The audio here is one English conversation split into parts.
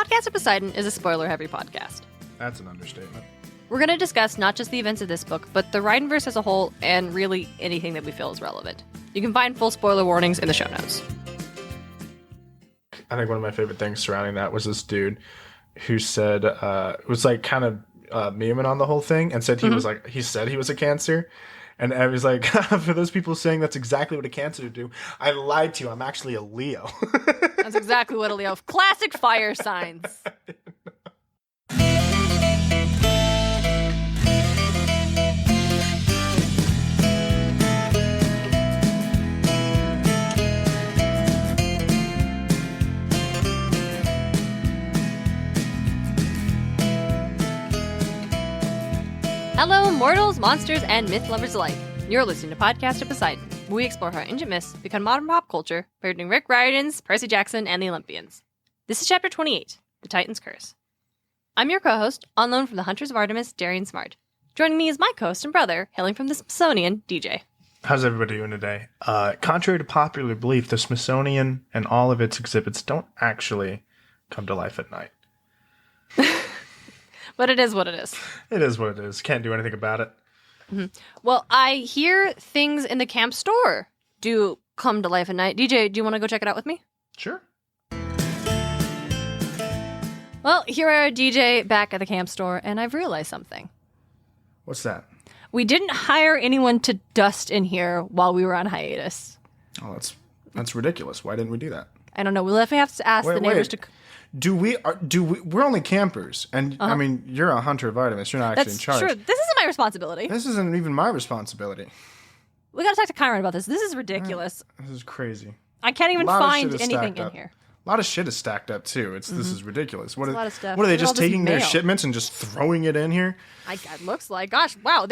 Podcast of Poseidon is a spoiler-heavy podcast. That's an understatement. We're going to discuss not just the events of this book, but the Rhineverse as a whole, and really anything that we feel is relevant. You can find full spoiler warnings in the show notes. I think one of my favorite things surrounding that was this dude who said, it was like kind of memeing on the whole thing, and said he said he was a Cancer. And I was like, for those people saying that's exactly what a Cancer would do, I lied to you. I'm actually a Leo. That's exactly what a Leo. Classic fire signs. Hello, mortals, monsters, and myth lovers alike. You're listening to Podcast of Poseidon, where we explore how ancient myths become modern pop culture, parroting Rick Riordan's, Percy Jackson, and the Olympians. This is Chapter 28, The Titan's Curse. I'm your co-host, on loan from the Hunters of Artemis, Darien Smartt. Joining me is my co-host and brother, hailing from the Smithsonian, DJ. How's everybody doing today? Contrary to popular belief, the Smithsonian and all of its exhibits don't actually come to life at night. But it is what it is. It is what it is. Can't do anything about it. Mm-hmm. Well, I hear things in the camp store do come to life at night. DJ, do you want to go check it out with me? Sure. Well, here I are, DJ, back at the camp store, and I've realized something. What's that? We didn't hire anyone to dust in here while we were on hiatus. Oh, that's ridiculous. Why didn't we do that? I don't know. We'll have to ask the neighbors to... We're only campers, and I mean, you're a hunter of Artemis. You're not actually in charge. That's true. This isn't my responsibility. This isn't even my responsibility. We gotta talk to Kyron about this. This is ridiculous. This is crazy. I can't even find anything in here. A lot of shit is stacked up too. This is ridiculous. What a lot of stuff. What are they just taking mail. their shipments and just throwing it in here? It looks like. Gosh, wow.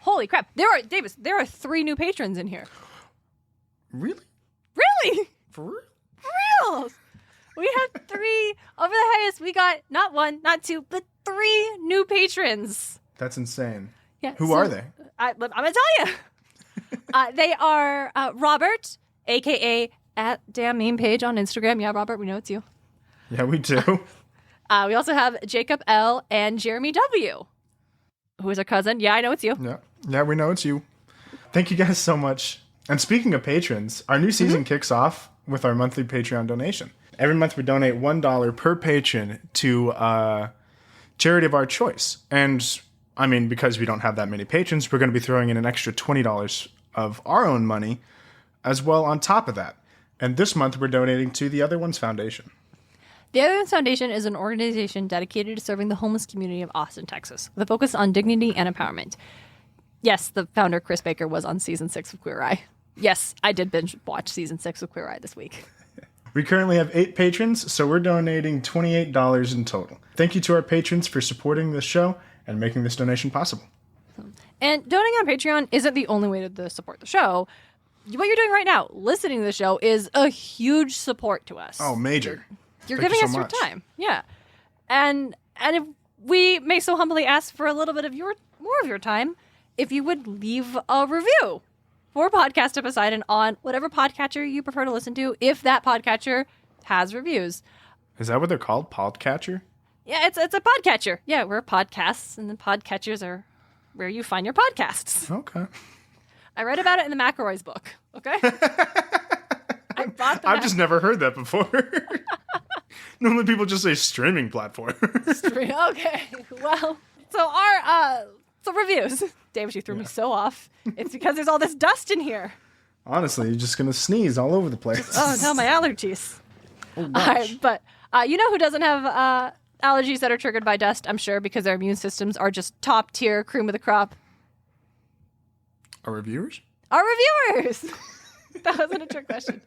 Holy crap. Davis, there are 3 new patrons in here. Really? Really? For real? For real. We have 3 over the highest. We got not 1, not 2, but 3 new patrons. That's insane. Yeah. Who are they? I'm going to tell you. They are Robert, a.k.a. at Damn Meme Page on Instagram. Yeah, Robert, we know it's you. Yeah, we do. We also have Jacob L. and Jeremy W., who is our cousin. Yeah, I know it's you. Yeah, we know it's you. Thank you guys so much. And speaking of patrons, our new season kicks off with our monthly Patreon donation. Every month we donate $1 per patron to charity of our choice. And, I mean, because we don't have that many patrons, we're going to be throwing in an extra $20 of our own money as well on top of that. And this month we're donating to the Other Ones Foundation. The Other Ones Foundation is an organization dedicated to serving the homeless community of Austin, Texas, with a focus on dignity and empowerment. Yes, the founder, Chris Baker, was on Season 6 of Queer Eye. Yes, I did binge watch Season 6 of Queer Eye this week. We currently have 8 patrons, so we're donating $28 in total. Thank you to our patrons for supporting this show and making this donation possible. And donating on Patreon isn't the only way to support the show. What you're doing right now, listening to the show, is a huge support to us. Oh, major. You're giving us your time. Yeah. And if we may so humbly ask for a little bit of more of your time, if you would leave a review for Podcast of Poseidon on whatever podcatcher you prefer to listen to, if that podcatcher has reviews. Is that what they're called? Podcatcher? Yeah, it's a podcatcher. Yeah, we're podcasts, and the podcatchers are where you find your podcasts. Okay. I read about it in the McElroy's book, okay? I bought I've just never heard that before. Normally people just say streaming platform. Okay, well, so reviews. David, you threw me so off. It's because there's all this dust in here. Honestly, you're just going to sneeze all over the place. Oh, no, my allergies. Oh, but you know who doesn't have allergies that are triggered by dust, I'm sure, because their immune systems are just top tier, cream of the crop? Our reviewers? Our reviewers! That wasn't a trick question.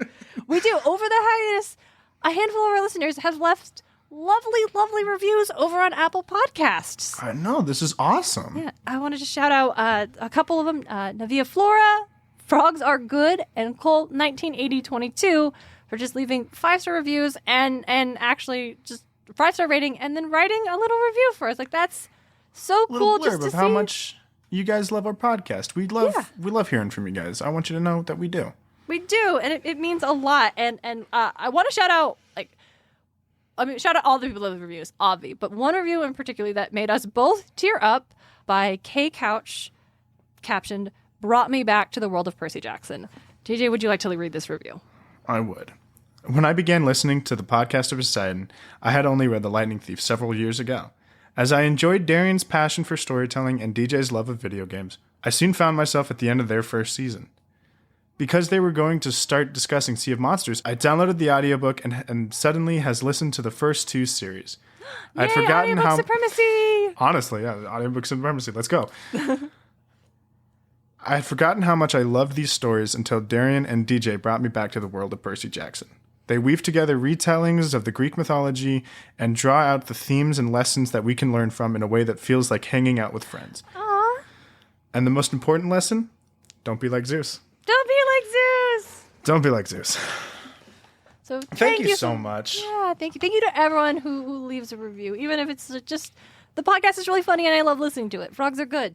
We do. Over the hiatus, a handful of our listeners have left lovely reviews over on Apple Podcasts. I know. This is awesome. Yeah, I wanted to shout out a couple of them. Navia Flora, Frogs Are Good, and Colt 198022 for just leaving 5-star reviews and actually just 5-star rating and then writing a little review for us. Like, that's so cool just to see. How much you guys love our podcast. We love hearing from you guys. I want you to know that we do. We do, and it means a lot. And I want to shout out, like, shout out all the people that leave reviews, obvi. But one review in particular that made us both tear up by K Couch, captioned, "Brought me back to the world of Percy Jackson." JJ, would you like to read this review? I would. When I began listening to the podcast of Poseidon, I had only read The Lightning Thief several years ago. As I enjoyed Darien's passion for storytelling and DJ's love of video games, I soon found myself at the end of their first season. Because they were going to start discussing Sea of Monsters, I downloaded the audiobook and suddenly has listened to the first 2 series. I'd forgotten audiobook how supremacy! Honestly, yeah, audiobook supremacy. Let's go. I had forgotten how much I loved these stories until Darien and DJ brought me back to the world of Percy Jackson. They weave together retellings of the Greek mythology and draw out the themes and lessons that we can learn from in a way that feels like hanging out with friends. Aww. And the most important lesson? Don't be like Zeus. Don't be like Zeus! Don't be like Zeus. So thank you so much. Yeah, thank you. Thank you to everyone who leaves a review, even if it's just, the podcast is really funny and I love listening to it. Frogs are good.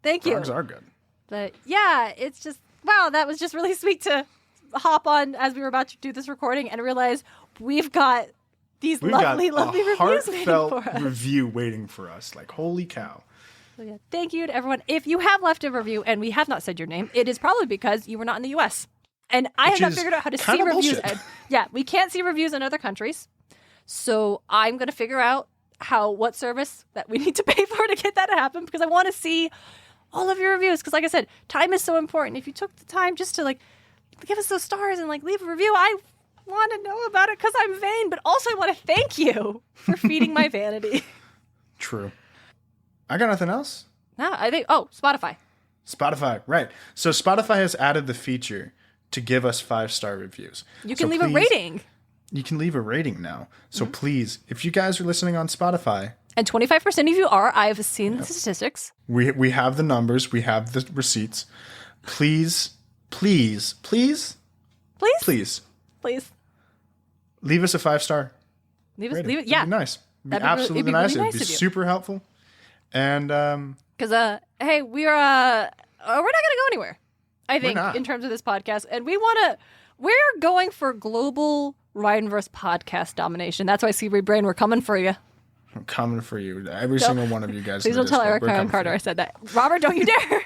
Thank you. Frogs are good. But yeah, it's just, wow, that was just really sweet to hop on as we were about to do this recording and realize we've got these lovely reviews waiting for us. Review waiting for us. Like, holy cow. So yeah, thank you to everyone. If you have left a review and we have not said your name, it is probably because you were not in the U.S. And I have not figured out how to see reviews. Yeah, we can't see reviews in other countries. So I'm going to figure out what service that we need to pay for to get that to happen, because I want to see all of your reviews. Because like I said, time is so important. If you took the time just to give us those stars and leave a review, I want to know about it because I'm vain, but also I want to thank you for feeding my vanity. True. I got nothing else. No, I think, Spotify. Spotify, right. So Spotify has added the feature to give us 5-star reviews. You can leave a rating. You can leave a rating now. So please, if you guys are listening on Spotify. And 25% of you are, I've seen the statistics. We have the numbers. We have the receipts. Please. Leave us a 5-star. Leave it. It'd Yeah. be nice. It'd be absolutely nice. It'd be super helpful. And because hey, we're not gonna go anywhere. I think in terms of this podcast, and we're going for global Ridenverse podcast domination. That's why Seaweed Brain, we're coming for you. I'm coming for you. Every single one of you guys. Please don't tell Eric and Carter I said that. Robert, don't you dare.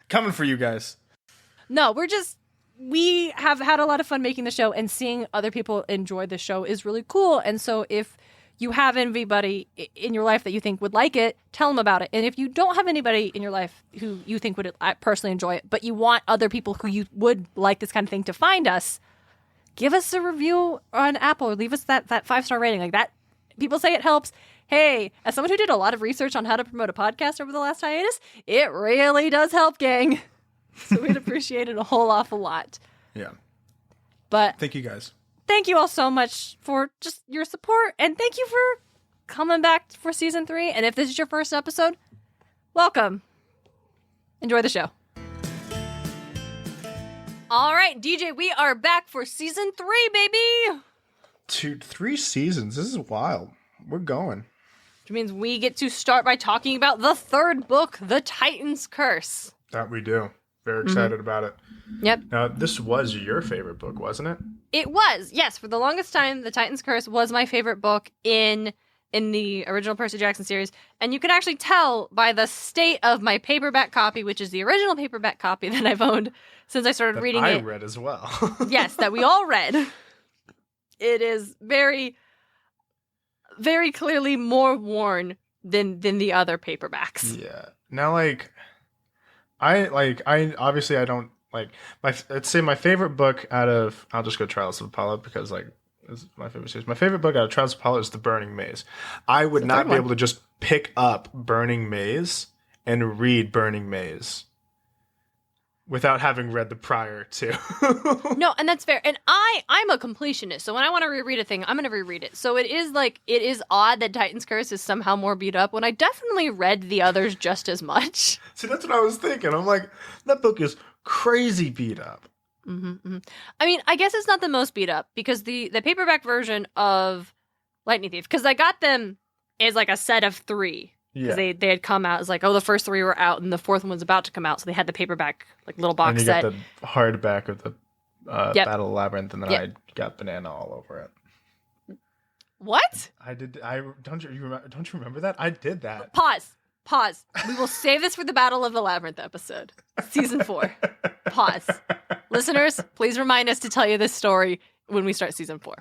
Coming for you guys. No, we have had a lot of fun making the show, and seeing other people enjoy the show is really cool. And so if you have anybody in your life that you think would like it, tell them about it. And if you don't have anybody in your life who you think would personally enjoy it, but you want other people who you would like this kind of thing to find us, give us a review on Apple or leave us that 5-star rating. Like that, people say it helps. Hey, as someone who did a lot of research on how to promote a podcast over the last hiatus, it really does help, gang. So we'd appreciate it a whole awful lot. Yeah. But thank you guys. Thank you all so much for just your support. And thank you for coming back for season 3. And if this is your first episode, welcome. Enjoy the show. All right, DJ, we are back for season 3, baby. 3 seasons. This is wild. We're going. Which means we get to start by talking about the 3rd book, The Titan's Curse. That we do. Very excited about it. Yep. Now, this was your favorite book, wasn't it? It was. Yes, for the longest time, The Titan's Curse was my favorite book in the original Percy Jackson series. And you can actually tell by the state of my paperback copy, which is the original paperback copy that I've owned since I started reading it. I read as well. Yes, that we all read. It is very, very clearly more worn than the other paperbacks. Yeah. Now, I obviously I don't I'd say my favorite book out of, I'll just go Trials of Apollo because it's my favorite series. My favorite book out of Trials of Apollo is The Burning Maze. I would not be able to just pick up Burning Maze and read Burning Maze without having read the prior two. No, and that's fair. And I'm a completionist, so when I want to reread a thing, I'm going to reread it. So it is odd that Titan's Curse is somehow more beat up when I definitely read the others just as much. See, that's what I was thinking. I'm like, that book is crazy beat up. Mm-hmm, mm-hmm. I mean, I guess it's not the most beat up because the paperback version of Lightning Thief, because I got them as a set of 3. Because they had come out as the first 3 were out and the 4th one was about to come out. So they had the paperback little box set. And you got the hardback of the Battle of Labyrinth, and then I got Banana all over it. What? I did. Don't you remember that? I did that. Pause. We will save this for the Battle of the Labyrinth episode. Season 4. Pause. Listeners, please remind us to tell you this story when we start season 4.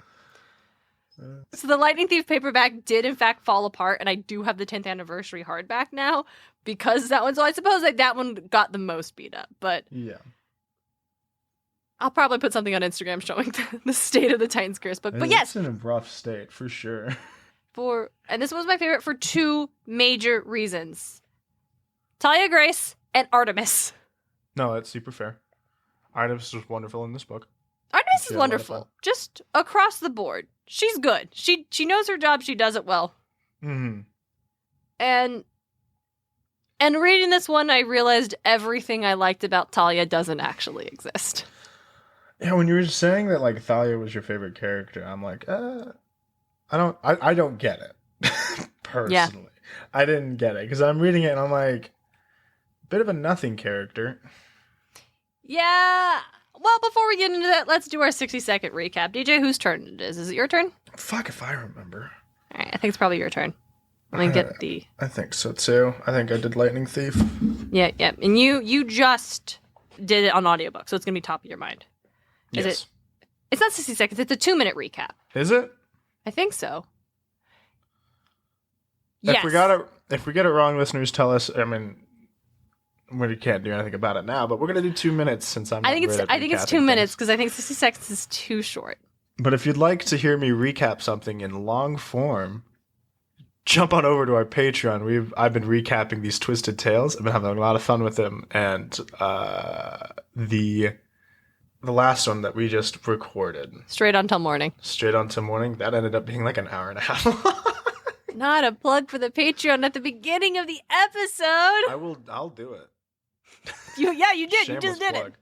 So the Lightning Thief paperback did in fact fall apart, and I do have the 10th anniversary hardback now because that one. So I suppose like that one got the most beat up, but yeah, I'll probably put something on Instagram showing the state of the Titans Curse book. But yes, it's in a rough state for sure. And this was my favorite for 2 major reasons: Thalia Grace and Artemis. No, that's super fair. Artemis was wonderful in this book. Artemis is wonderful, just across the board. She's good. She knows her job. She does it well. Mm-hmm. And reading this one, I realized everything I liked about Thalia doesn't actually exist. Yeah, when you were saying that like Thalia was your favorite character, I'm like, I don't get it. Personally. Yeah. I didn't get it because I'm reading it and I'm like, bit of a nothing character. Yeah. Well, before we get into that, let's do our 60-second recap. DJ, whose turn it is? Is it your turn? Fuck if I remember. All right, I think it's probably your turn. Let me get the... I think so, too. I think I did Lightning Thief. Yeah. And you just did it on audiobook, so it's going to be top of your mind. Is yes. It's not 60 seconds. It's a 2-minute recap. Is it? I think so. If yes. If we get it wrong, listeners, tell us. I mean... We can't do anything about it now, but we're gonna do 2 minutes since I think it's 2 minutes because I think 60 seconds is too short. But if you'd like to hear me recap something in long form, jump on over to our Patreon. I've been recapping these twisted tales. I've been having a lot of fun with them, and the last one that we just recorded, Straight on till morning, that ended up being like an hour and a half. Not a plug for the Patreon at the beginning of the episode. I'll do it. You did. You just did it.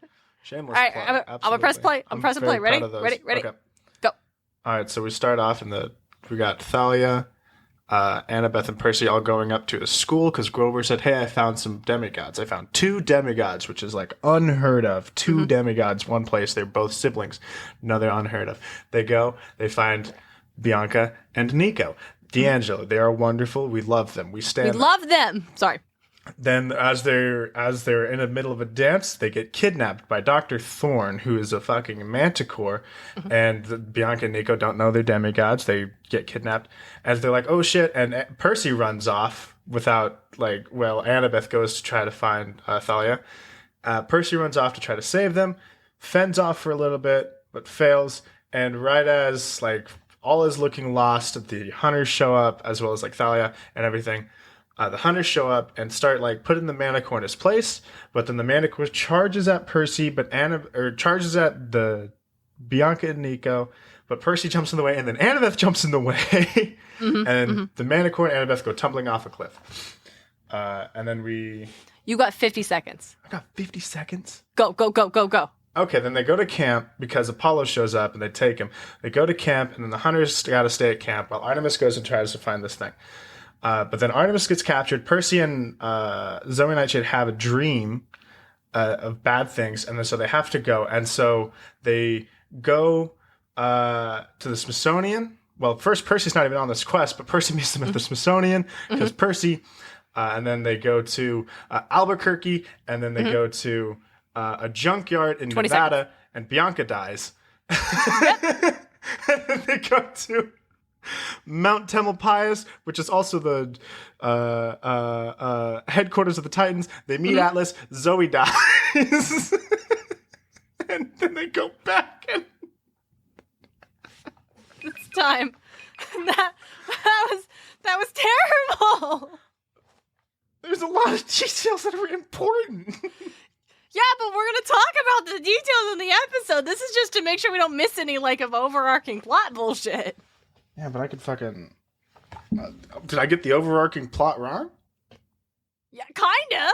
Shameless plug. I'm gonna press play. I'm pressing play. Ready? Okay. Go. All right, so we start off we got Thalia, Annabeth, and Percy all going up to a school because Grover said, "Hey, I found some demigods. I found 2 demigods, which is like unheard of. 2 demigods, one place. They're both siblings. No, they're unheard of. They go. They find Bianca and Nico, D'Angelo. They are wonderful. We love them. We love them. Sorry." Then, as they're in the middle of a dance, they get kidnapped by Dr. Thorne, who is a fucking manticore, and Bianca and Nico don't know they're demigods. They get kidnapped, as they're like, "Oh shit!" And Percy runs off without Annabeth goes to try to find Thalia. Percy runs off to try to save them, fends off for a little bit, but fails. And right as all is looking lost, the hunters show up, as well as Thalia and everything. The hunters show up and start putting the manticore in his place, but then the manticore charges at Percy, charges at the Bianca and Nico, but Percy jumps in the way, and then Annabeth jumps in the way, the manticore and Annabeth go tumbling off a cliff. And then You got 50 seconds. I got 50 seconds? Go. Okay, then they go to camp because Apollo shows up and they take him. They go to camp, and then the hunters gotta stay at camp while Artemis goes and tries to find this thing. But then Artemis gets captured. Percy and Zoe Nightshade have a dream of bad things, and then so they have to go. And so they go to the Smithsonian. Well, first Percy's not even on this quest, but Percy meets them at the Smithsonian because Percy. And then they go to Albuquerque, and then they go to a junkyard in Nevada, and Bianca dies. And then they go to Mount Tamalpais, which is also the headquarters of the Titans. They meet Atlas. Zoe dies. And then they go back. And it's time. That was terrible. There's a lot of details that are important. Yeah, but we're going to talk about the details in the episode. This is just to make sure we don't miss any, of overarching plot bullshit. Yeah, but I could fucking... did I get the overarching plot wrong? Yeah, kinda.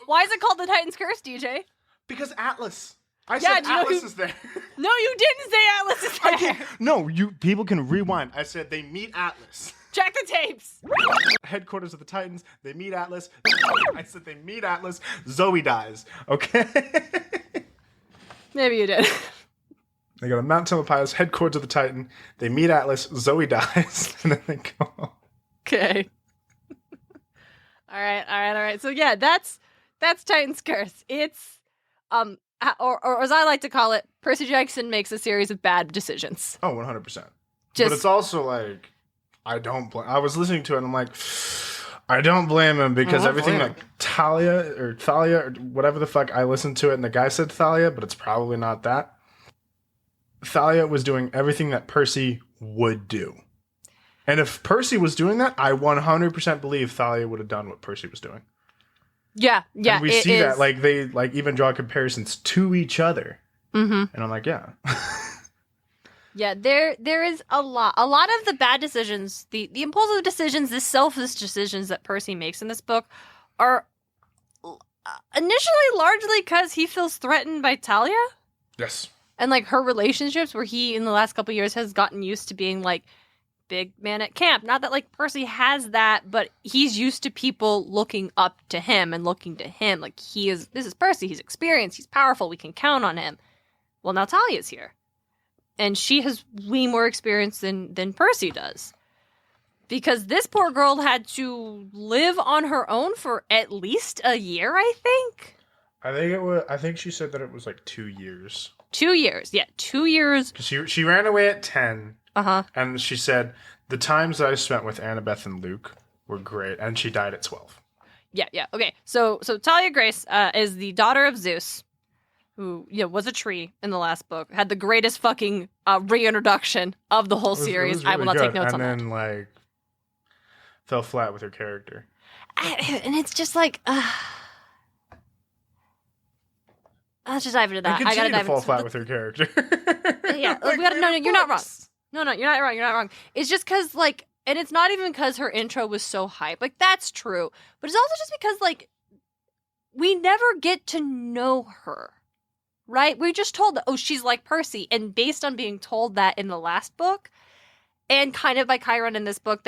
Why is it called the Titan's Curse, DJ? Because Atlas. I said Atlas is there. No, you didn't say Atlas is there. No, people can rewind. I said they meet Atlas. Check the tapes. Headquarters of the Titans. They meet Atlas. I said they meet Atlas. Zoe dies. Okay? Maybe you did. They go to Mount Tamalpais, headquarters of the Titan. They meet Atlas. Zoe dies, and then they go home. Okay. All right. So yeah, that's Titan's Curse. It's or as I like to call it, Percy Jackson makes a series of bad decisions. Oh, 100%. But it's also like, I was listening to it and I'm like, I don't blame him because everything like Thalia or whatever the fuck, I listened to it and the guy said Thalia, but it's probably not that. Thalia was doing everything that Percy would do. And if Percy was doing that, I 100% believe Thalia would have done what Percy was doing. Yeah. And we see that, like, they like even draw comparisons to each other. Mm-hmm. And I'm like, yeah. Yeah, there is a lot of the bad decisions, the impulsive decisions, the selfish decisions that Percy makes in this book are initially largely because he feels threatened by Thalia. Yes. And, like, her relationships where he, in the last couple of years, has gotten used to being, like, big man at camp. Not that, like, Percy has that, but he's used to people looking up to him and looking to him. Like, this is Percy. He's experienced. He's powerful. We can count on him. Well, now Talia's here. And she has way more experience than Percy does. Because this poor girl had to live on her own for at least a year, I think. I think she said that it was like 2 years. 2 years. Yeah, 2 years. She ran away at 10. Uh-huh. And she said, the times that I spent with Annabeth and Luke were great. And she died at 12. Yeah. Okay. So Thalia Grace is the daughter of Zeus, who was a tree in the last book, had the greatest fucking reintroduction of the whole series. Really I will not take notes on that. And then, like, fell flat with her character. And it's just like, let's just dive into that. I gotta fall flat with her character. Yeah, like, no, you're not wrong. No, you're not wrong. You're not wrong. It's just because, like, and it's not even because her intro was so hype. Like, that's true. But it's also just because, like, we never get to know her. Right? We're just told that, oh, she's like Percy. And based on being told that in the last book, and kind of by Chiron in this book,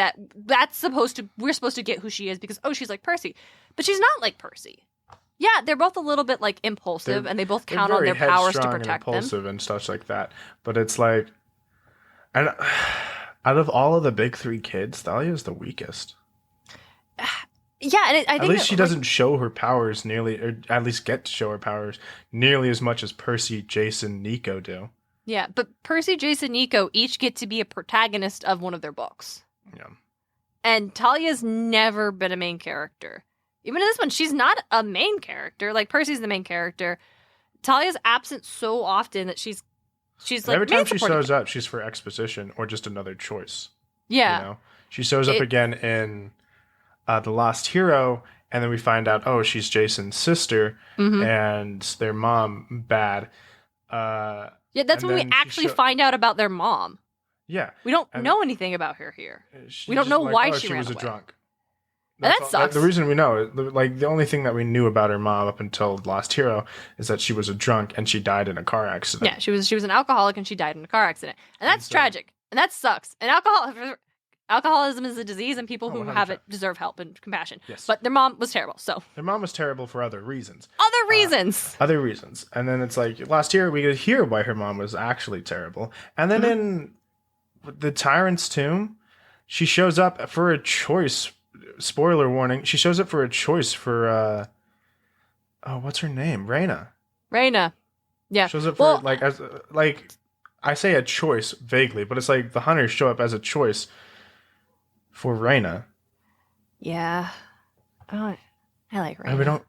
we're supposed to get who she is because, oh, she's like Percy. But she's not like Percy. Yeah, they're both a little bit, like, impulsive, and they both count on their powers to protect them. Impulsive and stuff like that. But it's like, and out of all of the big three kids, Thalia is the weakest. Yeah, and I think at least she doesn't show her powers nearly, or at least get to show her powers nearly as much as Percy, Jason, Nico do. Yeah, but Percy, Jason, Nico each get to be a protagonist of one of their books. Yeah. And Talia's never been a main character. Even in this one, she's not a main character. Like, Percy's the main character. Talia's absent so often that she's like, every time she shows up, she's for exposition or just another choice. Yeah. You know? She shows up again in The Lost Hero, and then we find out, oh, she's Jason's sister, and their mom bad. Yeah, that's when we actually find out about their mom. Yeah. We don't know anything about her here. We don't know why she ran away. She was a drunk. And that sucks. The reason we know, like, the only thing that we knew about her mom up until Lost Hero is that she was a drunk and she died in a car accident. Yeah, she was an alcoholic and she died in a car accident. And that's tragic. And that sucks. And alcoholism is a disease, and people who have it deserve help and compassion. Yes. But their mom was terrible, so. Their mom was terrible for other reasons. Other reasons. And then it's like, last year we could hear why her mom was actually terrible. And then in the Tyrant's Tomb, she shows up for a choice. Spoiler warning. She shows up for a choice for, what's her name? Reyna. Yeah. Shows up for, I say a choice vaguely, but it's like the hunters show up as a choice for Reyna. Yeah. Oh, I like Reyna. And we don't.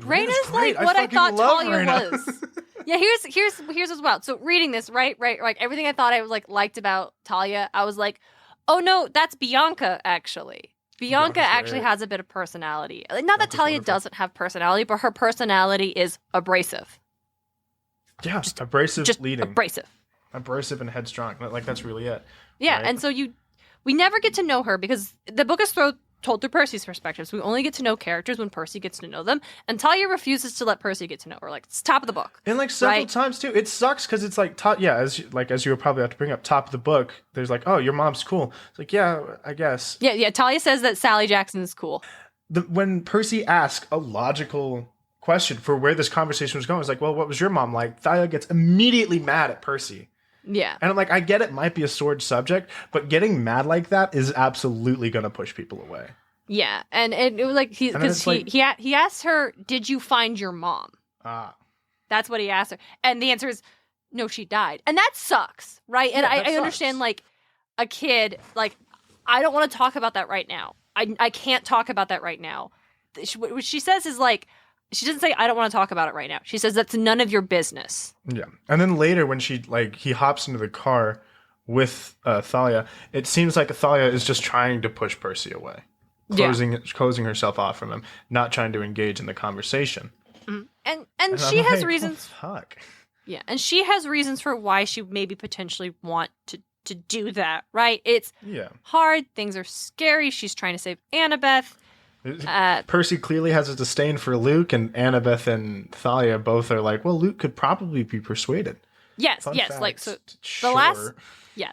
Reyna's like what I thought Thalia was. Yeah, here's as well. So reading this, right, like everything I thought I was liked about Thalia, I was like, oh no, that's Bianca actually. Bianca actually has a bit of personality. Not that Thalia doesn't have personality, but her personality is abrasive. Yeah, abrasive, just leading. Abrasive and headstrong. Like, that's really it. Yeah, right? And so we never get to know her because the book is told through Percy's perspective. So we only get to know characters when Percy gets to know them. And Thalia refuses to let Percy get to know her. Like, it's top of the book. And, like, several times, too. It sucks because it's like, as you will probably have to bring up, top of the book, there's like, oh, your mom's cool. It's like, yeah, I guess. Yeah, Thalia says that Sally Jackson is cool. When Percy asks a logical question for where this conversation was going. It's like, well, what was your mom like? Thalia gets immediately mad at Percy. Yeah. And I'm like, I get it might be a sword subject, but getting mad like that is absolutely going to push people away. Yeah. And it was like, he asked her, did you find your mom? That's what he asked her. And the answer is, no, she died. And that sucks, right? And I understand, like, a kid, like, I don't want to talk about that right now. I can't talk about that right now. What she says is, like, she doesn't say, I don't want to talk about it right now. She says, that's none of your business. Yeah. And then later when he hops into the car with Thalia, it seems like Thalia is just trying to push Percy away. Closing herself off from him, not trying to engage in the conversation. Mm-hmm. And she has reasons. Oh, fuck. Yeah. And she has reasons for why she maybe potentially want to do that, right? It's hard. Things are scary. She's trying to save Annabeth. Percy clearly has a disdain for Luke, and Annabeth and Thalia both are like, well, Luke could probably be persuaded. Yes, Fun yes. fact, Like, so sure.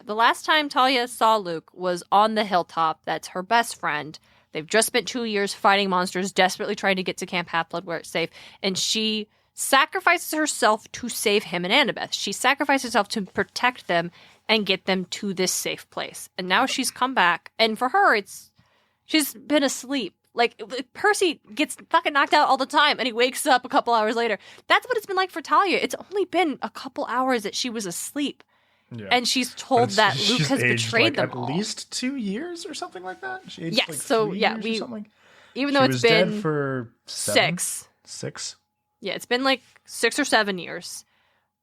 the last time Thalia saw Luke was on the hilltop. That's her best friend. They've just spent 2 years fighting monsters, desperately trying to get to Camp Half-Blood where it's safe, and she sacrifices herself to save him and Annabeth. She sacrifices herself to protect them and get them to this safe place. And now she's come back, and for her, she's been asleep. Like, Percy gets fucking knocked out all the time, and he wakes up a couple hours later. That's what it's been like for Thalia. It's only been a couple hours that she was asleep. Yeah. And she's told that Luke has betrayed them all. At least 2 years or something like that? She aged yes, so yeah, even though it's been dead for 6. Yeah, it's been like 6 or 7 years.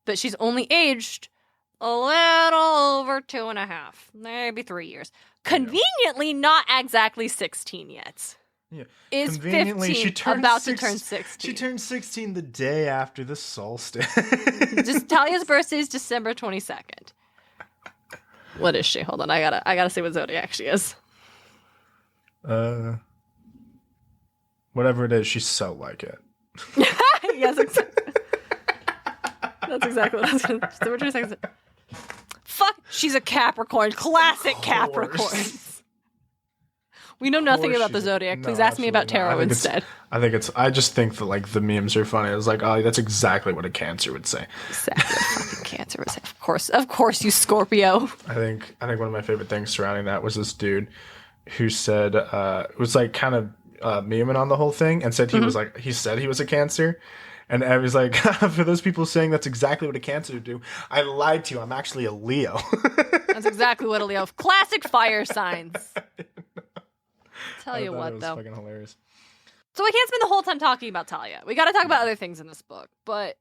But she's only aged a little over 2.5, maybe 3 years. Conveniently, not exactly 16 yet. Yeah. Is 15 about to turn 16. She turned 16 the day after the solstice. Just Thalia's birthday is December 22nd. What is she? Hold on, I gotta see what zodiac she is. Whatever it is, she's so like it. Yes, exactly. That's exactly what I was going to say. December 22nd. Fuck, she's a Capricorn. Classic Capricorn. We know nothing about the zodiac. Please ask me about tarot instead. I just think that, like, the memes are funny. It's like, oh, that's exactly what a Cancer would say. Exactly what fucking Cancer would say. Of course, you Scorpio. I think one of my favorite things surrounding that was this dude who said, it was like kind of memeing on the whole thing and said he said he was a Cancer. And I was like, for those people saying that's exactly what a Cancer would do, I lied to you. I'm actually a Leo. That's exactly what a Leo. Classic fire signs. Tell you what, though. Fucking hilarious. So I can't spend the whole time talking about Thalia. We got to talk about other things in this book. But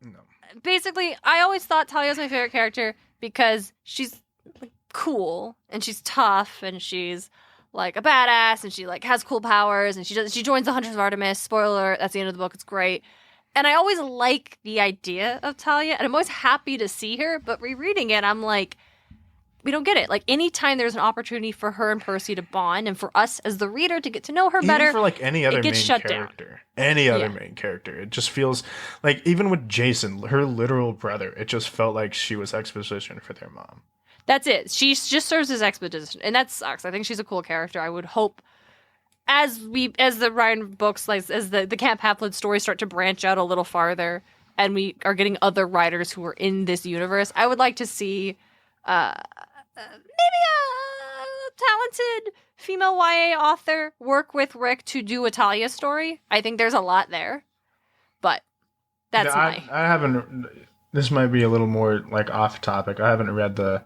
basically, I always thought Thalia was my favorite character because she's like, cool and she's tough and she's like a badass and she like has cool powers and she joins the Hunters of Artemis. Spoiler alert, that's the end of the book. It's great. And I always like the idea of Thalia and I'm always happy to see her. But rereading it, I'm like, we don't get it. Like, anytime there's an opportunity for her and Percy to bond and for us as the reader to get to know her better, even for like any other main character, main character, it just feels like, even with Jason, her literal brother, it just felt like she was exposition for their mom. That's it. She just serves as exposition, and that sucks. I think she's a cool character. I would hope as the Ryan books, like as the Camp Half-Blood stories start to branch out a little farther, and we are getting other writers who are in this universe, I would like to see maybe a talented female YA author work with Rick to do a Thalia story. I think there's a lot there, but that's I haven't. This might be a little more like off topic. I haven't read the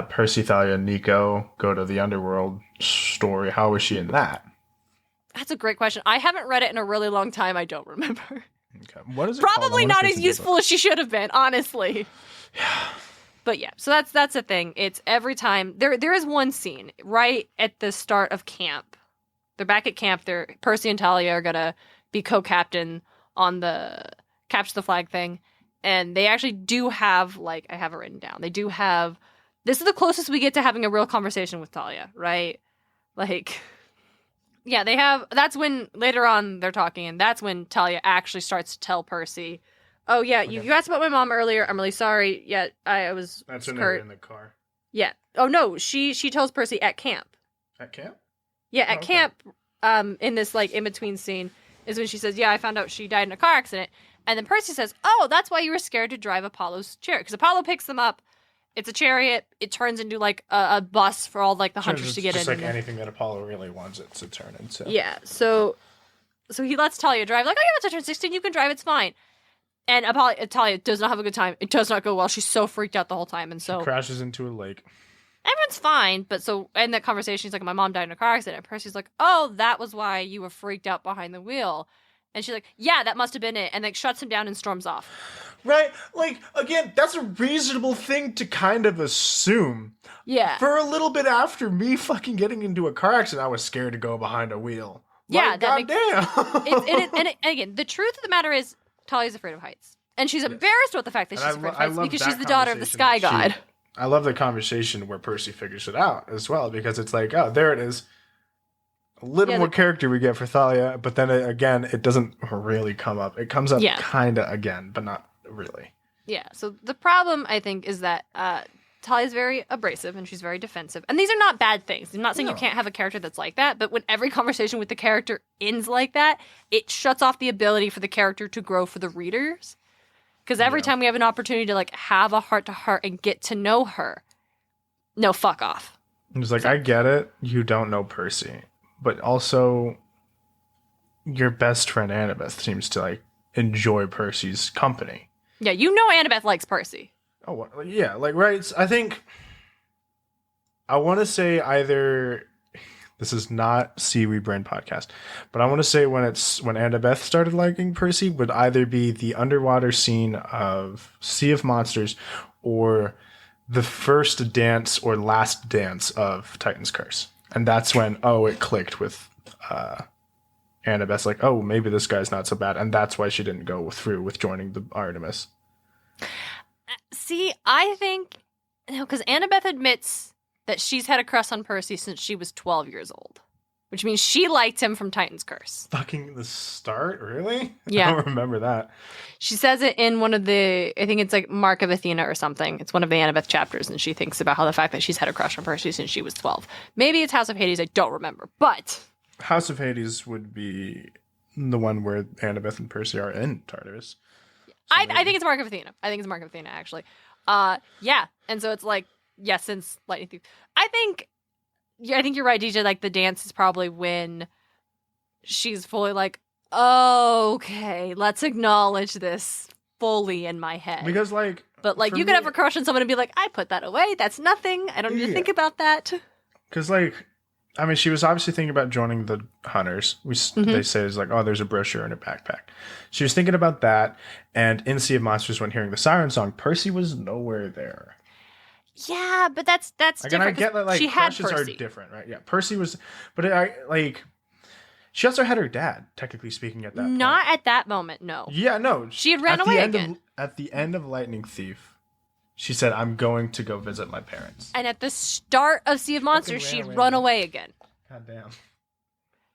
Percy, Thalia, Nico go to the underworld story. How was she in that? That's a great question. I haven't read it in a really long time. I don't remember. Okay. What is it Probably called? not as useful as she should have been, honestly. Yeah. But yeah, so that's the thing. It's every time there is one scene right at the start of camp. They're back at camp. Percy and Thalia are gonna be co-captain on the capture the flag thing, and they actually do have, like, I have it written down. They do have. This is the closest we get to having a real conversation with Thalia, right? Like, yeah, they have. That's when later on they're talking, and that's when Thalia actually starts to tell Percy, oh, yeah, okay. You asked about my mom earlier. I'm really sorry. Yeah, I was... That's when they're in the car. Yeah. Oh, no, she tells Percy at camp. At camp? Yeah, at camp, in this, like, in-between scene, is when she says, yeah, I found out she died in a car accident. And then Percy says, oh, that's why you were scared to drive Apollo's chariot. Because Apollo picks them up. It's a chariot. It turns into like a bus for all like the hunters to get in. It's just like anything that Apollo really wants it to turn into. Yeah. So he lets Thalia drive. Like, oh, yeah, once I turn 16, you can drive. It's fine. And Thalia does not have a good time. It does not go well. She's so freaked out the whole time. And so she crashes into a lake. Everyone's fine. But so in that conversation, he's like, my mom died in a car accident. And Percy's like, oh, that was why you were freaked out behind the wheel. And she's like, yeah, that must have been it. And like shuts him down and storms off. Right? Like, again, that's a reasonable thing to kind of assume. Yeah. For a little bit after me fucking getting into a car accident, I was scared to go behind a wheel. Yeah. Goddamn. And again, the truth of the matter is Talia's afraid of heights. And she's embarrassed with the fact that she's afraid of heights because she's the daughter of the sky god. I love the conversation where Percy figures it out as well, because it's like, oh, there it is. A little more character we get for Thalia, but then again, it doesn't really come up. It comes up kind of again, but not really. Yeah, so the problem, I think, is that Talia's very abrasive and she's very defensive. And these are not bad things. I'm not saying you can't have a character that's like that, but when every conversation with the character ends like that, it shuts off the ability for the character to grow for the readers. Because every time we have an opportunity to like have a heart-to-heart and get to know her, no, fuck off. It's like, I get it. You don't know Percy. But also, your best friend Annabeth seems to like enjoy Percy's company. Yeah, you know Annabeth likes Percy. Oh, well, yeah, like, right. I think I want to say either this is not Seaweed Brain podcast, but I want to say when Annabeth started liking Percy would either be the underwater scene of Sea of Monsters or the first dance or last dance of Titan's Curse. And that's when, it clicked with Annabeth's like, oh, maybe this guy's not so bad. And that's why she didn't go through with joining the Artemis. See, I think, because Annabeth admits that she's had a crush on Percy since she was 12 years old. Which means she liked him from Titan's Curse. Fucking the start? Really? Yeah. I don't remember that. She says it in one of the, I think it's like Mark of Athena or something. It's one of the Annabeth chapters, and she thinks about how the fact that she's had a crush on Percy since she was 12. Maybe it's House of Hades, I don't remember. But House of Hades would be the one where Annabeth and Percy are in Tartarus. So I think it's Mark of Athena. I think it's Mark of Athena, actually. Yeah. And so it's like, since Lightning Thief. I think you're right, DJ. Like, the dance is probably when she's fully like, oh, okay, let's acknowledge this fully in my head. Because, like... But, like, you could have a crush on someone and be like, I put that away. That's nothing. I don't need to think about that. Because, like, I mean, she was obviously thinking about joining the Hunters. They say it's like, oh, there's a brochure in her backpack. She was thinking about that. And in Sea of Monsters, when hearing the Siren Song, Percy was nowhere there. Yeah, but that's Again, different. I get that, like, crushes are different, right? Yeah, Percy was... But, she also had her dad, technically speaking, at that point. Not at that moment, no. Yeah, no. She had ran away again. At the end of Lightning Thief, she said, I'm going to go visit my parents. And at the start of Sea of Monsters, she'd run away again. God damn.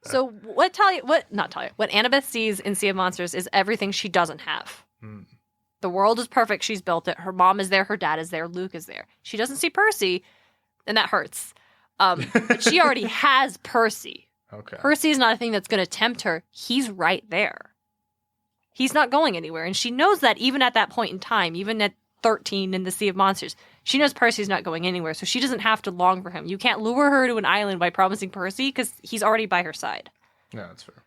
So what Annabeth sees in Sea of Monsters is everything she doesn't have. The world is perfect. She's built it. Her mom is there. Her dad is there. Luke is there. She doesn't see Percy, and that hurts. But she already has Percy. Okay. Percy is not a thing that's going to tempt her. He's right there. He's not going anywhere. And she knows that even at that point in time, even at 13 in the Sea of Monsters, she knows Percy's not going anywhere. So she doesn't have to long for him. You can't lure her to an island by promising Percy because he's already by her side. Yeah, that's fair.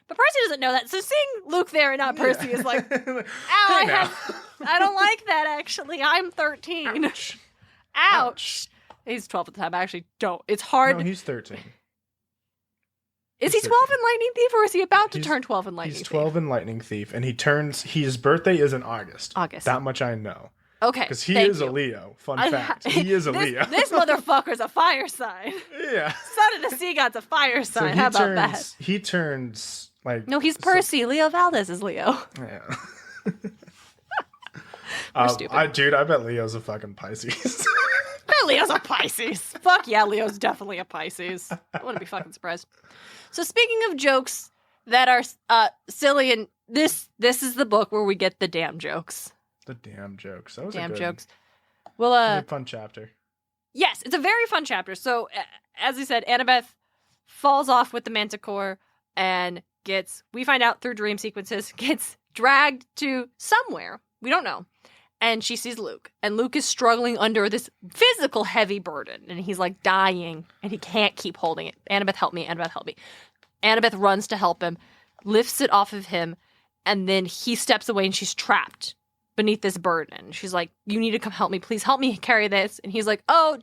But Percy doesn't know that. So seeing Luke there and not Percy is like, ow, I don't like that, actually. I'm 13. Ouch. He's 12 at the time. I actually don't. It's hard. No, he's 13. Is he 12 in Lightning Thief, or is he about to turn 12 in Lightning Thief? He's 12 in Lightning Thief, and his birthday is in August. August. That much I know. Okay. Because he is a Leo. Fun fact. He is a Leo. This motherfucker's a fire sign. Yeah. Son of the Sea God's a fire sign. So how about that? He turns, like... No, he's Percy. So, Leo Valdez is Leo. Yeah. We're stupid. Dude, I bet Leo's a fucking Pisces. Leo's a Pisces. Fuck yeah, Leo's definitely a Pisces. I wouldn't be fucking surprised. So speaking of jokes that are silly, and this is the book where we get the damn jokes. The damn jokes. That was damn a good, jokes. Well, fun chapter. Yes, it's a very fun chapter. So as I said, Annabeth falls off with the Manticore, and we find out through dream sequences, gets dragged to somewhere. We don't know. And she sees Luke. And Luke is struggling under this physical heavy burden. And he's like dying. And he can't keep holding it. Annabeth, help me. Annabeth, help me. Annabeth runs to help him, lifts it off of him. And then he steps away and she's trapped beneath this burden. She's like, you need to come help me. Please help me carry this. And he's like, oh,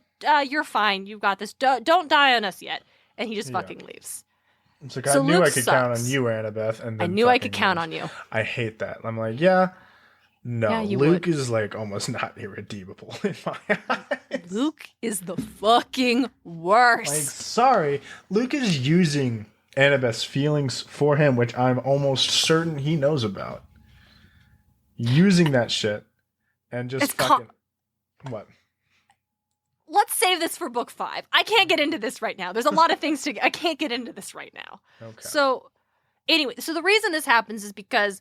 you're fine. You've got this. Don't die on us yet. And he just fucking leaves. It's like, I knew Luke I could count on you, Annabeth. And I knew I could count on you. I hate that. I'm like, yeah. No, yeah, Luke is like almost not irredeemable in my eyes. Luke is the fucking worst. Like, sorry. Luke is using Annabeth's feelings for him, which I'm almost certain he knows about. Using that shit and just what? Let's save this for book 5. I can't get into this right now. There's a lot of things I can't get into this right now. Okay. So, anyway, the reason this happens is because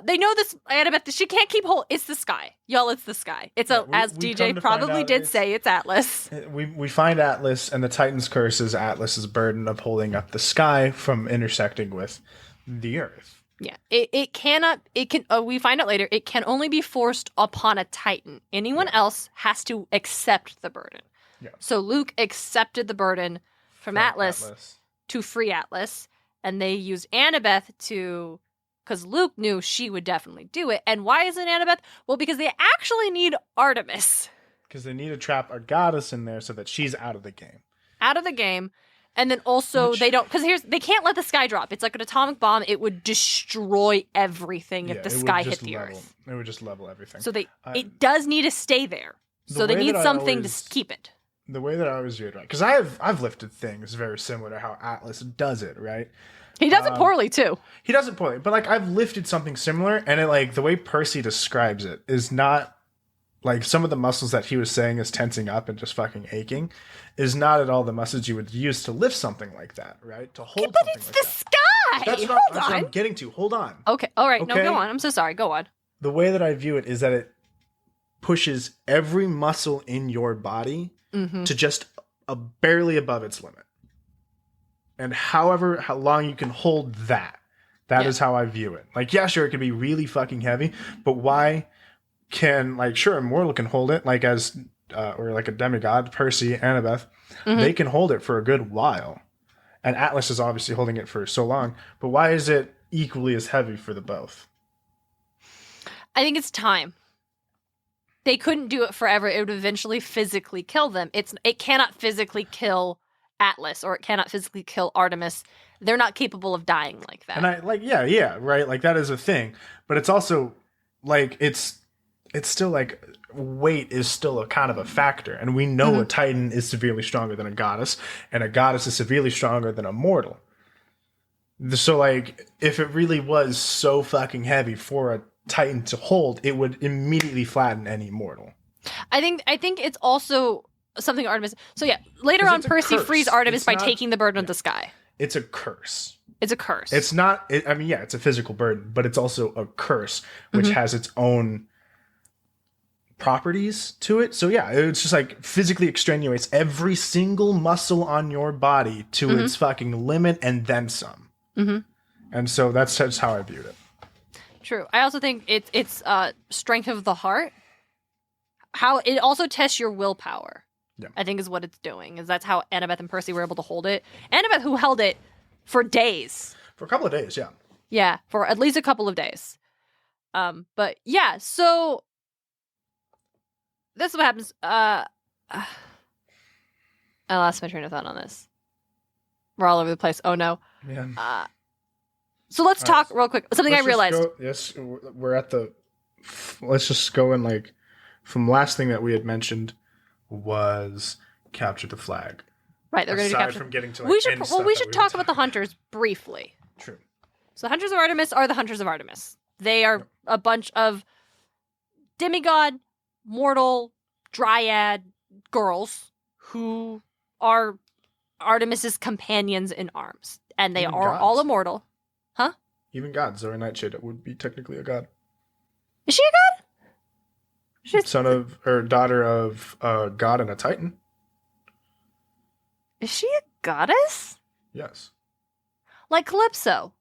they know this Annabeth, she can't keep hold. It's the sky. Y'all, it's the sky. It's as DJ probably did say, it's Atlas. We find Atlas, and the Titan's curse is Atlas's burden of holding up the sky from intersecting with the earth. Yeah. We find out later, it can only be forced upon a Titan. Anyone else has to accept the burden. Yeah. So Luke accepted the burden from Atlas to free Atlas, and they used Annabeth to... Because Luke knew she would definitely do it. And why isn't Annabeth? Well, because they actually need Artemis. Because they need to trap a goddess in there so that she's out of the game. Out of the game. And then also they don't... Because they can't let the sky drop. It's like an atomic bomb. It would destroy everything if the sky hit the earth. It would just level everything. So it does need to stay there. So they need something to keep it. The way that I always do it, right? Because I've lifted things very similar to how Atlas does it, right? He does it poorly, too. He does it poorly. But, like, I've lifted something similar, and it, like, the way Percy describes it is not, like, some of the muscles that he was saying is tensing up and just fucking aching is not at all the muscles you would use to lift something like that, right? To hold something like that. But it's the sky! That's what I'm getting to. Hold on. Okay. All right. Okay? No, go on. I'm so sorry. Go on. The way that I view it is that it pushes every muscle in your body to just barely above its limit. And how long you can hold that is how I view it. Like, yeah, sure, it could be really fucking heavy, but why can, like, sure, Immortal can hold it, like, as, or like a demigod, Percy, Annabeth, they can hold it for a good while. And Atlas is obviously holding it for so long, but why is it equally as heavy for the both? I think it's time. They couldn't do it forever. It would eventually physically kill them. It cannot physically kill Atlas, or it cannot physically kill Artemis. They're not capable of dying like that. And I like, yeah, right. Like, that is a thing, but it's also like, it's still like weight is still a kind of a factor. And we know a Titan is severely stronger than a goddess, and a goddess is severely stronger than a mortal. So, like, if it really was so fucking heavy for a Titan to hold, it would immediately flatten any mortal. I think it's also something Artemis. So yeah, later on, Percy frees Artemis by taking the burden of the sky. It's a curse. It's a curse. It's not. It's a physical burden, but it's also a curse, which has its own properties to it. So yeah, it's just like physically extenuates every single muscle on your body to its fucking limit and then some. And so that's just how I viewed it. True. I also think it's strength of the heart. How it also tests your willpower. Yeah. I think is what it's doing. Is that's how Annabeth and Percy were able to hold it. Annabeth, who held it for days. For a couple of days, yeah. Yeah, for at least a couple of days. But yeah, so this is what happens. I lost my train of thought on this. We're all over the place. Oh no. Man. So let's talk real quick. Something I realized. We're at the. Let's just go in like from last thing that we had mentioned was capture the flag. Right, they're going to capture. From getting to, like, we should talk about the hunters briefly. True. So the hunters of Artemis are the hunters of Artemis. They are a bunch of demigod, mortal, dryad girls who are Artemis's companions in arms, and they are all immortal. Huh? Even gods. Zoe Nightshade would be technically a god. Is she a god? Son of, or daughter of a god and a titan. Is she a goddess? Yes. Like Calypso.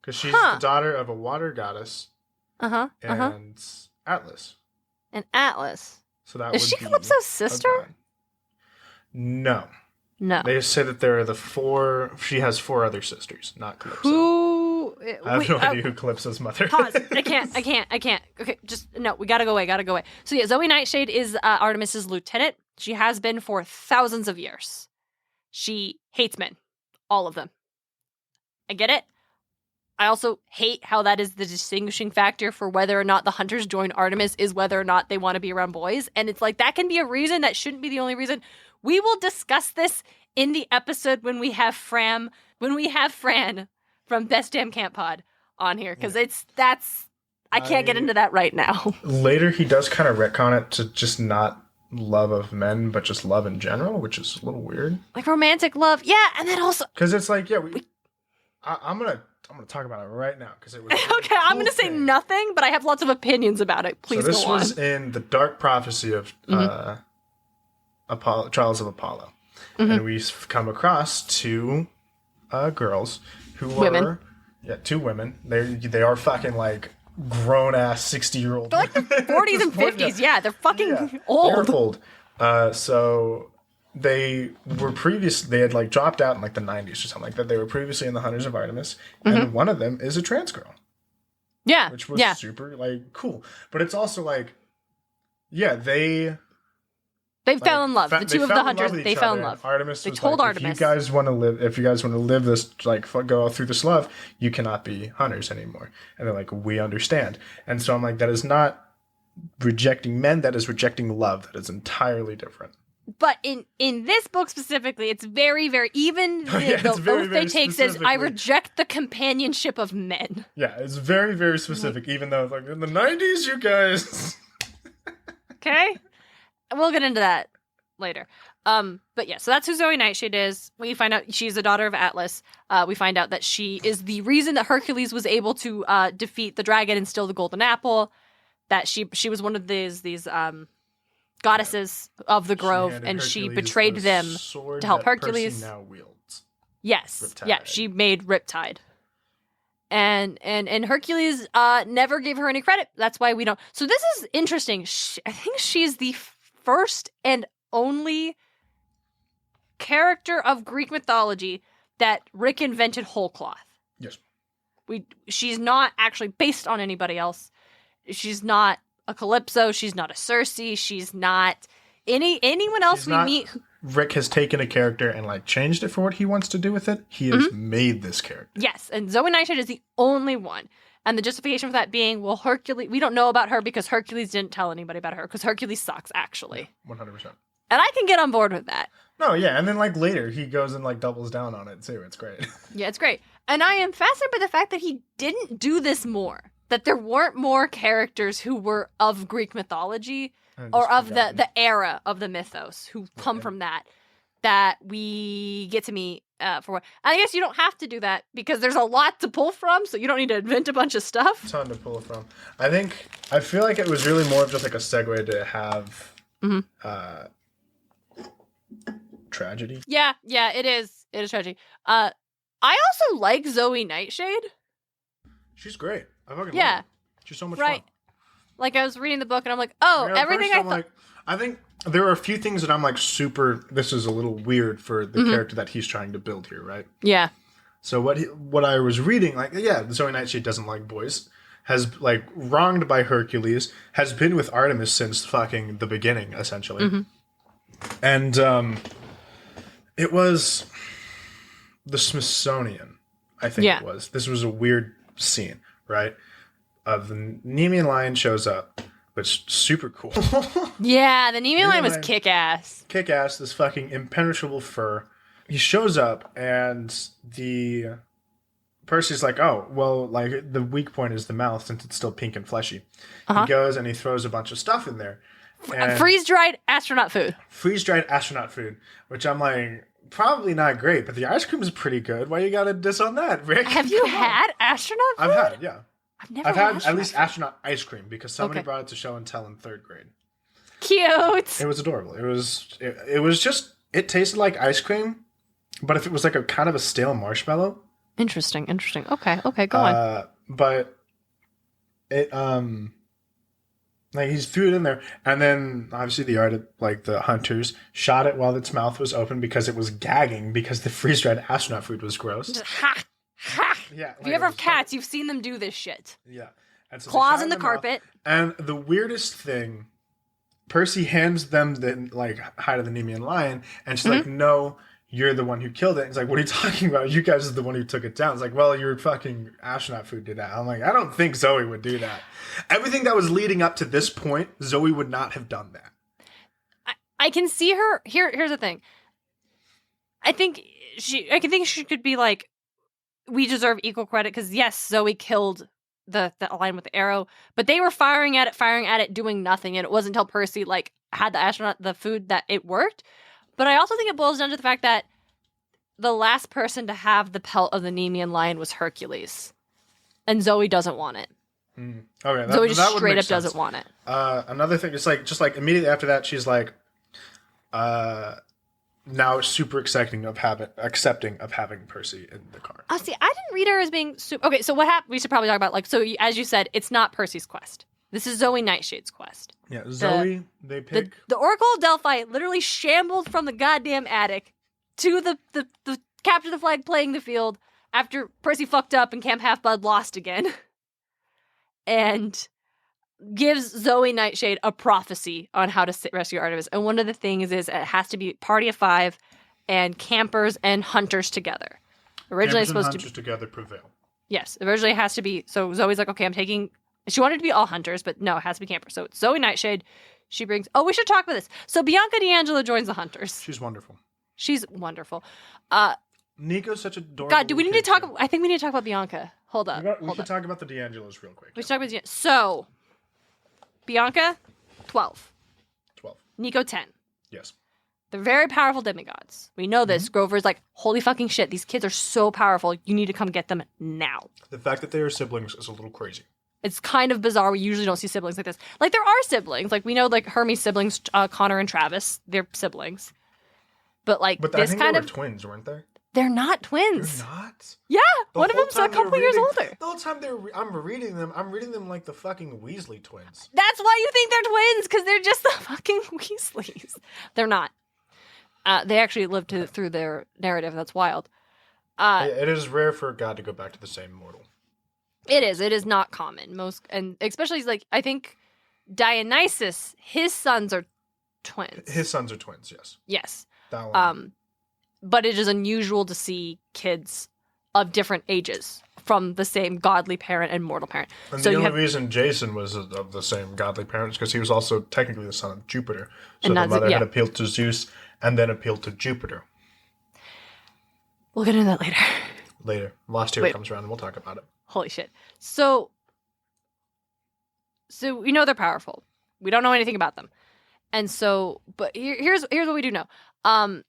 Because she's the daughter of a water goddess. And Atlas. And Atlas. So that is she Calypso's sister? No. No. They say that there are the 4. She has 4 other sisters, not Calypso. I have no idea who Calypso's mother is. Pause. I can't. Okay, no, we gotta go away. So yeah, Zoe Nightshade is Artemis's lieutenant. She has been for thousands of years. She hates men. All of them. I get it. I also hate how that is the distinguishing factor for whether or not the hunters join Artemis is whether or not they want to be around boys. And it's like, that can be a reason. That shouldn't be the only reason. We will discuss this in the episode when we have Fran from Best Damn Camp Pod on here. Because I can't get into that right now. Later, he does kind of retcon it to just not love of men, but just love in general, which is a little weird. Like romantic love. Yeah, and then also... Because it's like, I'm going to talk about it right now because it was okay. I'm going to say nothing, but I have lots of opinions about it. Please go on. So this was in the Dark Prophecy of Trials of Apollo, and we've come across 2 girls who were 2 women. They are fucking like grown ass 60-year-old. They're like the 40s and 50s. Yeah, they're fucking old. They're old. So. They had like dropped out in like the 90s or something like that. They were previously in the Hunters of Artemis, and one of them is a trans girl. Yeah. Which was super like cool. But it's also like, they fell in love. The 2 of the hunters, they fell in love. Artemis they told like, Artemis, if you guys want to live this, like go through this love, you cannot be hunters anymore. And they're like, we understand. And so I'm like, that is not rejecting men, that is rejecting love. That is entirely different. But in this book specifically, it's very, very, even the oath they take says, I reject the companionship of men. Yeah, it's very, very specific, even though like in the 90s, you guys. Okay. We'll get into that later. But yeah, so that's who Zoe Nightshade is. We find out she's the daughter of Atlas. We find out that she is the reason that Hercules was able to defeat the dragon and steal the golden apple. That she was one of these goddesses of the grove, and she betrayed them to help Hercules. Percy now wields. Yes, Riptide. Yeah, she made Riptide, and Hercules never gave her any credit. That's why we don't. So this is interesting. I think she's the first and only character of Greek mythology that Rick invented whole cloth. Yes, she's not actually based on anybody else. She's not a Calypso, she's not a Circe, she's not anyone else we meet. Rick has taken a character and like changed it for what he wants to do with it. He has made this character. Yes, and Zoe Nightshade is the only one. And the justification for that being, well, Hercules, we don't know about her because Hercules didn't tell anybody about her, because Hercules sucks, actually. 100%. And I can get on board with that. No, yeah, and then like later he goes and like doubles down on it too. It's great. Yeah, it's great. And I am fascinated by the fact that he didn't do this more. That there weren't more characters who were of Greek mythology or of the era of the mythos who come from that we get to meet for what. I guess you don't have to do that because there's a lot to pull from, so you don't need to invent a bunch of stuff. Ton to pull from. I feel like it was really more of just like a segue to have tragedy. Yeah, it is. It is tragedy. I also like Zoe Nightshade. She's great. I fucking love her. She's so much fun. Like I was reading the book and I'm like, everything I thought. Like, I think there are a few things that I'm like this is a little weird for the character that he's trying to build here, right? Yeah. So what I was reading, like, Zoe Nightshade doesn't like boys, has like wronged by Hercules, has been with Artemis since fucking the beginning, essentially. And it was the Smithsonian, I think it was. This was a weird scene, right? The Nemean lion shows up, which is super cool. Yeah, the Nemean lion was kick-ass. Kick-ass, this fucking impenetrable fur. He shows up, and Percy's like, oh, well, like, the weak point is the mouth, since it's still pink and fleshy. He goes and he throws a bunch of stuff in there. Freeze-dried astronaut food. Freeze-dried astronaut food, which I'm like, probably not great, but the ice cream is pretty good. Why you gotta diss on that, Rick? Have you had astronaut food? I've had it, yeah. I've had at least astronaut ice cream because somebody brought it to show and tell in 3rd grade. Cute. It was adorable. It was just, it tasted like ice cream, but if it was like a kind of a stale marshmallow, Interesting. Okay, go on. But it like he threw it in there, and then obviously the hunters shot it while its mouth was open because it was gagging because the freeze-dried astronaut food was gross. Just ha! Yeah. If you ever have cats, you've seen them do this shit. Yeah. And so Claws in the carpet. And the weirdest thing, Percy hands them the hide of the Nemean lion, and she's like, "No, you're the one who killed it." And he's like, "What are you talking about? You guys are the one who took it down." It's like, "Well, your fucking astronaut food did that." I'm like, I don't think Zoe would do that. Everything that was leading up to this point, Zoe would not have done that. I can see her. Here's the thing. I think she could be like, we deserve equal credit because yes, Zoe killed the lion with the arrow, but they were firing at it, doing nothing, and it wasn't until Percy had the astronaut the food that it worked. But I also think it boils down to the fact that the last person to have the pelt of the Nemean lion was Hercules, and Zoe doesn't want it. Okay, Zoe just straight up doesn't want it. Another thing is just immediately after that, she's like, now super accepting of having Percy in the car. Oh, see, I didn't read her as being super. Okay, so what happened? We should probably talk about as you said, it's not Percy's quest. This is Zoe Nightshade's quest. Yeah, Zoe. They pick the Oracle of Delphi literally shambled from the goddamn attic to the capture the flag playing the field after Percy fucked up and Camp Half-Blood lost again, and gives Zoe Nightshade a prophecy on how to rescue Artemis. And one of the things is it has to be party of 5 and campers and hunters together. Originally, campers and hunters together prevail. Yes, originally it has to be. So Zoe's like, okay, I'm taking. She wanted to be all hunters, but no, it has to be campers. So it's Zoe Nightshade. She brings. Oh, we should talk about this. So Bianca D'Angelo joins the hunters. She's wonderful. Nico's such a adorable. God, do we need to talk? I think we need to talk about Bianca. Hold up. We should talk about the D'Angelos real quick. We should talk about so. Bianca, 12. 12. Nico, 10. Yes. They're very powerful demigods. We know this. Grover's like, holy fucking shit, these kids are so powerful. You need to come get them now. The fact that they are siblings is a little crazy. It's kind of bizarre. We usually don't see siblings like this. Like, there are siblings. Like, we know, Hermes' siblings, Connor and Travis, they're siblings. But this I think kind they of... were twins, weren't they? They're not twins. They're not? Yeah, one of them's a couple years older. The whole time I'm reading them like the fucking Weasley twins. That's why you think they're twins, because they're just the fucking Weasleys. They're not. They actually lived through their narrative. That's wild. It is rare for God to go back to the same mortal. It is. It is not common. And especially, I think Dionysus, his sons are twins. His sons are twins, yes. Yes. That one. But it is unusual to see kids of different ages from the same godly parent and mortal parent. And the only reason Jason was of the same godly parent is because he was also technically the son of Jupiter. So the mother had appealed to Zeus and then appealed to Jupiter. We'll get into that later. Later. Lost Year comes around and we'll talk about it. Holy shit. So we know they're powerful. We don't know anything about them. And so, but here's what we do know.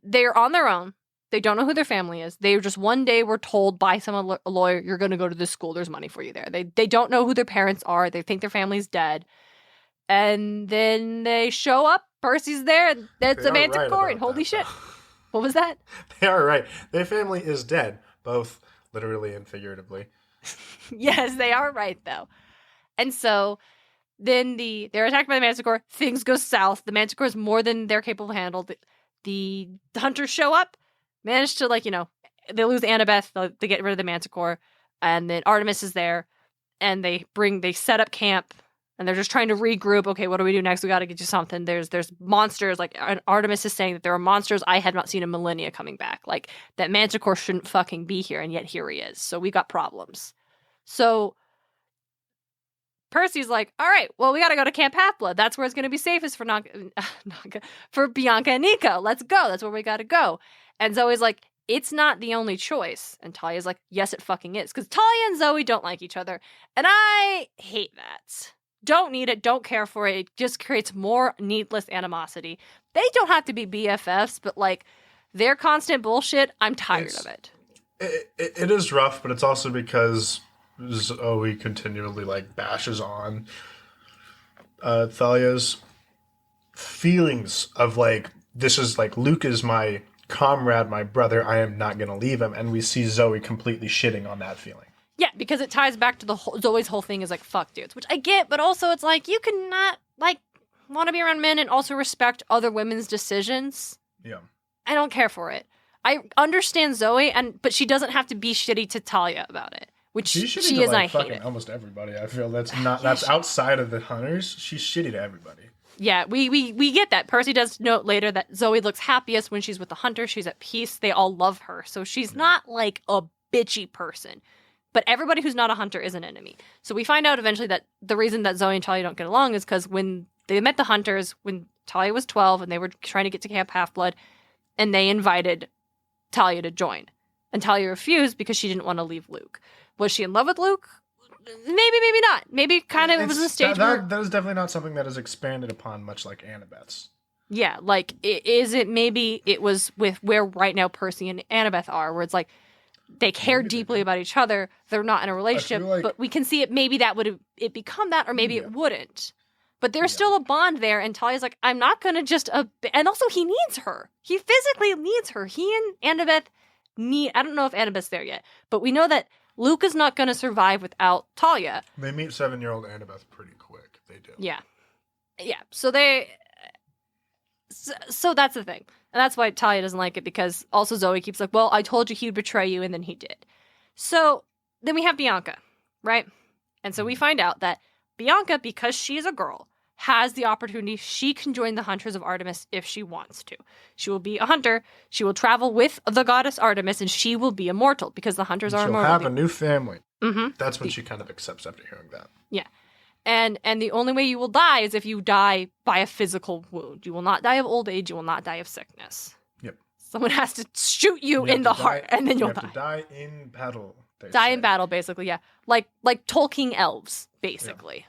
They're on their own. They don't know who their family is. They just one day were told by a lawyer, you're going to go to this school. There's money for you there. They don't know who their parents are. They think their family's dead. And then they show up. Percy's there. That's a manticore. And holy shit. What was that? They are right. Their family is dead, both literally and figuratively. Yes, they are right, though. And so then they're attacked by the manticore. Things go south. The manticore is more than they're capable of handling. The hunters show up. Manage to, they lose Annabeth, they get rid of the manticore, and then Artemis is there, and they set up camp, and they're just trying to regroup. Okay, what do we do next? We got to get you something. There's monsters, Artemis is saying that there are monsters I have not seen in millennia coming back. That manticore shouldn't fucking be here, and yet here he is. So we got problems. So Percy's like, all right, well, we got to go to Camp Half-Blood. That's where it's going to be safest for Bianca and Nico. Let's go. That's where we got to go. And Zoe's like, it's not the only choice. And Thalia's like, yes, it fucking is. Because Thalia and Zoe don't like each other. And I hate that. Don't need it. Don't care for it. It just creates more needless animosity. They don't have to be BFFs, but their constant bullshit, I'm tired of it. It is rough, but it's also because Zoe continually bashes on Thalia's feelings of this is Luke is my comrade, my brother. I am not going to leave him. And we see Zoe completely shitting on that feeling. Yeah, because it ties back to Zoe's whole thing is like, fuck dudes, which I get, but also it's like, you cannot, like, want to be around men and also respect other women's decisions. Yeah. I don't care for it. I understand Zoe, but she doesn't have to be shitty to Thalia about it, which she is, and I hate it. Almost everybody. I feel that's outside of the hunters. She's shitty to everybody. Yeah, we get that. Percy does note later that Zoe looks happiest when she's with the hunter. She's at peace. They all love her. So she's not like a bitchy person. But everybody who's not a hunter is an enemy. So we find out eventually that the reason that Zoe and Thalia don't get along is because when they met the hunters, when Thalia was 12 and they were trying to get to Camp Half-Blood, and they invited Thalia to join. And Thalia refused because she didn't want to leave Luke. Was she in love with Luke? Maybe, maybe not. Maybe kind of it was a stage where... That is definitely not something that is expanded upon much like Annabeth's. Yeah, like, is it maybe it was with where right now Percy and Annabeth are, where it's like, they care deeply about each other. They're not in a relationship, but we can see it. Maybe that would it become that, or maybe it wouldn't. But there's still a bond there, and Talia's like, I'm not going to just... And also, he needs her. He physically needs her. He and Annabeth need... I don't know if Annabeth's there yet, but we know that Luke is not going to survive without Thalia. They meet 7-year-old Annabeth pretty quick. They do. Yeah. Yeah, so they... So that's the thing. And that's why Thalia doesn't like it, because also Zoe keeps like, well, I told you he'd betray you, and then he did. So then we have Bianca, right? And so we find out that Bianca, because she is a girl, has the opportunity. She can join the Hunters of Artemis if she wants to. She will be a hunter. She will travel with the goddess Artemis, and she will be immortal, because the hunters are immortal. She'll have a new family. Mm-hmm. That's when she kind of accepts after hearing that. Yeah. And the only way you will die is if you die by a physical wound. You will not die of old age. You will not die of sickness. Yep. Someone has to shoot you in the heart, and then you'll die. You have to die in battle. Die in battle, basically, yeah. Like Tolkien elves, basically.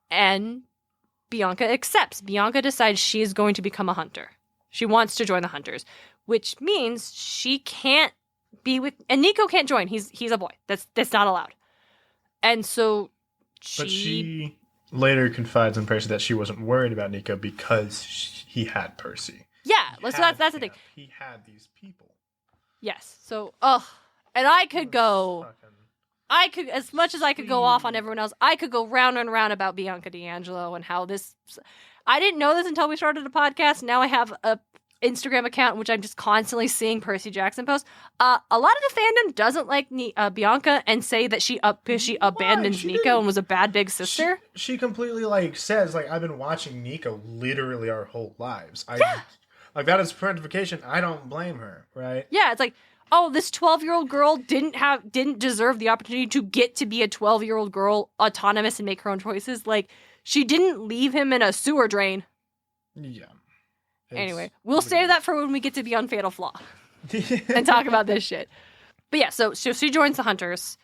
Yeah. And Bianca accepts. Bianca decides she is going to become a hunter. She wants to join the hunters, which means she can't be with... And Nico can't join. He's a boy. That's not allowed. And so... But she later confides in Percy that she wasn't worried about Nico because he had Percy. Yeah, so that's the thing. He had these people. Yes. So, and I could as much as I could go off on everyone else, I could go round and round about Bianca D'Angelo and how this... I didn't know this until we started the podcast. Now I have a Instagram account in which I'm just constantly seeing Percy Jackson posts. A lot of the fandom doesn't like Bianca and say that she abandoned Nico and was a bad big sister. She completely says I've been watching Nico literally our whole lives. That is parentification. I don't blame her, right? Yeah, it's like, oh, this 12-year-old girl didn't deserve the opportunity to get to be a 12-year-old girl, autonomous and make her own choices. Like, she didn't leave him in a sewer drain. Yeah. Anyway, we'll save that for when we get to be on Fatal Flaw and talk about this shit. But yeah, so she joins the Hunters,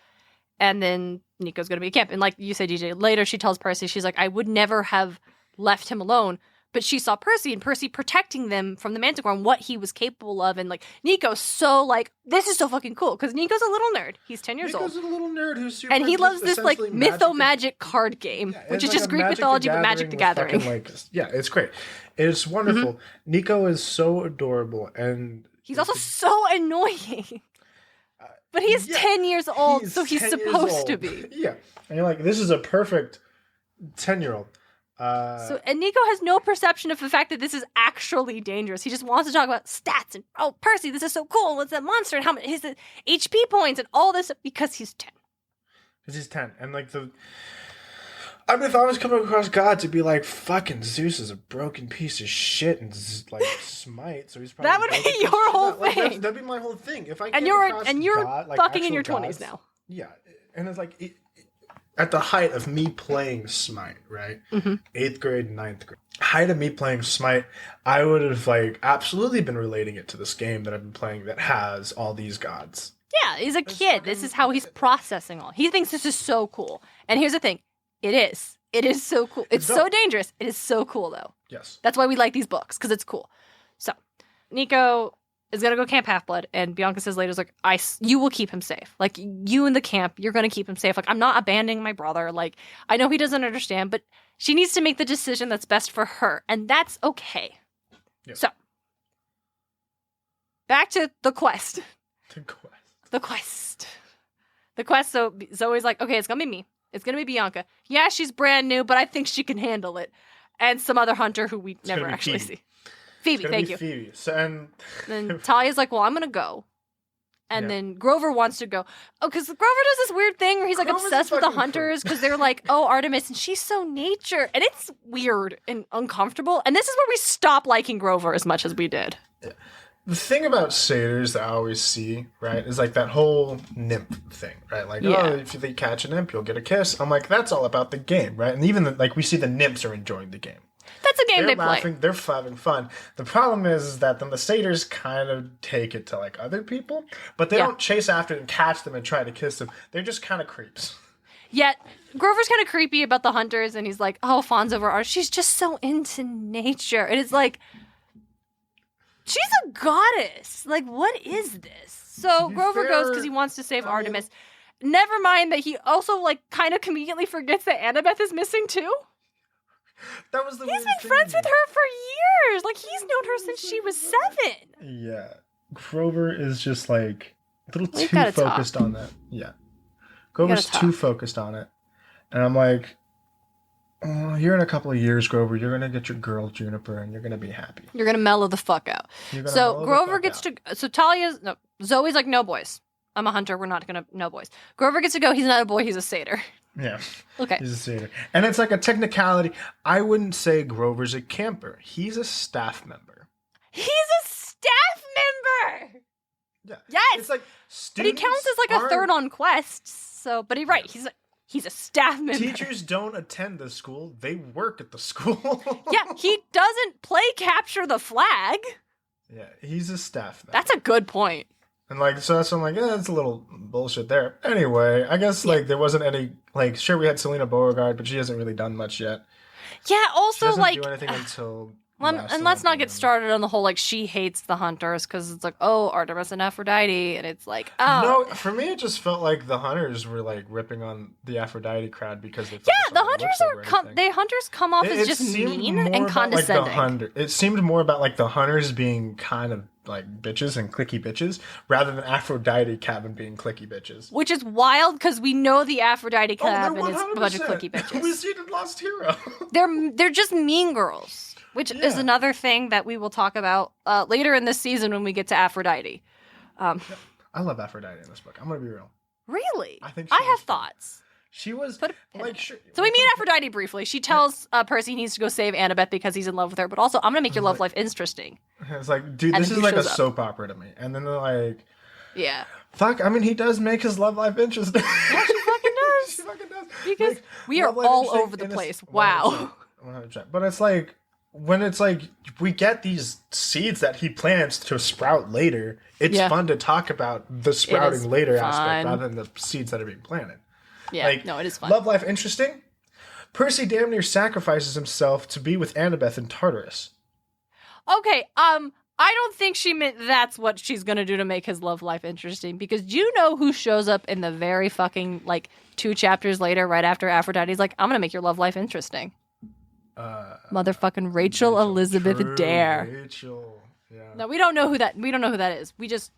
and then Nico's going to be at camp. And like you said, DJ, later she tells Percy, she's like, I would never have left him alone. But she saw Percy, and Percy protecting them from the Manticore and what he was capable of. And Nico's so this is so fucking cool, because Nico's a little nerd. He's 10 years old. Nico's a little nerd who's super... And he loves this mytho-magic card game, which is just Greek mythology but Magic the Gathering. Yeah, it's great. It's wonderful. Mm-hmm. Nico is so adorable, and... He's also so annoying. But he's 10 years old, so he's supposed to be. Yeah. And you're like, this is a perfect 10-year-old. And Nico has no perception of the fact that this is actually dangerous. He just wants to talk about stats and, oh, Percy, this is so cool. What's that monster? And how many his HP points and all this, because he's 10. Because he's 10. And if I was coming across God to be like, fucking Zeus is a broken piece of shit and Smite, so he's probably... That would be your whole thing. That'd be my whole thing. If I you're God, fucking in your 20s now. Yeah. And it's at the height of me playing Smite, right? Mm-hmm. 8th grade, 9th grade. Height of me playing Smite, I would have absolutely been relating it to this game that I've been playing that has all these gods. Yeah, he's a kid. This is how he's processing all. He thinks this is so cool. And here's the thing. It is. It is so cool. It's so dangerous. It is so cool, though. Yes. That's why we like these books, because it's cool. So, Nico is going to go Camp Half-Blood, and Bianca says later, you will keep him safe. You in the camp, you're going to keep him safe. I'm not abandoning my brother. I know he doesn't understand, but she needs to make the decision that's best for her, and that's okay. Yep. So, back to the quest. The quest. So Zoe's like, okay, it's gonna be me. It's gonna be Bianca. Yeah, she's brand new, but I think she can handle it. And some other hunter who we never actually see. Phoebe, thank you. Phoebe. So, and then Talia's like, well, I'm gonna go. And then Grover wants to go. Oh, because Grover does this weird thing where he's like obsessed with the hunters because they're like, oh, Artemis, and she's so nature. And it's weird and uncomfortable. And this is where we stop liking Grover as much as we did. The thing about satyrs that I always see, right, is like that whole nymph thing, right? Like, oh, if they catch a nymph, you'll get a kiss. I'm like, that's all about the game, right? And even like we see the nymphs are enjoying the game. That's a game they're they laughing, play. They're having fun. The problem is that then the satyrs kind of take it to like other people, but they don't chase after and catch them and try to kiss them. They're just kind of creeps. Yet Grover's kind of creepy about the hunters, and he's like, oh, Fawn's over ours. She's just so into nature. And it's like, she's a goddess. Like, what is this? So Grover goes because he wants to save Artemis. Never mind that he also like kind of conveniently forgets that Annabeth is missing too. That was the He's been friends with her for years. Like, he's known her since she was 7. Yeah. Grover is just, like, a little too focused on that. Yeah. Grover's too focused on it. And I'm like, oh, here in a couple of years, Grover, you're going to get your girl, Juniper, and you're going to be happy. You're going to mellow the fuck out. So Grover gets to... So Zoe's like, no boys. I'm a hunter. We're not going to... No boys. Grover gets to go. He's not a boy. He's a satyr. Yeah. Okay. He's a satyr. And it's like a technicality. I wouldn't say Grover's a camper. He's a staff member. He's a staff member! Yeah. Yes! It's like but he counts as like a third on quests. So, but he's right. He's a staff member. Teachers don't attend the school. They work at the school. Yeah, he doesn't play capture the flag. Yeah, he's a staff member. That's a good point. And like, so that's, I'm like, that's a little bullshit there. Anyway, I guess like there wasn't any, like, sure we had Selena Beauregard, but she hasn't really done much yet. Yeah, also she doesn't like, do anything until. And let's not get started on the whole like she hates the hunters because it's like, oh, Artemis and Aphrodite, and it's like, oh. No, for me it just felt like the hunters were like ripping on the Aphrodite crowd because they. Yeah, the hunters come off as just mean and condescending. Like, it seemed more about like the hunters being kind of like bitches and clicky bitches rather than Aphrodite cabin being clicky bitches. Which is wild because we know the Aphrodite cabin is a bunch of clicky bitches. We see it in Lost Hero. They're just mean girls. Which is another thing that we will talk about later in this season when we get to Aphrodite. I love Aphrodite in this book. I'm going to be real. Really? I think I have thoughts. She was like, sure. So we meet Aphrodite briefly. She tells Percy he needs to go save Annabeth because he's in love with her. But also, I'm going to make your love life interesting. It's like, dude, this is like a soap opera to me. And then they're like, yeah. Fuck, I mean, he does make his love life interesting. Yeah, she fucking does. She fucking does. Because we are all over the place. Wow. 100%. But it's like, when it's like we get these seeds that he plants to sprout later, it's fun to talk about the sprouting later aspect rather than the seeds that are being planted. Yeah, like, no, it is fun. Love life interesting? Percy damn near sacrifices himself to be with Annabeth in Tartarus. Okay, I don't think she meant that's what she's gonna do to make his love life interesting, because do you know who shows up in the very fucking, like, 2 chapters later, right after Aphrodite's like, I'm gonna make your love life interesting. Motherfucking Rachel Elizabeth Dare. Rachel, yeah. No, we don't know who that is. We just.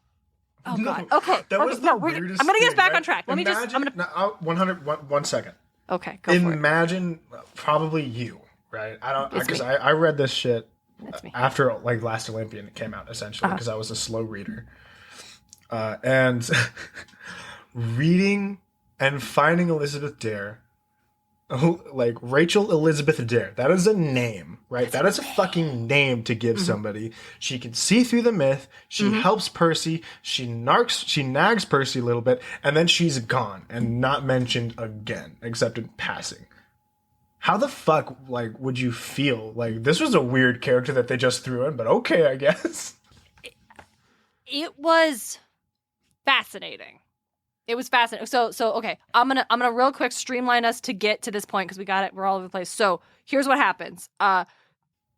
Oh God. Okay. That was the weirdest I'm gonna get us back right? on track. Let me just. I'm gonna. 1 second. Okay. Go for it. Imagine, probably you, right? I don't, because I read this shit after like Last Olympian came out, essentially, because I was a slow reader, and reading and finding Elizabeth Dare. Like Rachel Elizabeth Dare. That is a name, right? That is a fucking name to give somebody. She can see through the myth. She helps Percy. She nags Percy a little bit, and then she's gone and not mentioned again, except in passing. How the fuck, like, would you feel? Like, this was a weird character that they just threw in, but okay, I guess. It was fascinating. It was fascinating. So okay, I'm gonna real quick streamline us to get to this point because we got it. We're all over the place. So here's what happens.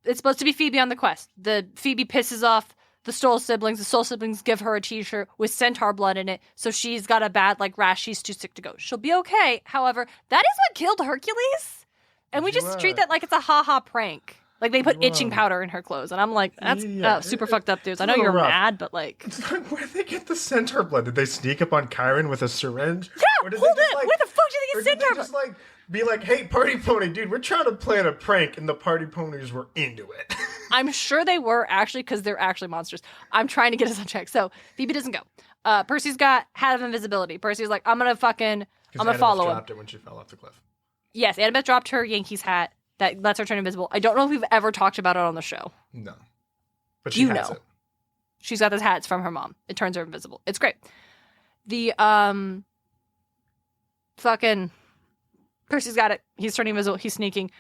It's supposed to be Phoebe on the quest. The Phoebe pisses off the Stoll siblings. The Stoll siblings give her a t-shirt with centaur blood in it, so she's got a bad like rash. She's too sick to go. She'll be okay. However, that is what killed Hercules, and we just treat that like it's a ha-ha prank. Like, they put itching powder in her clothes. And I'm like, that's super fucked up, dudes. I know you're mad, but like... Where did they get the centaur blood? Did they sneak up on Chiron with a syringe? Yeah, hold it! Where the fuck did they get centaur blood? Just like, be like, hey, party pony, dude, we're trying to plan a prank, and the party ponies were into it. I'm sure they were, actually, because they're actually monsters. I'm trying to get us on track. So, Phoebe doesn't go. Percy's got hat of invisibility. Percy's like, I'm gonna follow him. Dropped it when she fell off the cliff. Yes, Annabeth dropped her Yankees hat. That lets her turn invisible. I don't know if we've ever talked about it on the show. No. But she has it. She's got this hat. It's from her mom. It turns her invisible. It's great. The, fucking... Percy's got it. He's turning invisible. He's sneaking.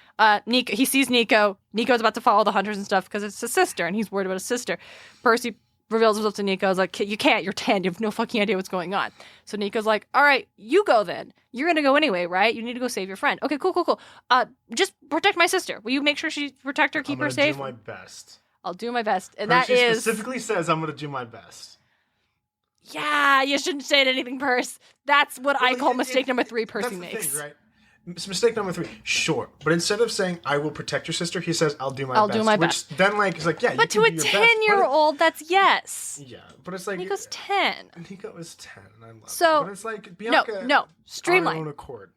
Nico, he sees Nico. Nico's about to follow the hunters and stuff because it's his sister, and he's worried about his sister. Percy reveals himself to Nico. He's like, you can't. You're 10. You have no fucking idea what's going on. So Nico's like, all right, you go then. You're going to go anyway, right? You need to go save your friend. Okay, cool. Just protect my sister. Will you make sure protect her, keep her safe? I'm going to do my best. I'll do my best. And Percy that is... specifically says I'm going to do my best. Yeah, you shouldn't say anything, Perce. That's what I call mistake number 3 Percy makes. Thing, right? Mistake number 3, sure. But instead of saying, I will protect your sister, he says, I'll do my best. Which then, like, is like, yeah, but you to can a do your 10-year-old, that's yes. Yeah, but it's like... Nico's 10. Nico is 10, and I love it. So, but it's like, Bianca... No, streamline. On her own accord.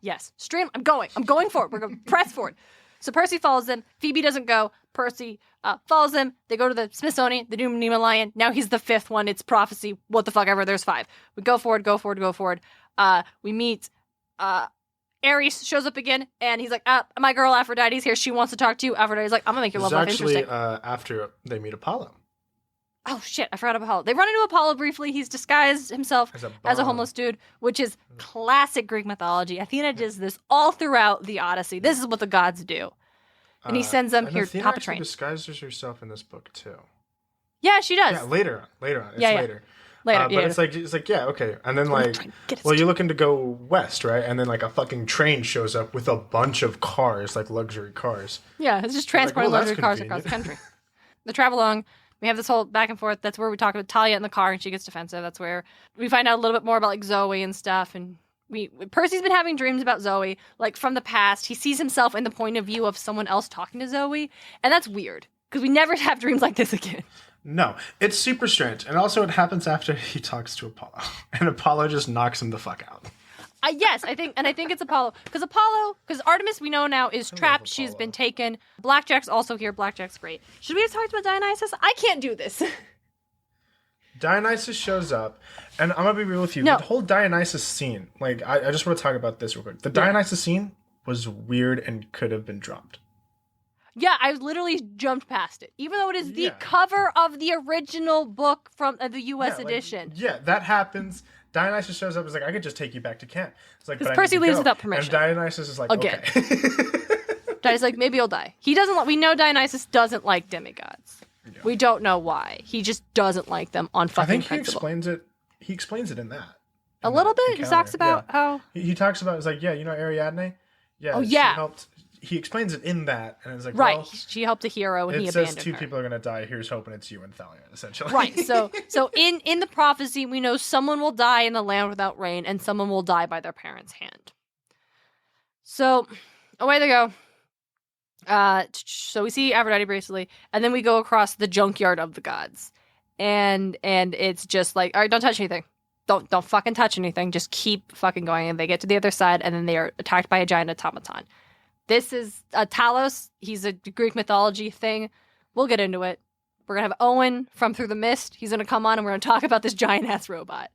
Yes, I'm going forward. We're going to press forward. So Percy follows them. Phoebe doesn't go. Percy follows them. They go to the Smithsonian, the Doom Nemo Lion. Now he's the 5th one. It's prophecy. What the fuck ever. There's 5. We go forward. We meet... Ares shows up again, and he's like, my girl Aphrodite's here. She wants to talk to you. Aphrodite's like, I'm gonna make your love life interesting. After they meet Apollo. Oh, shit. I forgot Apollo. They run into Apollo briefly. He's disguised himself as a homeless dude, which is classic Greek mythology. Athena does this all throughout the Odyssey. This is what the gods do. And he sends them here to hop a train. Athena disguises herself in this book, too. Yeah, she does. Yeah, later on. It's later. But it's like, yeah, okay. And then, like, well, you're looking to go west, right? And then, like, a fucking train shows up with a bunch of cars, like luxury cars. Yeah, it's just transporting luxury cars across the country. They travel along. We have this whole back and forth. That's where we talk about Thalia in the car, and she gets defensive. That's where we find out a little bit more about, like, Zoe and stuff. And Percy's been having dreams about Zoe, like, from the past. He sees himself in the point of view of someone else talking to Zoe. And that's weird, because we never have dreams like this again. No, it's super strange. And also it happens after he talks to Apollo. And Apollo just knocks him the fuck out. Yes, I think it's Apollo. Because Artemis, we know now, is trapped. She's been taken. Blackjack's also here. Blackjack's great. Should we have talked about Dionysus? I can't do this. Dionysus shows up. And I'm going to be real with you. No. The whole Dionysus scene, like, I just want to talk about this real quick. The Dionysus scene was weird and could have been dropped. Yeah, I literally jumped past it. Even though it is the cover of the original book from the U.S. edition. Yeah, that happens. Dionysus shows up and is like, I could just take you back to camp. It's like, because Percy leaves without permission. And Dionysus is like, again. Okay. Dionysus like, maybe he'll die. We know Dionysus doesn't like demigods. Yeah. We don't know why. He just doesn't like them on fucking principle. He explains it in that. A little bit? He talks about how... He talks about, it's like, yeah, you know Ariadne? Yeah. Oh, yeah. She helped... He explains it in that, and it's like, right, well, she helped a hero, and he abandoned her. It says 2 people are going to die. Here's hoping it's you and Thalia, essentially. Right. So in the prophecy, we know someone will die in the land without rain, and someone will die by their parents' hand. So away they go. So we see Aphrodite briefly, and then we go across the junkyard of the gods, and it's just like, all right, don't touch anything. Don't fucking touch anything. Just keep fucking going. And they get to the other side, and then they are attacked by a giant automaton. This is Talos. He's a Greek mythology thing. We'll get into it. We're going to have Owen from Through the Mist. He's going to come on and we're going to talk about this giant-ass robot.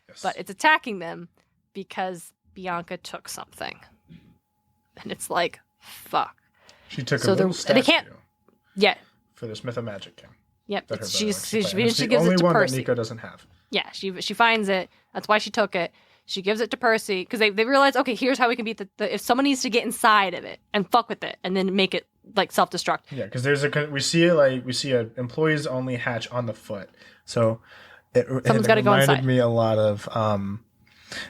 Yes. But it's attacking them because Bianca took something. And it's like, fuck. She took a little statue. They can't... Yeah. For this Myth of Magic game. Yep. She gives the it to Percy. The only one that Nico doesn't have. Yeah, she finds it. That's why she took it. She gives it to Percy because they realize, okay, here's how we can beat if someone needs to get inside of it and fuck with it and then make it like self-destruct. Yeah, because we see a employees only hatch on the foot. So someone's got to go inside. It reminded me a lot of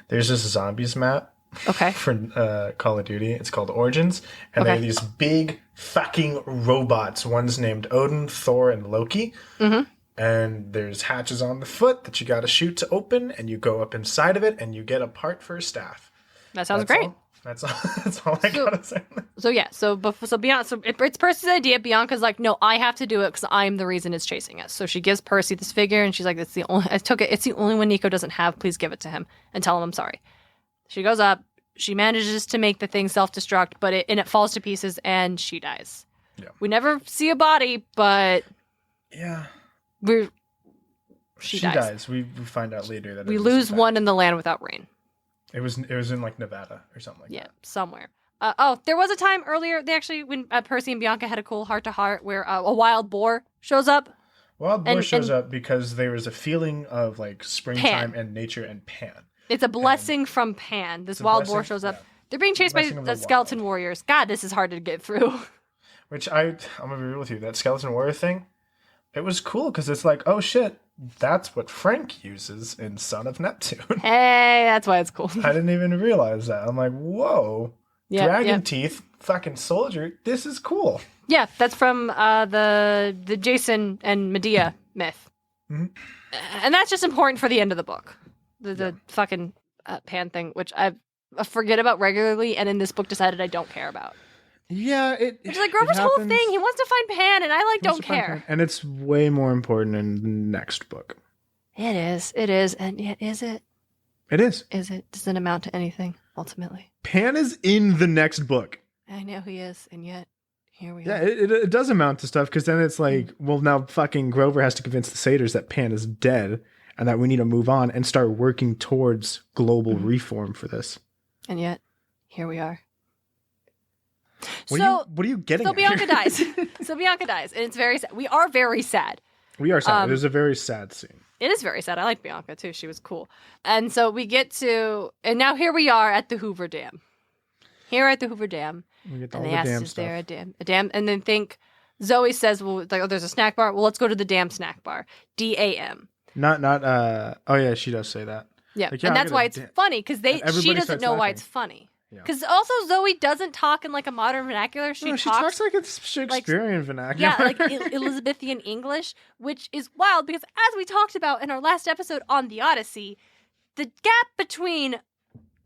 there's this zombies map. Okay. For Call of Duty, it's called Origins, and they're these big fucking robots. One's named Odin, Thor, and Loki. Mm-hmm. And there's hatches on the foot that you got to shoot to open, and you go up inside of it, and you get a part for a staff. That sounds great. That's all I gotta say. It's Percy's idea. Bianca's like, no, I have to do it because I'm the reason it's chasing us. So she gives Percy this figure, and she's like, it's the only one Nico doesn't have. Please give it to him and tell him I'm sorry. She goes up. She manages to make the thing self-destruct, but it falls to pieces, and she dies. Yeah. We never see a body, but yeah, she dies. We find out later that we lose one in the land without rain. It was in like Nevada or something like that. Yeah, somewhere. There was a time earlier when Percy and Bianca had a cool heart-to-heart where a wild boar shows up. Wild boar shows up because there was a feeling of like springtime and nature and Pan. It's a blessing from Pan. This wild boar shows up. Yeah. They're being chased by the skeleton warriors. God, this is hard to get through. Which I'm gonna be real with you. That skeleton warrior thing, it was cool because it's like, oh shit, that's what Frank uses in Son of Neptune. Hey, that's why it's cool. I didn't even realize that. I'm like, whoa, dragon teeth, fucking soldier. This is cool. Yeah, that's from the Jason and Medea myth, and that's just important for the end of the book. The fucking Pan thing, which I forget about regularly, and in this book decided I don't care about. Yeah, it's like Grover's whole thing. He wants to find Pan, and I don't care. And it's way more important in the next book. It is, and yet is it? It is. Is it? Does it amount to anything ultimately? Pan is in the next book. I know he is, and yet here we are. Yeah, it does amount to stuff because then it's like, well, now fucking Grover has to convince the satyrs that Pan is dead. And that we need to move on and start working towards global reform for this. And yet, here we are. What are you getting at? So Bianca dies. And it's very sad. We are very sad. We are sad. It is a very sad scene. It is very sad. I like Bianca, too. She was cool. And so we get to... And now here we are at the Hoover Dam. We get to all the dam stuff. There a dam? And then Zoe says, well, like, there's a snack bar. Well, let's go to the dam snack bar. DAM. Oh yeah, she does say that. Yeah, like, and that's why it's funny, because she doesn't know why it's funny. Because also Zoe doesn't talk in like a modern vernacular. She talks like it's Shakespearean vernacular. Yeah, like Elizabethan English, which is wild because as we talked about in our last episode on the Odyssey, the gap between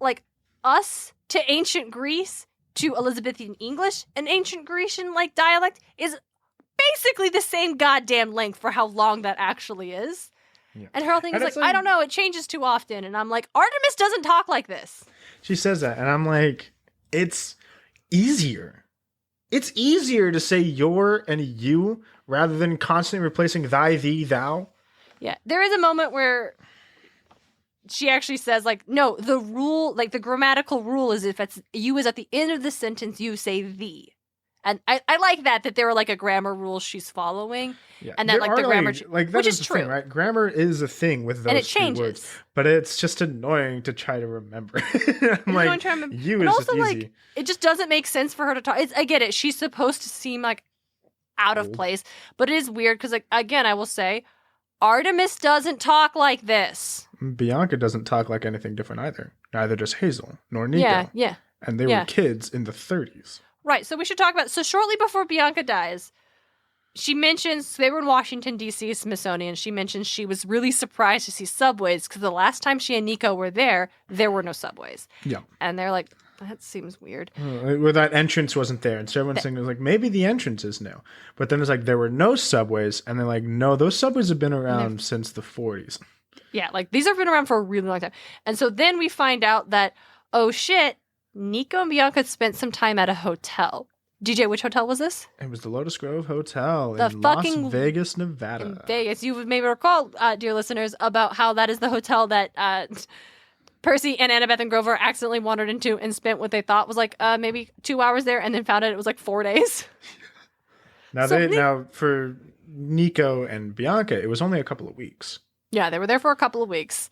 like us to ancient Greece to Elizabethan English and ancient Grecian like dialect is basically the same goddamn length for how long that actually is. Yeah. And her whole thing is like, I don't know, it changes too often. And I'm like, Artemis doesn't talk like this. She says that. And I'm like, it's easier. It's easier to say your and you rather than constantly replacing thy, thee, thou. Yeah. There is a moment where she actually says, like, no, the rule, like the grammatical rule is if it's you is at the end of the sentence, you say thee. And I like that there are like a grammar rule she's following. Yeah. And that like the grammar, like that which is true. Thing, right? Grammar is a thing with those and it two changes. Words. But it's just annoying to try to remember. I'm like, you and is also, just like, easy. It just doesn't make sense for her to talk. I get it. She's supposed to seem like out of place. But it is weird because, like, again, I will say, Artemis doesn't talk like this. Bianca doesn't talk like anything different either. Neither does Hazel, nor Nico. Yeah. And they were kids in the 30s. Right, so we should talk about... So shortly before Bianca dies, she mentions... They were in Washington, D.C., Smithsonian. She mentions she was really surprised to see subways because the last time she and Nico were there were no subways. Yeah. And they're like, that seems weird. Well, that entrance wasn't there. And so everyone's thinking, like, maybe the entrance is new. But then it's like, there were no subways. And they're like, no, those subways have been around since the 40s. Yeah, like, these have been around for a really long time. And so then we find out that, oh, shit, Nico and Bianca spent some time at a hotel. DJ, which hotel was this? It was the Lotus Grove Hotel in Las Vegas, Nevada. In Vegas. You may recall, dear listeners, about how that is the hotel that Percy and Annabeth and Grover accidentally wandered into and spent what they thought was like maybe 2 hours there and then found out it was like 4 days. Now, for Nico and Bianca, it was only a couple of weeks. Yeah, they were there for a couple of weeks.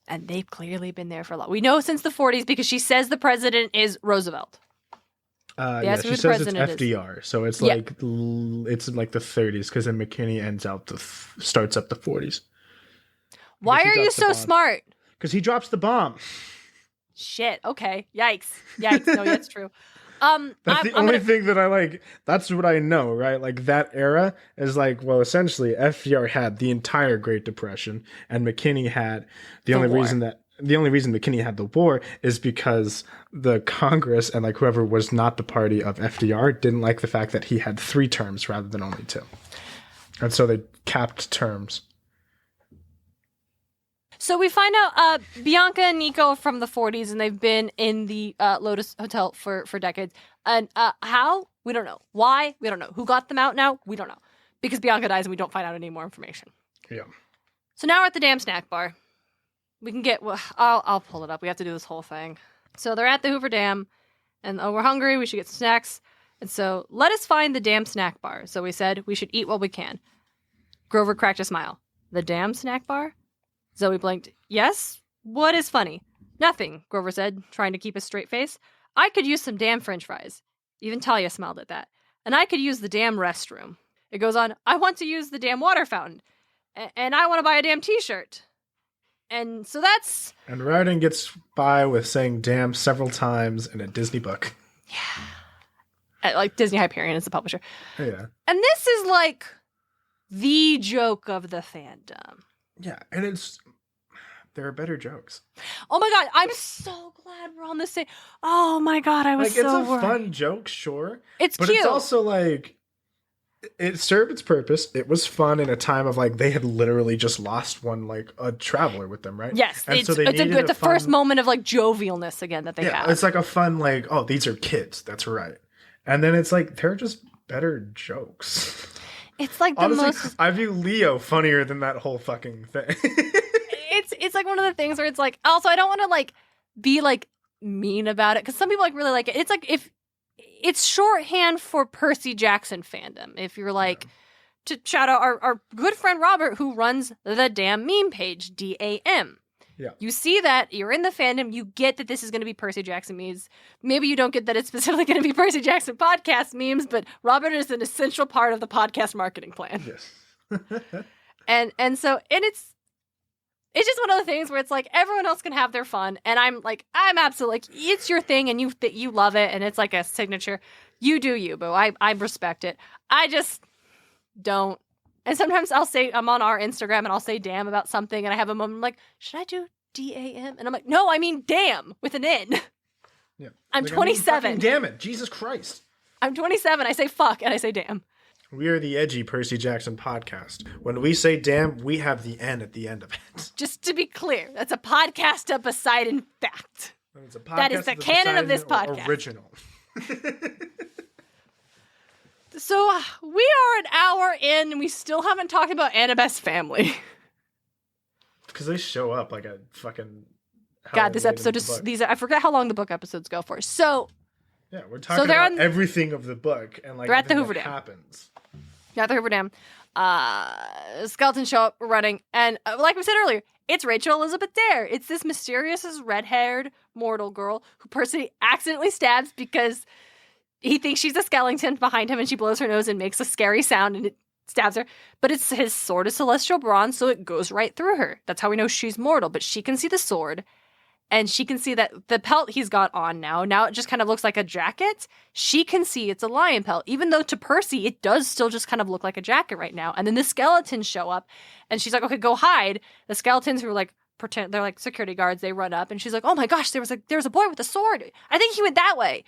And they've clearly been there for a lot. We know since the 40s because she says the president is Roosevelt. She says it's FDR. So it's like it's like the 30s because then McKinney starts up the 40s. Why are you so smart? Because he drops the bomb. Shit. Okay. Yikes. No, that's true. That's the only thing that I like. That's what I know, right? Like that era is like, well, essentially FDR had the entire Great Depression and McKinney had the only reason that the only reason McKinney had the war is because the Congress and like whoever was not the party of FDR didn't like the fact that he had 3 terms rather than only 2. And so they capped terms. So we find out Bianca and Nico are from the 40s, and they've been in the Lotus Hotel for decades. And how? We don't know. Why? We don't know. Who got them out now? We don't know. Because Bianca dies and we don't find out any more information. Yeah. So now we're at the damn snack bar. We can get... Well, I'll pull it up. We have to do this whole thing. So they're at the Hoover Dam, and we're hungry. We should get some snacks. And so let us find the damn snack bar. So we said we should eat while we can. Grover cracked a smile. The damn snack bar? Zoe blinked. Yes? What is funny? Nothing, Grover said, trying to keep a straight face. I could use some damn french fries. Even Thalia smiled at that. And I could use the damn restroom. It goes on, I want to use the damn water fountain. And I want to buy a damn t-shirt. And so that's... And Riordan gets by with saying damn several times in a Disney book. Yeah. Like Disney Hyperion is the publisher. Yeah. And this is like the joke of the fandom. Yeah, and there are better jokes. Oh my god, I'm so glad we're on the same. Oh my god, I was like, so it's a worried. fun joke, sure. It's but cute. It's also like it served its purpose. It was fun in a time of like they had literally just lost one like a traveler with them, right? Yes, and it's the first moment of like jovialness again that they have. It's like a fun like, oh, these are kids. That's right. And then it's like they're just better jokes. It's like the honestly, most... I view Leo funnier than that whole fucking thing. It's like one of the things where it's like, also I don't want to like be like mean about it because some people like really like it. It's like if it's shorthand for Percy Jackson fandom. If you're like to shout out our good friend Robert who runs the damn meme page DAM. Yeah. You see that, you're in the fandom, you get that this is going to be Percy Jackson memes. Maybe you don't get that it's specifically going to be Percy Jackson podcast memes, but Robert is an essential part of the podcast marketing plan. Yes. and it's just one of the things where it's like everyone else can have their fun, and I'm absolutely like, it's your thing and you love it and it's like a signature. You do you, boo. I respect it. I just don't. And sometimes I'll say, I'm on our Instagram and I'll say damn about something and I have a moment like, should I do DAM? And I'm like, no, I mean damn with an N. Yeah. I'm like, 27. I mean, damn it. Jesus Christ. I'm 27. I say fuck and I say damn. We are the edgy Percy Jackson podcast. When we say damn, we have the N at the end of it. Just to be clear, that's a podcast of Poseidon fact. It's a podcast that is the canon of this podcast. Original. So we are an hour in and we still haven't talked about Annabeth's family. Because they show up like a fucking... God, this episode is... I forget how long the book episodes go for. So... Yeah, we're talking about everything of the book and like they're at the Hoover that Dam. happens. Yeah, at the Hoover Dam. Skeletons show up running. And like we said earlier, it's Rachel Elizabeth Dare. It's this mysterious red-haired mortal girl who Percy accidentally stabs because... he thinks she's a skeleton behind him and she blows her nose and makes a scary sound and it stabs her. But it's his sword is celestial bronze, so it goes right through her. That's how we know she's mortal. But she can see the sword and she can see that the pelt he's got on now it just kind of looks like a jacket. She can see it's a lion pelt, even though to Percy it does still just kind of look like a jacket right now. And then the skeletons show up and she's like, okay, go hide. The skeletons who are like, pretend they're like security guards, they run up and she's like, oh my gosh, there was a boy with a sword. I think he went that way.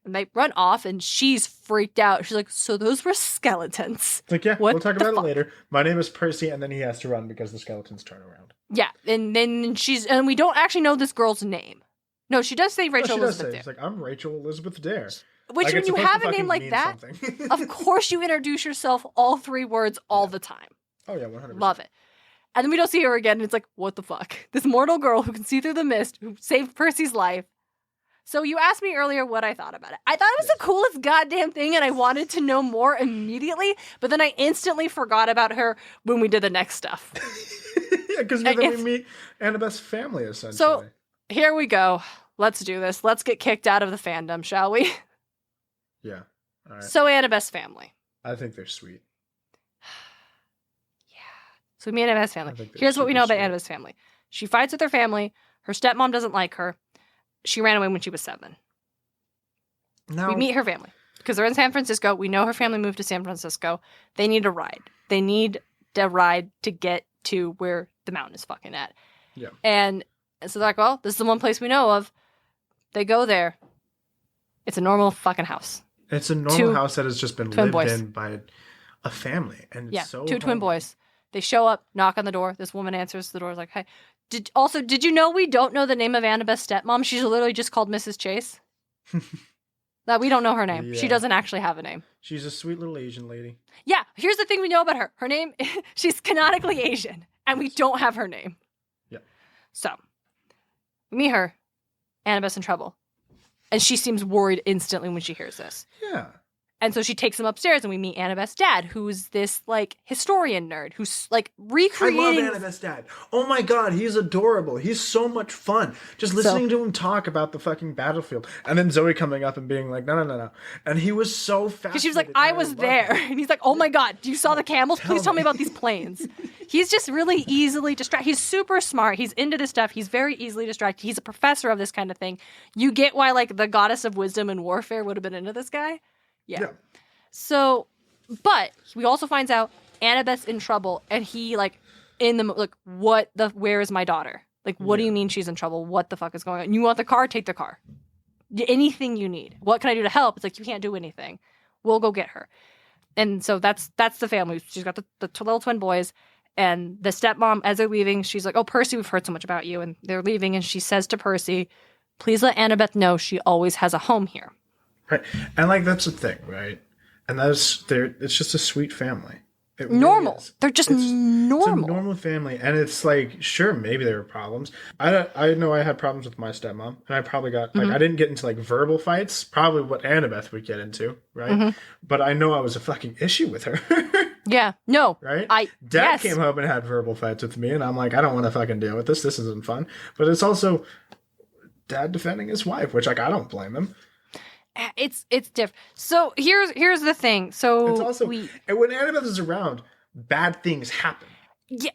And they run off, and she's freaked out. She's like, so those were skeletons. It's like, yeah, we'll talk about it later. My name is Percy, and then he has to run because the skeletons turn around. Yeah, and then and we don't actually know this girl's name. No, she does say Rachel Elizabeth Dare. It's like, I'm Rachel Elizabeth Dare. Which, like, when you have a name like that, of course you introduce yourself all 3 words all the time. Oh, yeah, 100%. Love it. And then we don't see her again, and it's like, what the fuck? This mortal girl who can see through the mist, who saved Percy's life. So you asked me earlier what I thought about it. I thought it was the coolest goddamn thing, and I wanted to know more immediately, but then I instantly forgot about her when we did the next stuff. Yeah, because then we meet Annabeth's family, essentially. So here we go. Let's do this. Let's get kicked out of the fandom, shall we? Yeah. All right. So Annabeth's family. I think they're sweet. Yeah. So we meet Annabeth's family. Here's what we know about Annabeth's family. She fights with her family. Her stepmom doesn't like her. She ran away when she was 7. Now, we meet her family because they're in San Francisco. We know her family moved to San Francisco. They need a ride. They need a ride to get to where the mountain is fucking at. Yeah. And And so they're like, well, this is the one place we know of. They go there. It's a normal fucking house. It's a normal house that has just been lived boys. in by a family. And it's so two twin boys. They show up, knock on the door. This woman answers the door, like, hey. Did you know we don't know the name of Annabeth's stepmom? She's literally just called Mrs. Chase. That we don't know her name. Yeah. She doesn't actually have a name. She's a sweet little Asian lady. Yeah, here's the thing we know about her. Her name, she's canonically Asian, and we don't have her name. Yeah. So, we meet her. Annabeth's in trouble. And she seems worried instantly when she hears this. Yeah. And so she takes them upstairs, and we meet Annabeth's dad, who's this, like, historian nerd who's, like, recreating... I love Annabeth's dad. Oh, my God, he's adorable. He's so much fun. Just listening to him talk about the fucking battlefield. And then Zoe coming up and being like, no. And he was so fascinated. Because she was like, I was there. And he's like, oh, my God, you saw the camels? Please tell me about these planes. He's just really easily distracted. He's super smart. He's into this stuff. He's very easily distracted. He's a professor of this kind of thing. You get why, like, the goddess of wisdom and warfare would have been into this guy? Yeah. So, but we also finds out Annabeth's in trouble, and he, like, where is my daughter? Like, what do you mean she's in trouble? What the fuck is going on? You want the car? Take the car. Anything you need. What can I do to help? It's like, you can't do anything. We'll go get her. And so that's the family. She's got the little twin boys, and the stepmom, as they're leaving, she's like, oh, Percy, we've heard so much about you. And they're leaving, and she says to Percy, please let Annabeth know she always has a home here. Right. And, like, that's the thing, right? And it's just a sweet family. It normal. Really They're just normal. It's a normal family. And it's like, sure, maybe there were problems. I know I had problems with my stepmom. And I probably got, like, I didn't get into, like, verbal fights. Probably what Annabeth would get into, right? Mm-hmm. But I know I was a fucking issue with her. Yeah. No. Right? Dad came home and had verbal fights with me. And I'm like, I don't want to fucking deal with this. This isn't fun. But it's also Dad defending his wife, which, like, I don't blame him. It's different. So here's the thing. So it's also, and when Annabeth is around, bad things happen. Yeah,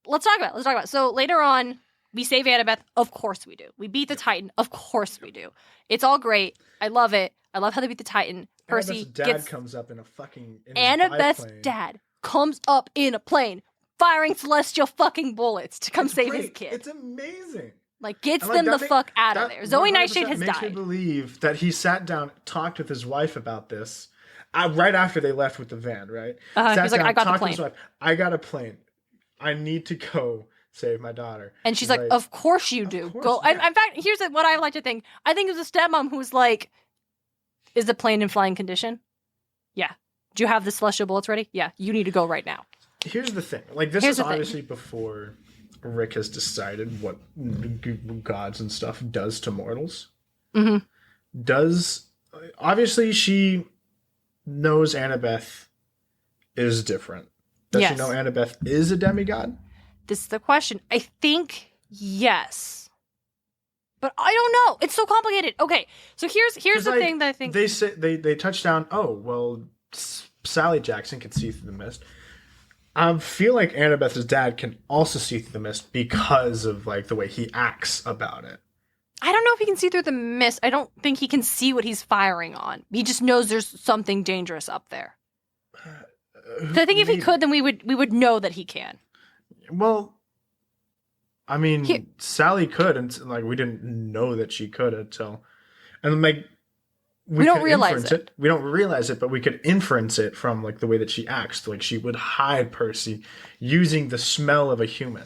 let's talk about it. So later on, we save Annabeth. Of course we do. We beat the Titan. Of course we do. It's all great. I love it. I love how they beat the Titan. Percy comes up in a fucking. Annabeth's dad comes up in a plane, firing celestial fucking bullets to come save his kid. It's amazing. Like, gets them the fuck out of there. Zoe Nightshade has died. Makes me believe that he sat down, talked with his wife about this, right after they left with the van, right? He's like, I got the plane. Wife, I got a plane. I need to go save my daughter. And she's like, of course you do. Go. Yeah. In fact, here's what I like to think. I think it was a stepmom who was like, is the plane in flying condition? Yeah. Do you have the celestial bullets ready? Yeah. You need to go right now. Here's the thing. Like, this is obviously before Rick has decided what gods and stuff does to mortals. Mm-hmm. Obviously she knows Annabeth is different. Does she know Annabeth is a demigod? This is the question. I think yes. But I don't know. It's so complicated. Okay, so here's the thing that I think they say they touch down. Oh well, Sally Jackson can see through the mist. I feel like Annabeth's dad can also see through the mist because of, like, the way he acts about it. I don't know if he can see through the mist. I don't think he can see what he's firing on. He just knows there's something dangerous up there. I think if he could, then we would know that he can. Well, I mean, Sally could, and, like, we didn't know that she could until, and, like, we don't realize it. We don't realize it, but we could inference it from, like, the way that she acts. Like, she would hide Percy using the smell of a human.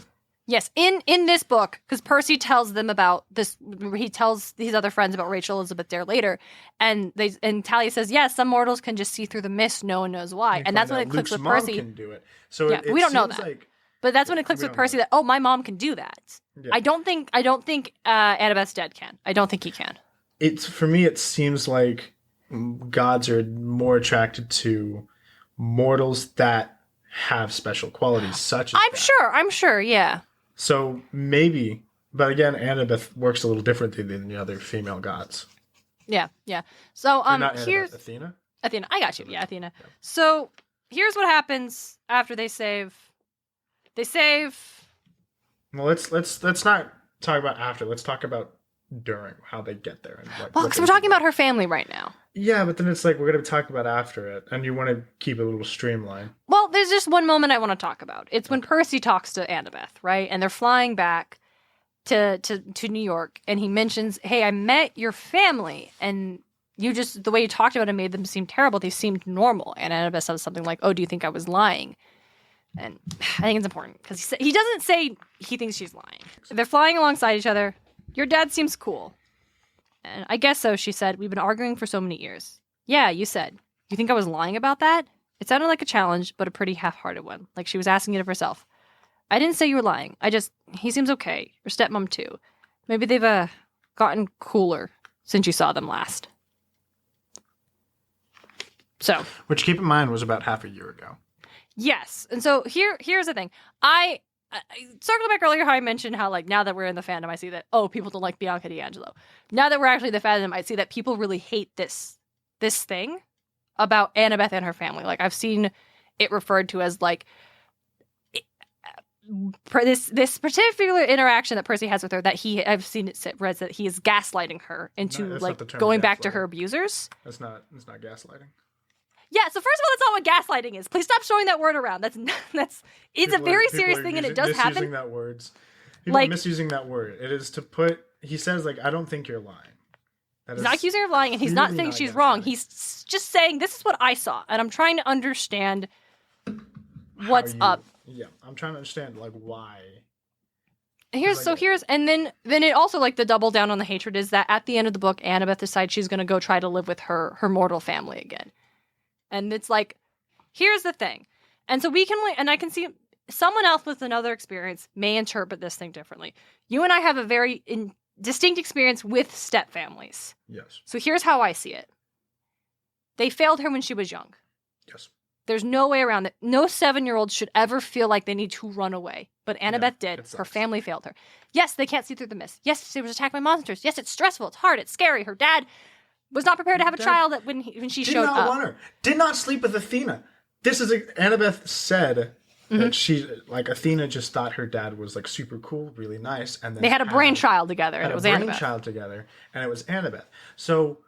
Yes, in this book, because Percy tells them about this, he tells his other friends about Rachel Elizabeth Dare later, and Thalia says, yes, some mortals can just see through the mist, no one knows why. And that's when it clicks with Percy. Can do it. So yeah, we don't know that. But that's when it clicks with Percy that, oh, my mom can do that. Yeah. I don't think Annabeth's dad can. I don't think he can. For me, it seems like gods are more attracted to mortals that have special qualities, such as I'm sure, yeah. So maybe, but again, Annabeth works a little differently than the other female gods. Yeah. So here's Athena. I got you. Yeah, Athena. Yeah. So here's what happens after they save. Well, let's not talk about after. Let's talk about during, how they get there. And because we're talking about her family right now. Yeah, but then it's like, we're going to talk about after it, and you want to keep it a little streamlined. Well, there's just one moment I want to talk about. It's when Percy talks to Annabeth, right? And they're flying back, to New York, and he mentions, hey, I met your family, and you just, the way you talked about it made them seem terrible. They seemed normal. And Annabeth says something like, oh, do you think I was lying? And I think it's important because he doesn't say he thinks she's lying. They're flying alongside each other. Your dad seems cool. And I guess so, she said. We've been arguing for so many years. Yeah, you said. You think I was lying about that? It sounded like a challenge, but a pretty half-hearted one. Like she was asking it of herself. I didn't say you were lying. He seems okay. Your stepmom too. Maybe they've gotten cooler since you saw them last. So. Which, keep in mind, was about half a year ago. Yes. And so here's the thing. I circled back earlier how I mentioned how, like, now that we're in the fandom, I see that, oh, people don't like Bianca D'Angelo. Now that we're actually the fandom, I see that people really hate this thing about Annabeth and her family. Like, I've seen it referred to as, like, this particular interaction that Percy has with her, that I've seen it read that he is gaslighting her into, like, going back to her abusers. That's not gaslighting. Yeah, so first of all, that's not what gaslighting is. Please stop showing that word around. It's a very serious thing, and it does happen. Misusing that word. People are misusing that word. It is to put. He says, like, I don't think you're lying. He's not accusing her of lying, and he's not saying she's wrong. He's just saying, this is what I saw, and I'm trying to understand what's up. Yeah, I'm trying to understand, like, why. And then it also, like, the double down on the hatred is that at the end of the book, Annabeth decides she's going to go try to live with her mortal family again. And it's like, here's the thing. And so and I can see someone else with another experience may interpret this thing differently. You and I have a very distinct experience with step families. Yes. So here's how I see it. They failed her when she was young. Yes. There's no way around it. No 7-year-old should ever feel like they need to run away. But Annabeth did. Her family failed her. Yes, they can't see through the mist. Yes, she was attacked by monsters. Yes, it's stressful. It's hard. It's scary. Her dad was not prepared to have a child when she showed up. Did not want her. Did not sleep with Athena. Annabeth said that she, like, Athena just thought her dad was, like, super cool, really nice, and then they had a brainchild together, and it was Annabeth. And it was Annabeth. So,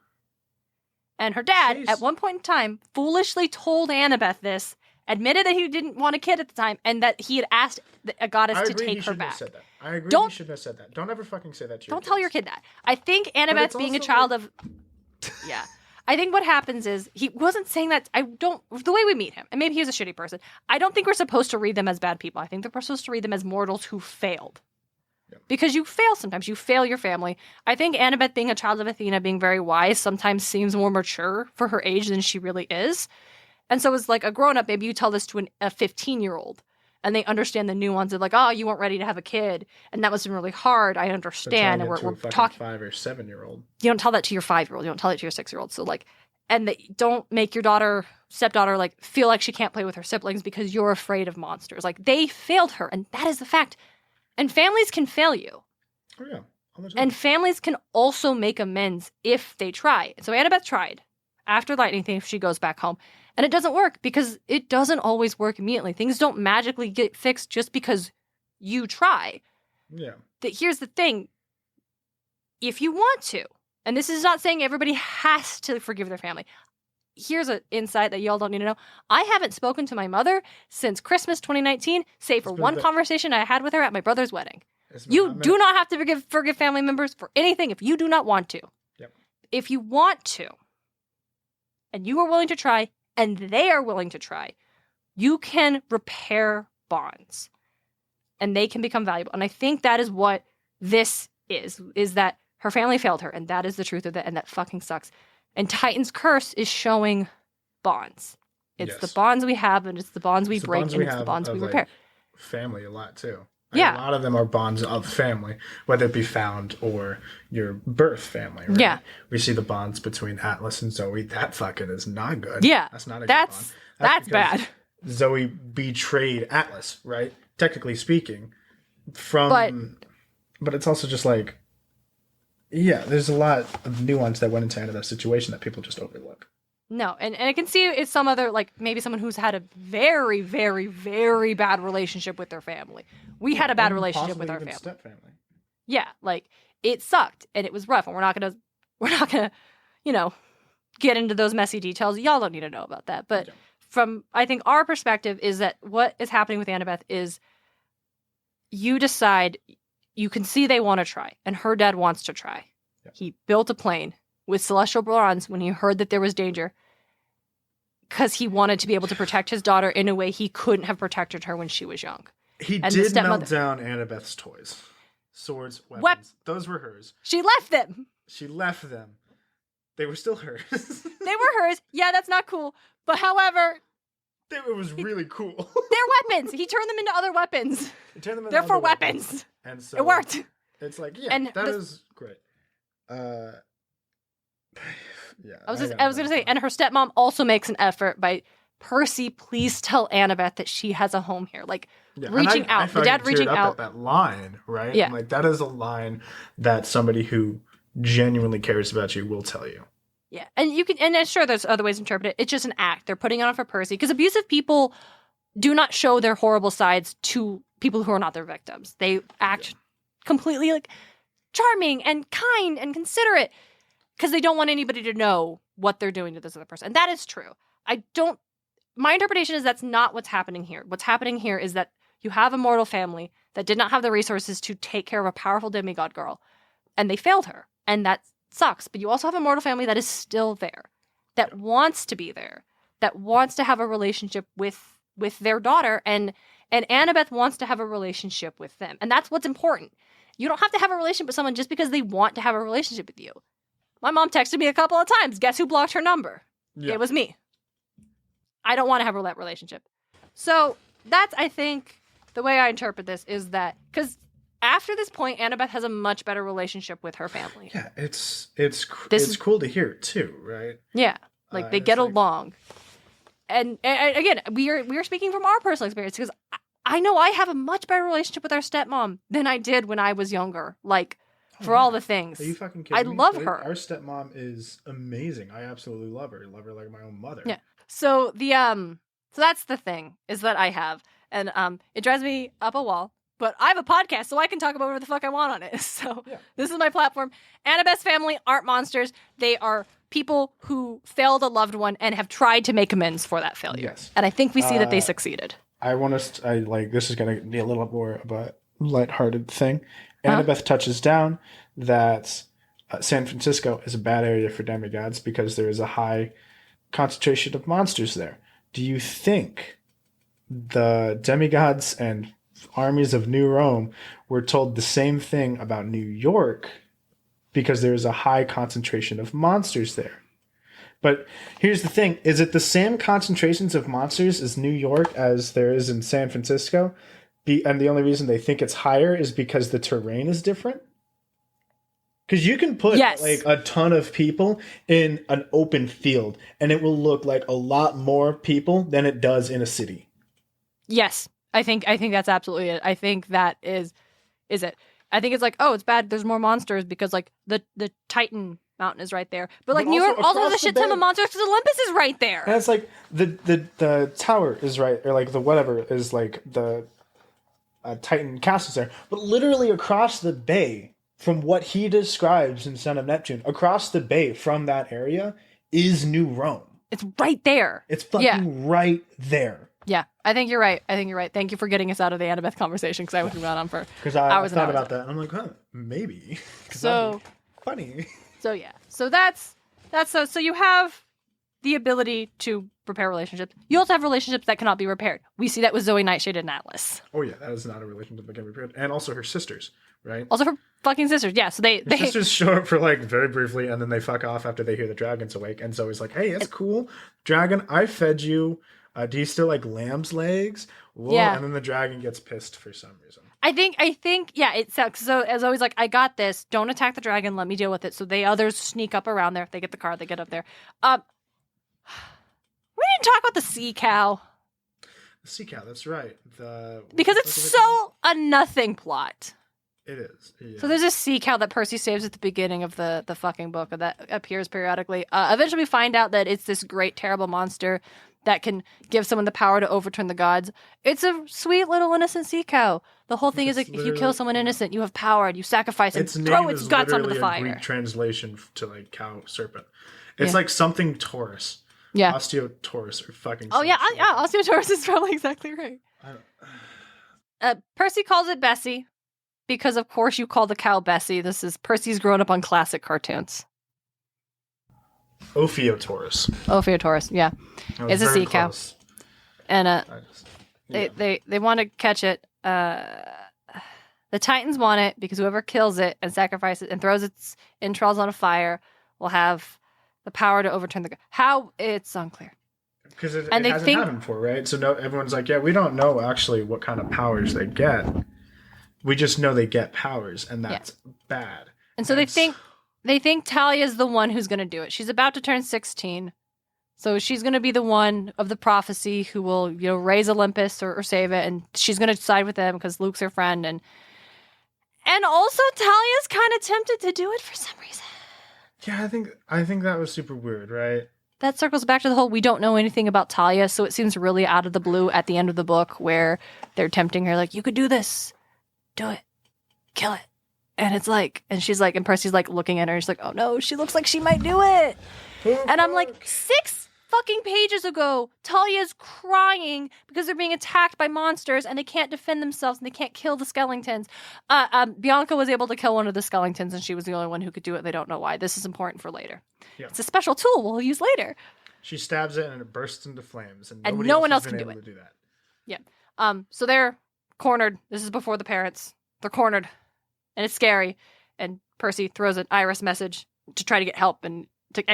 and her dad, at one point in time, foolishly told Annabeth this, admitted that he didn't want a kid at the time, and that he had asked a goddess to take her back. I agree. You shouldn't have said that. Don't ever fucking say that to your kids. Don't tell your kid that. I think Annabeth being a child of. Yeah. I think what happens is he wasn't saying that. The way we meet him, and maybe he was a shitty person, I don't think we're supposed to read them as bad people. I think they're supposed to read them as mortals who failed. Yeah. Because you fail sometimes. You fail your family. I think Annabeth being a child of Athena, being very wise, sometimes seems more mature for her age than she really is. And so as, like, a grown-up, maybe you tell this to a 15-year-old, and they understand the nuance of, like, oh, you weren't ready to have a kid, and that must have been really hard. I understand. And we're talking 5 or 7-year-old. You don't tell that to your 5-year-old. You don't tell it to your 6-year-old. So, like, and don't make your stepdaughter, like, feel like she can't play with her siblings because you're afraid of monsters. Like, they failed her, and that is the fact. And families can fail you. Oh, yeah. And families can also make amends if they try. So Annabeth tried. After Lightning Thief, she goes back home. And it doesn't work because it doesn't always work immediately. Things don't magically get fixed just because you try. Yeah. Here's the thing. If you want to, and this is not saying everybody has to forgive their family. Here's an insight that y'all don't need to know. I haven't spoken to my mother since Christmas 2019, save for one conversation I had with her at my brother's wedding. You do not have to forgive family members for anything if you do not want to. Yep. If you want to, and you are willing to try, and they are willing to try, you can repair bonds. And they can become valuable. And I think that is what this is that her family failed her, and that is the truth of it, and that fucking sucks. And Titan's Curse is showing bonds. It's the bonds we have, and it's the bonds we break, and it's the bonds we repair. Like, family a lot, too. Yeah. A lot of them are bonds of family, whether it be found or your birth family. Right? Yeah. We see the bonds between Atlas and Zoe. That fucking is not good. Yeah. That's not a good bond. That's bad. Zoe betrayed Atlas, right? Technically speaking. But it's also just like, yeah, there's a lot of nuance that went into Annabeth's situation that people just overlook. No, and I can see it's some other, like, maybe someone who's had a very, very, very bad relationship with their family. We had a bad relationship with our family. Step-family. Yeah, like, it sucked, and it was rough, and we're not gonna, get into those messy details. Y'all don't need to know about that. But from, I think, our perspective is that what is happening with Annabeth is you decide you can see they want to try, and her dad wants to try. Yeah. He built a plane with celestial bronze when he heard that there was danger because he wanted to be able to protect his daughter in a way he couldn't have protected her when she was young. He did melt down Annabeth's toys. Swords, weapons. Those were hers. She left them. She left them. They were still hers. They were hers. Yeah, that's not cool. But however... It was really cool. They're weapons. He turned them into other weapons. They're for weapons. And so it worked. It's like, yeah, and that is great. Yeah. I was going to say, and her stepmom also makes an effort by, Percy, please tell Annabeth that she has a home here. Like, reaching out. The dad reaching out. At that line, right? Yeah. Like, that is a line that somebody who genuinely cares about you will tell you. Yeah, and you can, and sure, there's other ways to interpret it. It's just an act. They're putting it on for Percy because abusive people do not show their horrible sides to people who are not their victims. They act completely like charming and kind and considerate because they don't want anybody to know what they're doing to this other person. And that is true. My interpretation is that's not what's happening here. What's happening here is that you have a mortal family that did not have the resources to take care of a powerful demigod girl, and they failed her, and that sucks. But you also have a mortal family that is still there, that wants to be there, that wants to have a relationship with their daughter, and Annabeth wants to have a relationship with them. And that's what's important. You don't have to have a relationship with someone just because they want to have a relationship with you. My mom texted me a couple of times. Guess who blocked her number? Yeah. It was me. I don't want to have a relationship. So that's, I think, the way I interpret this is that, because after this point, Annabeth has a much better relationship with her family. Yeah, it's cool to hear too, right? Yeah, like they get along. And again, we are speaking from our personal experience because I know I have a much better relationship with our stepmom than I did when I was younger. Like, for all the things. Are you fucking kidding me? I love her. Our stepmom is amazing. I absolutely love her. I love her like my own mother. Yeah. So so that's the thing is that I have, and it drives me up a wall. But I have a podcast, so I can talk about whatever the fuck I want on it. So This is my platform. Annabeth's family aren't monsters. They are people who failed a loved one and have tried to make amends for that failure. Yes. And I think we see that they succeeded. This is going to be a little more of a lighthearted thing. Annabeth touches down that San Francisco is a bad area for demigods because there is a high concentration of monsters there. Do you think the demigods and armies of New Rome were told the same thing about New York because there is a high concentration of monsters there? But here's the thing. Is it the same concentrations of monsters as New York as there is in San Francisco? And the only reason they think it's higher is because the terrain is different? Because you can put like a ton of people in an open field and it will look like a lot more people than it does in a city. Yes. I think that's absolutely it. I think that is it. I think it's like, oh, it's bad. There's more monsters because like the Titan mountain is right there. But like New York also has a shit ton of monsters because Olympus is right there. And it's like the tower is right, or like the whatever is like the Titan castle's there. But literally across the bay from what he describes in Son of Neptune, across the bay from that area is New Rome. It's right there. It's fucking right there. Yeah, I think you're right. Thank you for getting us out of the Annabeth conversation because I would have gone on for hours I thought about that and I'm like, huh, maybe. So funny. So yeah, so that's so you have the ability to repair relationships. You also have relationships that cannot be repaired. We see that with Zoe Nightshade and Atlas. Oh yeah, that is not a relationship that can be repaired, and also her sisters, right? Also her fucking sisters. Yeah, so they sisters show up for like very briefly and then they fuck off after they hear the dragon's awake, and Zoe's like, hey, it's cool, dragon, I fed you. Do you still like lamb's legs? Whoa. Yeah. And then the dragon gets pissed for some reason. I think, yeah, it sucks. So as always, like, I got this. Don't attack the dragon. Let me deal with it. So the others sneak up around there. They get the car. They get up there. We didn't talk about the sea cow. The sea cow, that's right. Because it's so a nothing plot. It is. Yeah. So there's a sea cow that Percy saves at the beginning of the fucking book that appears periodically. Eventually we find out that it's this great, terrible monster that can give someone the power to overturn the gods. It's a sweet little innocent sea cow. The whole thing is like, if you kill someone innocent, you have power and you sacrifice and throw its guts onto the fire. It's a Greek translation to like cow serpent. It's like something Taurus. Yeah. Osteotaurus or fucking. Oh yeah, Osteotaurus is probably exactly right. Percy calls it Bessie. because of course you call the cow Bessie. This is Percy's grown up on classic cartoons. Ophiotaurus, yeah. It's a sea cow. And they want to catch it. The Titans want it because whoever kills it and sacrifices it and throws its entrails on a fire will have the power to overturn the... How? It's unclear. Because it hasn't happened before, right? So everyone's like, yeah, we don't know actually what kind of powers they get. We just know they get powers, and that's bad. And so they think Thalia's the one who's going to do it. She's about to turn 16. So she's going to be the one of the prophecy who will, raise Olympus or save it. And she's going to side with them because Luke's her friend. And also Thalia's kind of tempted to do it for some reason. Yeah, I think that was super weird, right? That circles back to the whole we don't know anything about Thalia. So it seems really out of the blue at the end of the book where they're tempting her like, you could do this. Do it. Kill it. And it's like, and she's like, and Percy's like looking at her. She's like, oh no, she looks like she might do it. And I'm like, 6 fucking pages ago, Thalia's crying because they're being attacked by monsters and they can't defend themselves and they can't kill the skeletons. Bianca was able to kill one of the skeletons and she was the only one who could do it. They don't know why. This is important for later. Yeah. It's a special tool we'll use later. She stabs it and it bursts into flames and no one else can do it. To do that. Yeah. So they're cornered. This is before the parents. They're cornered. And it's scary. And Percy throws an Iris message to try to get help and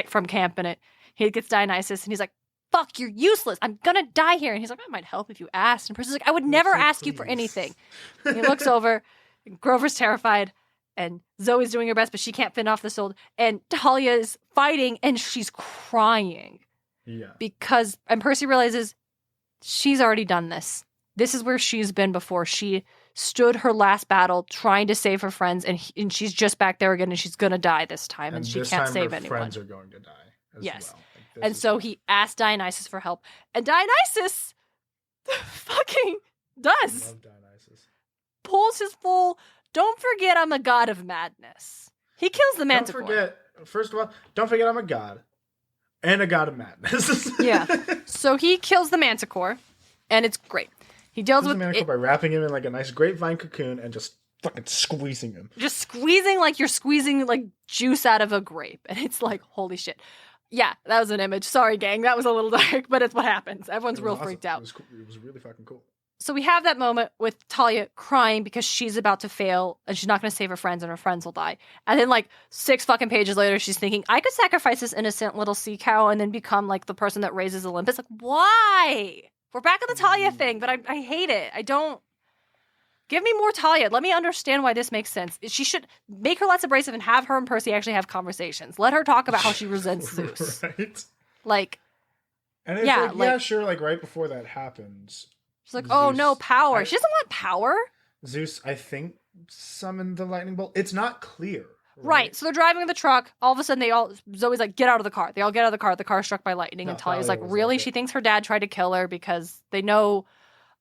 from camp. And he gets Dionysus. And he's like, fuck, you're useless. I'm going to die here. And he's like, I might help if you asked. And Percy's like, I would never ask you for anything. And he looks over. And Grover's terrified. And Zoe's doing her best, but she can't fend off the soul. And Thalia is fighting. And she's crying. Yeah. And Percy realizes she's already done this. This is where she's been before. She stood her last battle trying to save her friends, and she's just back there again, and she's going to die this time, and she can't save anyone. Friends are going to die as well. And so he asked Dionysus for help, and Dionysus fucking does. I love Dionysus. Pulls his full, don't forget I'm a god of madness. He kills the manticore. First of all, don't forget I'm a god. And a god of madness. Yeah. So he kills the manticore, and it's great. He deals with it by wrapping him in like a nice grapevine cocoon and just fucking squeezing him. Just squeezing like you're squeezing like juice out of a grape. And it's like, holy shit. Yeah, that was an image. Sorry, gang. That was a little dark, but it's what happens. Everyone's real awesome. Freaked out. It was cool. It was really fucking cool. So we have that moment with Thalia crying because she's about to fail and she's not going to save her friends and her friends will die. And then like 6 fucking pages later, she's thinking, I could sacrifice this innocent little sea cow and then become like the person that raises Olympus. Like, why? We're back on the Thalia thing, but I hate it. I don't... Give me more Thalia. Let me understand why this makes sense. She should make her less abrasive and have her and Percy actually have conversations. Let her talk about how she resents Zeus. Right? Like... And it's yeah, sure, like right before that happens... She's like, oh no, power. She doesn't want power. Zeus, I think, summoned the lightning bolt. It's not clear. Right. So they're driving the truck. All of a sudden, Zoe's like, get out of the car. They all get out of the car. The car's struck by lightning. And Talia's like, really? She thinks her dad tried to kill her because they know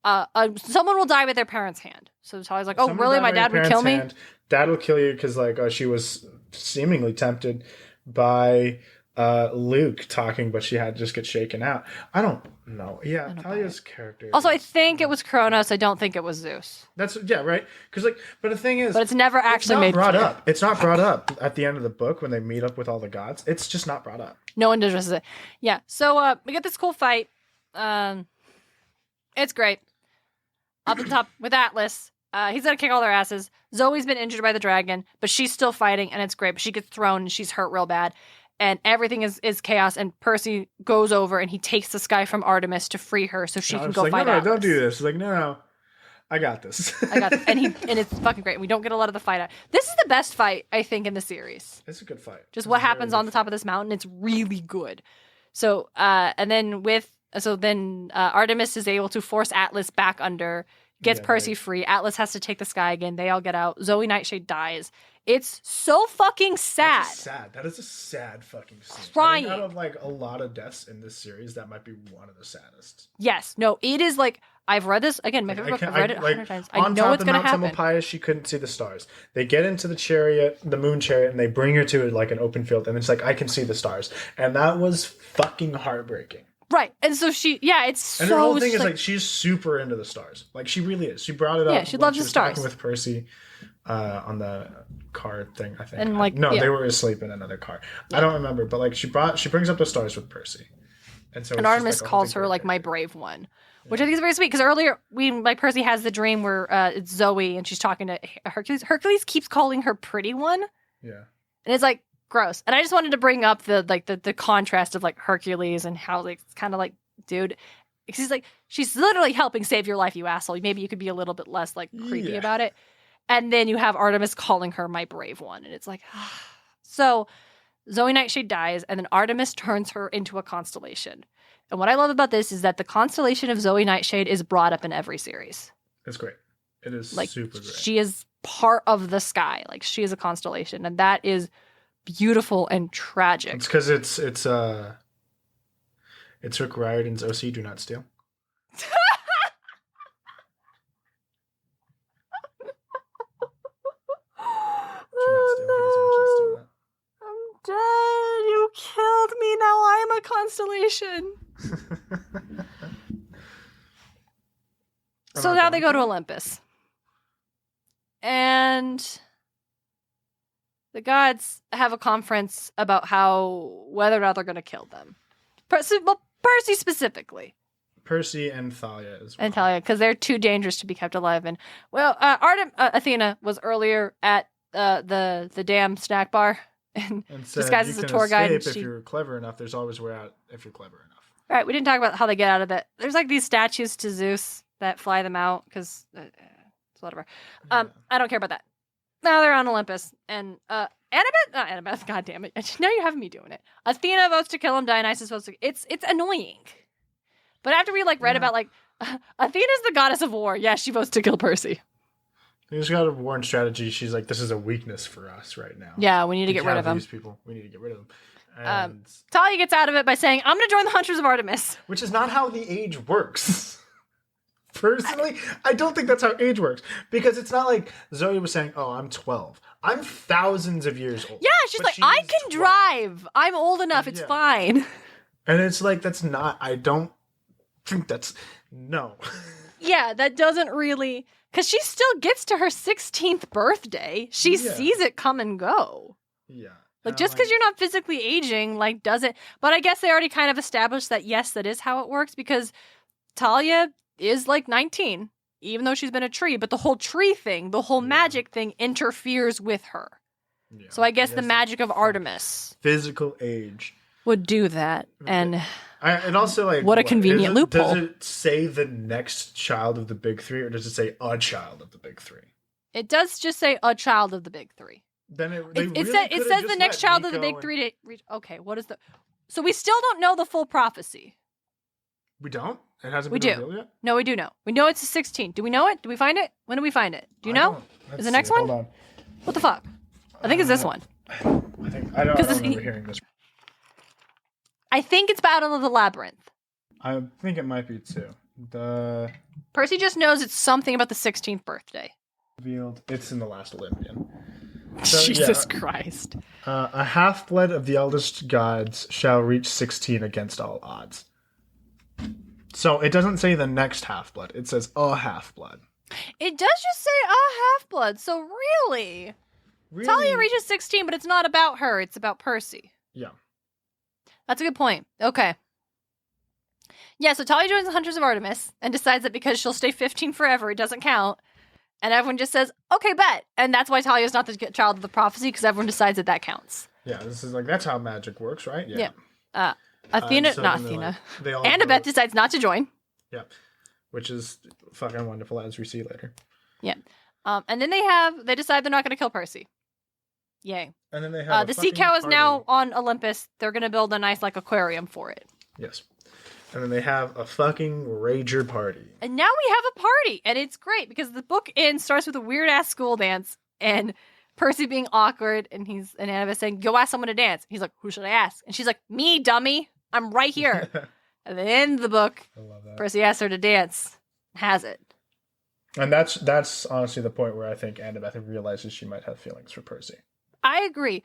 someone will die with their parents' hand. So Talia's like, oh, really? My dad would kill me? Dad will kill you because she was seemingly tempted by Luke talking, but she had to just get shaken out. I don't know. Yeah, Thalia's character. Also, I think it was Kronos. I don't think it was Zeus. Right. Because but the thing is, but it's never actually made brought up. It's not brought up at the end of the book when they meet up with all the gods. It's just not brought up. No one addresses it. Yeah. So we get this cool fight. It's great. Up at the top with Atlas. He's gonna kick all their asses. Zoe's been injured by the dragon, but she's still fighting, and it's great. But she gets thrown, and she's hurt real bad. And everything is chaos, and Percy goes over and he takes the sky from Artemis to free her so she can go fight Atlas. No, don't do this. It's like, no, I got this. And it's fucking great. We don't get a lot of the fight out. This is the best fight, I think, in the series. It's a good fight. Just what happens on the top of this mountain, it's really good. So, then Artemis is able to force Atlas back under, gets Percy free. Atlas has to take the sky again. They all get out. Zoe Nightshade dies. It's so fucking sad. That is a sad fucking scene. Crying. Out of like a lot of deaths in this series, that might be one of the saddest. Yes. No, it is like, I've read this, again, my favorite book, I've read it 100 times. I know what's going to happen. On top of Mount Tamalpais, she couldn't see the stars. They get into the chariot, the moon chariot, and they bring her to like an open field, and it's like, I can see the stars. And that was fucking heartbreaking. Right. And so it's so... And her whole thing is like, she's super into the stars. Like, she really is. She brought it up. Yeah, she loves the stars. Talking with Percy. on the car thing, I think. And like they were asleep in another car. Yeah. I don't remember, but like she brings up the stars with Percy. And so Artemis calls her like my brave one, which I think is very sweet because earlier Percy has the dream where it's Zoe and she's talking to Hercules. Hercules keeps calling her pretty one. Yeah. And it's like gross. And I just wanted to bring up the contrast of like Hercules and how like it's kind of like, dude, he's like, she's literally helping save your life, you asshole. Maybe you could be a little bit less like creepy about it. And then you have Artemis calling her my brave one. And it's like, so Zoe Nightshade dies, and then Artemis turns her into a constellation. And what I love about this is that the constellation of Zoe Nightshade is brought up in every series. It's great. It is like, super great. She is part of the sky. Like, she is a constellation, and that is beautiful and tragic. It's because it's Rick Riordan's OC, Do Not Steal. Dead. You killed me. Now I am a constellation. So now they go to Olympus. And the gods have a conference about whether or not they're going to kill them. Percy specifically. Percy and Thalia as well. And Thalia, because they're too dangerous to be kept alive. And Athena was earlier at the damn snack bar. And said, disguised as a tour guide. If you're clever enough, there's always a way out if you're clever enough. All right, we didn't talk about how they get out of it. There's like these statues to Zeus that fly them out because it's whatever. I don't care about that. Now they're on Olympus. And Annabeth, god damn it. Now you're having me doing it. Athena votes to kill him, Dionysus votes to... It's annoying. But after we read about Athena's the goddess of war. Yeah, she votes to kill Percy. He's got a war and strategy. She's like, this is a weakness for us right now. Yeah, we need to get rid of them. These people. We need to get rid of them. And Thalia gets out of it by saying, I'm going to join the Hunters of Artemis. Which is not how the age works. Personally, I don't think that's how age works. Because it's not like Zoe was saying, oh, I'm 12. I'm thousands of years old. Yeah, she's like, I can 12. Drive. I'm old enough. It's fine. And it's like, that's not, I don't think that's, no. Yeah, that doesn't really... Because she still gets to her 16th birthday. She sees it come and go. Yeah. Like, just because you're not physically aging, like, doesn't... But I guess they already kind of established that, yes, that is how it works. Because Thalia is, 19, even though she's been a tree. But the whole tree thing, the whole magic thing interferes with her. Yeah. So I guess the magic of Artemis... Physical age. Would do that. And... And also, what a convenient loophole. Does it say the next child of the big three, or does it say a child of the big three? It does just say a child of the big three. Then it says the next child of the big three to reach. Okay, what is the? So we still don't know the full prophecy. We don't. It hasn't been revealed yet. No, we do know. We know it's a 16. Do we know it? Do we find it? When do we find it? Do you know? Is the next one? Hold on. What the fuck? I think it's this one. I don't remember hearing this. I think it's Battle of the Labyrinth. I think it might be too. Percy just knows it's something about the 16th birthday. Revealed. It's in the Last Olympian. So, Jesus Christ. A half-blood of the eldest gods shall reach 16 against all odds. So it doesn't say the next half-blood. It says a half-blood. It does just say a half-blood. So really? Thalia reaches 16, but it's not about her. It's about Percy. Yeah. That's a good point. Okay. Yeah, so Thalia joins the Hunters of Artemis and decides that because she'll stay 15 forever, it doesn't count. And everyone just says, okay, bet. And that's why Talia's not the child of the prophecy, because everyone decides that counts. Yeah, this is that's how magic works, right? Yeah. Annabeth decides not to join. Yeah. Which is fucking wonderful, as we see later. Yeah. And then they decide they're not going to kill Percy. Yay. And then they have the sea cow is now on Olympus. They're going to build a nice aquarium for it. Yes. And then they have a fucking rager party. And now we have a party. And it's great because the book starts with a weird ass school dance and Percy being awkward and Annabeth saying, go ask someone to dance. He's like, who should I ask? And she's like, me, dummy. I'm right here. And then in the book, Percy asks her to dance. Has it. And that's honestly the point where I think Annabeth realizes she might have feelings for Percy. I agree.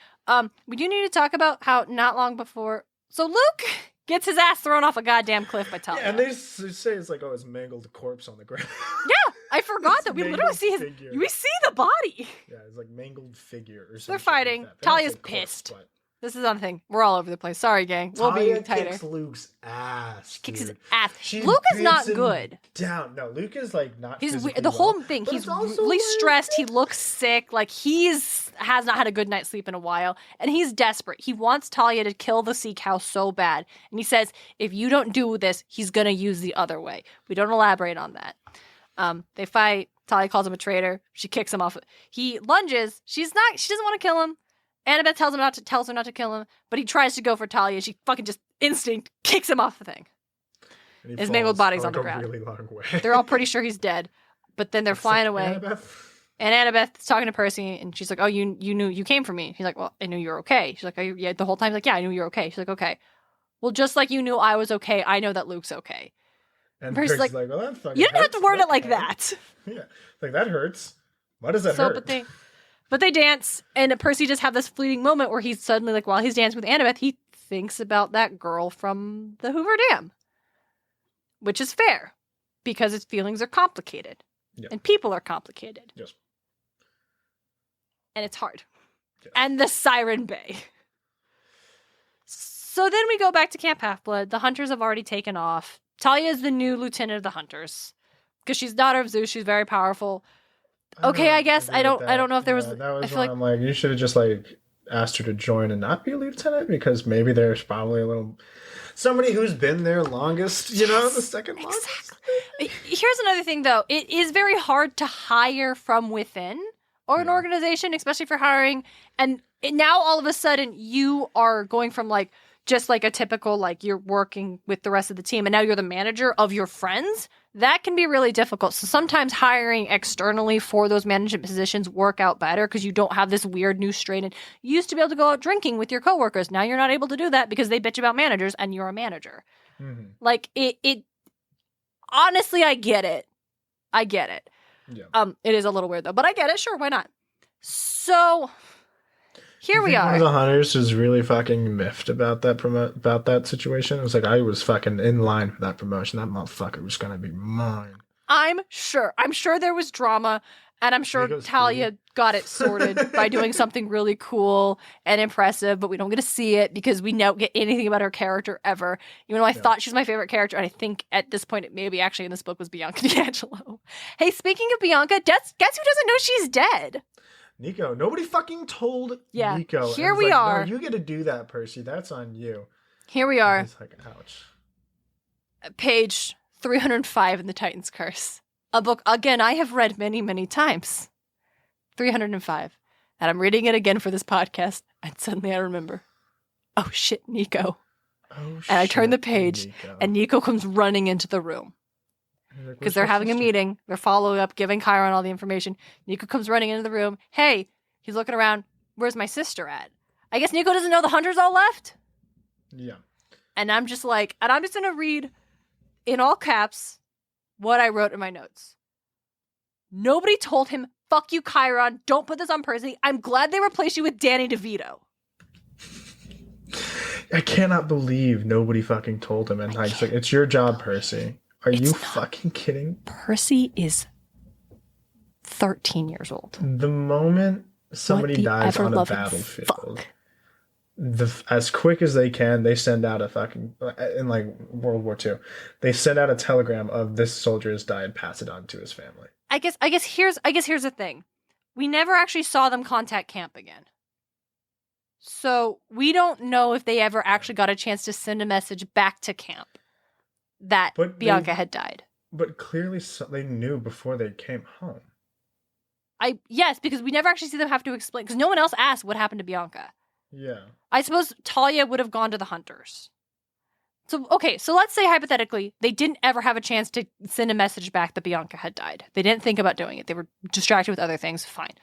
We do need to talk about how not long before... So Luke gets his ass thrown off a goddamn cliff by Thalia. Yeah, and they say it's like, oh, his mangled corpse on the ground. Yeah! I forgot that we literally see his. Figure. We see the body. Yeah, it's like mangled figure or something. They're fighting. Like Talia's pissed. Corpse, This is another thing. We're all over the place. Sorry, gang. We'll Talia be tighter. kicks Luke's ass. Kicks his dude. ass. She Luke is not beats him good. Down. No, Luke is like not. He's physically the whole well, thing. but He's it's also really like- stressed. He looks sick. Like has not had a good night's sleep in a while, and he's desperate. He wants Thalia to kill the sea cow so bad, and he says, "If you don't do this, he's gonna use the other way." We don't elaborate on that. They fight. Thalia calls him a traitor. She kicks him off. He lunges. She doesn't want to kill him. Annabeth tells her not to kill him, but he tries to go for Thalia. She fucking just instinct kicks him off the thing. And His mangled body's on the a ground. really long way. They're all pretty sure he's dead, but then they're flying away. Annabeth. And Annabeth's talking to Percy, and she's like, "Oh, you knew you came for me." He's like, "Well, I knew you were okay." She's like, "Yeah." The whole time, he's like, "Yeah, I knew you were okay." She's like, "Okay, well, just like you knew I was okay, I know that Luke's okay." And Percy's Percy's like, well, that fucking You didn't have hurts. to word it like Okay. that. Yeah, like that hurts. Why does that hurt? But they dance, and Percy just have this fleeting moment where he's suddenly like, while he's dancing with Annabeth, he thinks about that girl from the Hoover Dam, which is fair because his feelings are complicated, and people are complicated. Yes. And it's hard. Yes. And the Siren Bay. So then we go back to Camp Half-Blood. The hunters have already taken off. Thalia is the new lieutenant of the hunters because she's daughter of Zeus. She's very powerful. Okay, I guess I don't know if there was. That was I feel when like I'm like, you should have just like asked her to join and not be a lieutenant because maybe there's probably a little somebody who's been there longest. You know, the second longest. Exactly. Here's another thing, though. It is very hard to hire from within or an organization, especially for hiring. And now all of a sudden you are going from like just like a typical, like you're working with the rest of the team and now you're the manager of your friends. That can be really difficult. So sometimes hiring externally for those management positions work out better because you don't have this weird new strain. And you used to be able to go out drinking with your coworkers. Now you're not able to do that because they bitch about managers and you're a manager. Mm-hmm. Like it honestly, I get it. Yeah. It is a little weird though, but I get it. Sure, why not? So here we are. One of the hunters was really fucking miffed about that about that situation. It was like I was fucking in line for that promotion. That motherfucker was gonna be mine. I'm sure there was drama, and I'm sure Thalia got it sorted by doing something really cool and impressive, but we don't get to see it because we don't get anything about her character ever. Even though I thought she was my favorite character, and I think at this point it maybe actually in this book was Bianca D'Angelo. Hey, speaking of Bianca, guess who doesn't know she's dead? Nico. Nobody fucking told Nico. Here and we like, are. No, you get to do that, Percy. That's on you. Here we are. It's like, ouch. Page 305 in the Titan's Curse. A book, again, I have read many, many times. 305. And I'm reading it again for this podcast. And suddenly I remember, oh shit, Nico. And I turn the page and Nico comes running into the room. Because they're having a meeting. They're following up, giving Chiron all the information. Nico comes running into the room. Hey, he's looking around. Where's my sister at? I guess Nico doesn't know the hunters all left? Yeah. And I'm just going to read in all caps what I wrote in my notes. Nobody told him, fuck you, Chiron. Don't put this on Percy. I'm glad they replaced you with Danny DeVito. I cannot believe nobody fucking told him. And it's like, it's your job, Percy. Are you fucking kidding? Percy is 13 years old. The moment somebody dies on a battlefield, as quick as they can, they send out a fucking, in like World War II, they send out a telegram of this soldier has died, pass it on to his family. I guess here's the thing. We never actually saw them contact camp again. So we don't know if they ever actually got a chance to send a message back to camp that Bianca had died. But clearly they knew before they came home. Yes, because we never actually see them have to explain, because no one else asked what happened to Bianca. Yeah. I suppose Thalia would have gone to the hunters. So let's say hypothetically, they didn't ever have a chance to send a message back that Bianca had died. They didn't think about doing it. They were distracted with other things. Fine.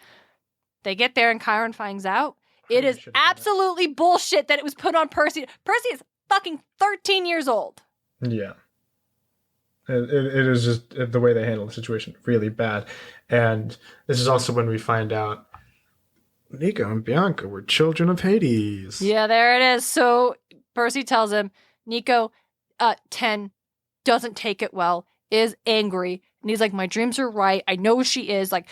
They get there and Chiron finds out. It is absolutely bullshit that it was put on Percy. Percy is fucking 13 years old. Yeah. It is just the way they handle the situation really bad. And this is also when we find out Nico and Bianca were children of Hades. Yeah, there it is. So Percy tells him, Nico, 10, doesn't take it well, is angry, And he's like, my dreams are right. I know she is. Like,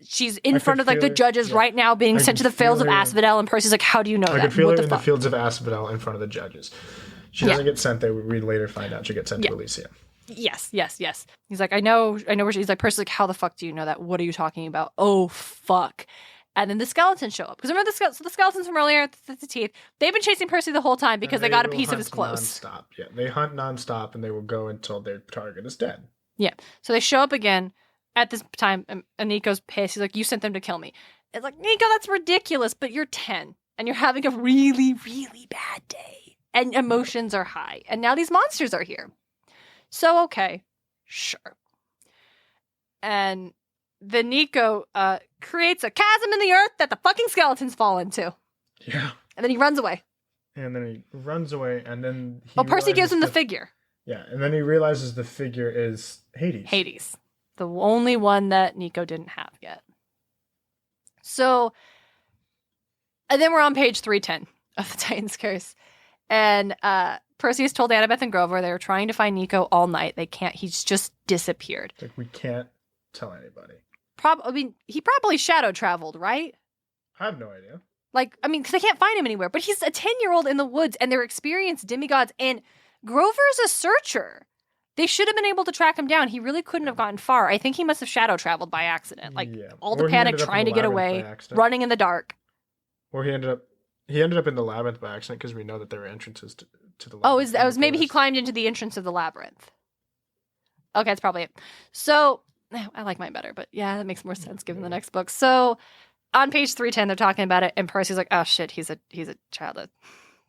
she's in front of, like, the judges right now being sent to the fields of Asphodel. And Percy's like, how do you know that? I could feel her in the fields of Asphodel in front of the judges. She doesn't get sent there. We later find out she gets sent to Elysium. Yes. He's like, I know where she's like, Percy's like, how the fuck do you know that? What are you talking about? Oh, fuck. And then the skeletons show up. Because remember the skeletons from earlier, the teeth, they've been chasing Percy the whole time because they got a piece of his clothes. Non-stop. Yeah, they hunt nonstop and they will go until their target is dead. Yeah. So they show up again at this time, and Nico's pissed. He's like, you sent them to kill me. It's like, Nico, that's ridiculous, but you're 10 and you're having a really, really bad day. And emotions are high. And now these monsters are here. So, okay, sure. And then Nico creates a chasm in the earth that the fucking skeletons fall into. Yeah. And then he runs away. And then Percy gives him the figure. Yeah, and then he realizes the figure is Hades. The only one that Nico didn't have yet. So, and then we're on page 310 of the Titan's Curse. And Percy has told Annabeth and Grover they were trying to find Nico all night. They can't. He's just disappeared. It's like, we can't tell anybody. He probably shadow traveled, right? I have no idea. Like, I mean, because they can't find him anywhere. But he's a 10-year-old in the woods, and they're experienced demigods. And Grover's a searcher. They should have been able to track him down. He really couldn't have gotten far. I think he must have shadow traveled by accident. Like, all the panic trying to get away, running in the dark. Or he ended up in the labyrinth by accident, because we know that there are entrances to the labyrinth. Oh, maybe he climbed into the entrance of the labyrinth. Okay, that's probably it. So, I like mine better, but yeah, that makes more sense given the next book. So, on page 310, they're talking about it, and Percy's like, oh shit, he's a child of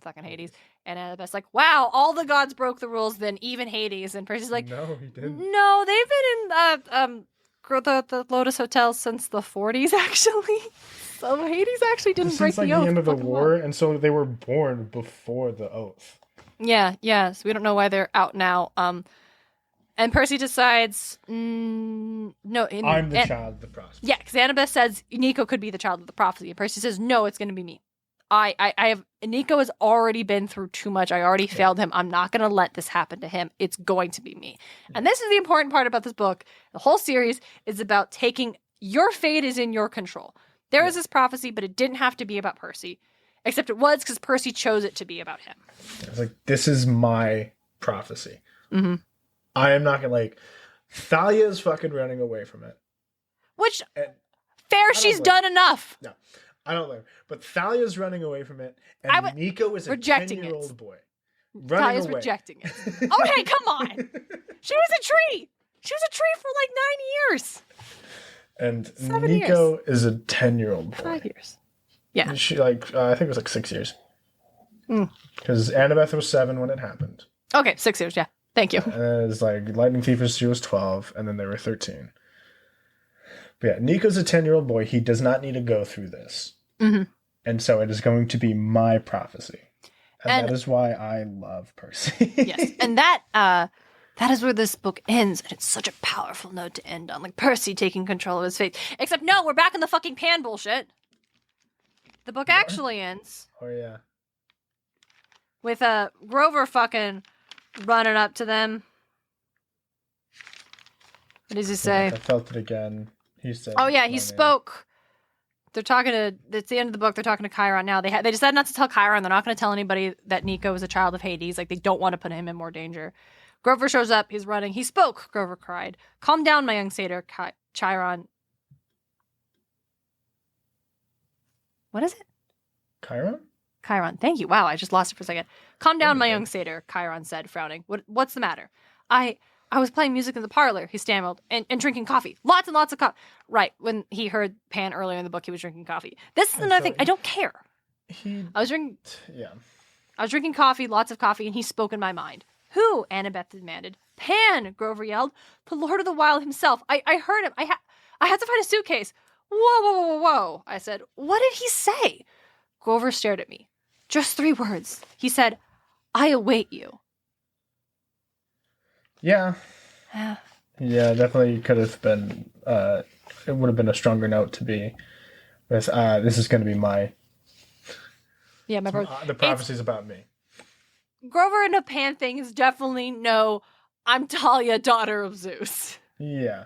fucking Hades. And Annabeth's like, wow, all the gods broke the rules then, even Hades. And Percy's like, no, he didn't. No, they've been in the Lotus Hotel since the 40s, actually. So Hades actually didn't break the oath. Since the end of the war, and so they were born before the oath. Yeah, so we don't know why they're out now. And Percy decides, no. I'm the child of the prophecy. Yeah, because Annabeth says Nico could be the child of the prophecy. And Percy says, no, it's going to be me. Nico has already been through too much. I already failed him. I'm not going to let this happen to him. It's going to be me. And this is the important part about this book. The whole series is about taking your fate is in your control. There was this prophecy, but it didn't have to be about Percy. Except it was because Percy chose it to be about him. It's like, this is my prophecy. Mm-hmm. I am not going to, like, Thalia is fucking running away from it. Which, fair, she's done enough. No. I don't like, but Thalia's running away from it, and Nico is a 10-year-old boy. Thalia's rejecting it. Okay, come on. She was a tree. She was a tree for like 9 years. And 7 Nico is a 10-year-old boy. 5 years. Yeah. She I think it was like 6 years. Because Annabeth was 7 when it happened. Okay, 6 years, yeah. Thank you. And it was like Lightning Thief, she was 12, and then they were 13. But yeah, Nico's a 10-year-old boy. He does not need to go through this. Mm-hmm. And so it is going to be my prophecy. And that is why I love Percy. Yes. And that is where this book ends. And it's such a powerful note to end on. Like Percy taking control of his fate. Except no, we're back in the fucking Pan bullshit. The book actually ends. Oh, yeah. With Grover fucking running up to them. What does he say? I felt it again. He said, oh, yeah, he spoke. They're talking to, it's the end of the book, they're talking to Chiron now. They decided not to tell Chiron. They're not going to tell anybody that Nico is a child of Hades. Like, they don't want to put him in more danger. Grover shows up. He's running. He spoke, Grover cried. Calm down, my young satyr, Chiron. What is it? Chiron? Chiron. Thank you. Wow, I just lost it for a second. Calm down, my young satyr, Chiron said, frowning. What's the matter? I was playing music in the parlor, he stammered, and drinking coffee. Lots and lots of coffee. Right, when he heard Pan earlier in the book, he was drinking coffee. This is another thing. I don't care. I was drinking coffee, lots of coffee, and he spoke in my mind. Who? Annabeth demanded. Pan, Grover yelled. The Lord of the Wild himself. I heard him. I had to find a suitcase. Whoa, I said. What did he say? Grover stared at me. Just 3 words. He said, I await you. Yeah. Yeah, definitely could have been, it would have been a stronger note to be with, this is going to be my... Yeah, my the prophecy's about me. Grover and a Pan thing is definitely no, I'm Thalia, daughter of Zeus. Yeah.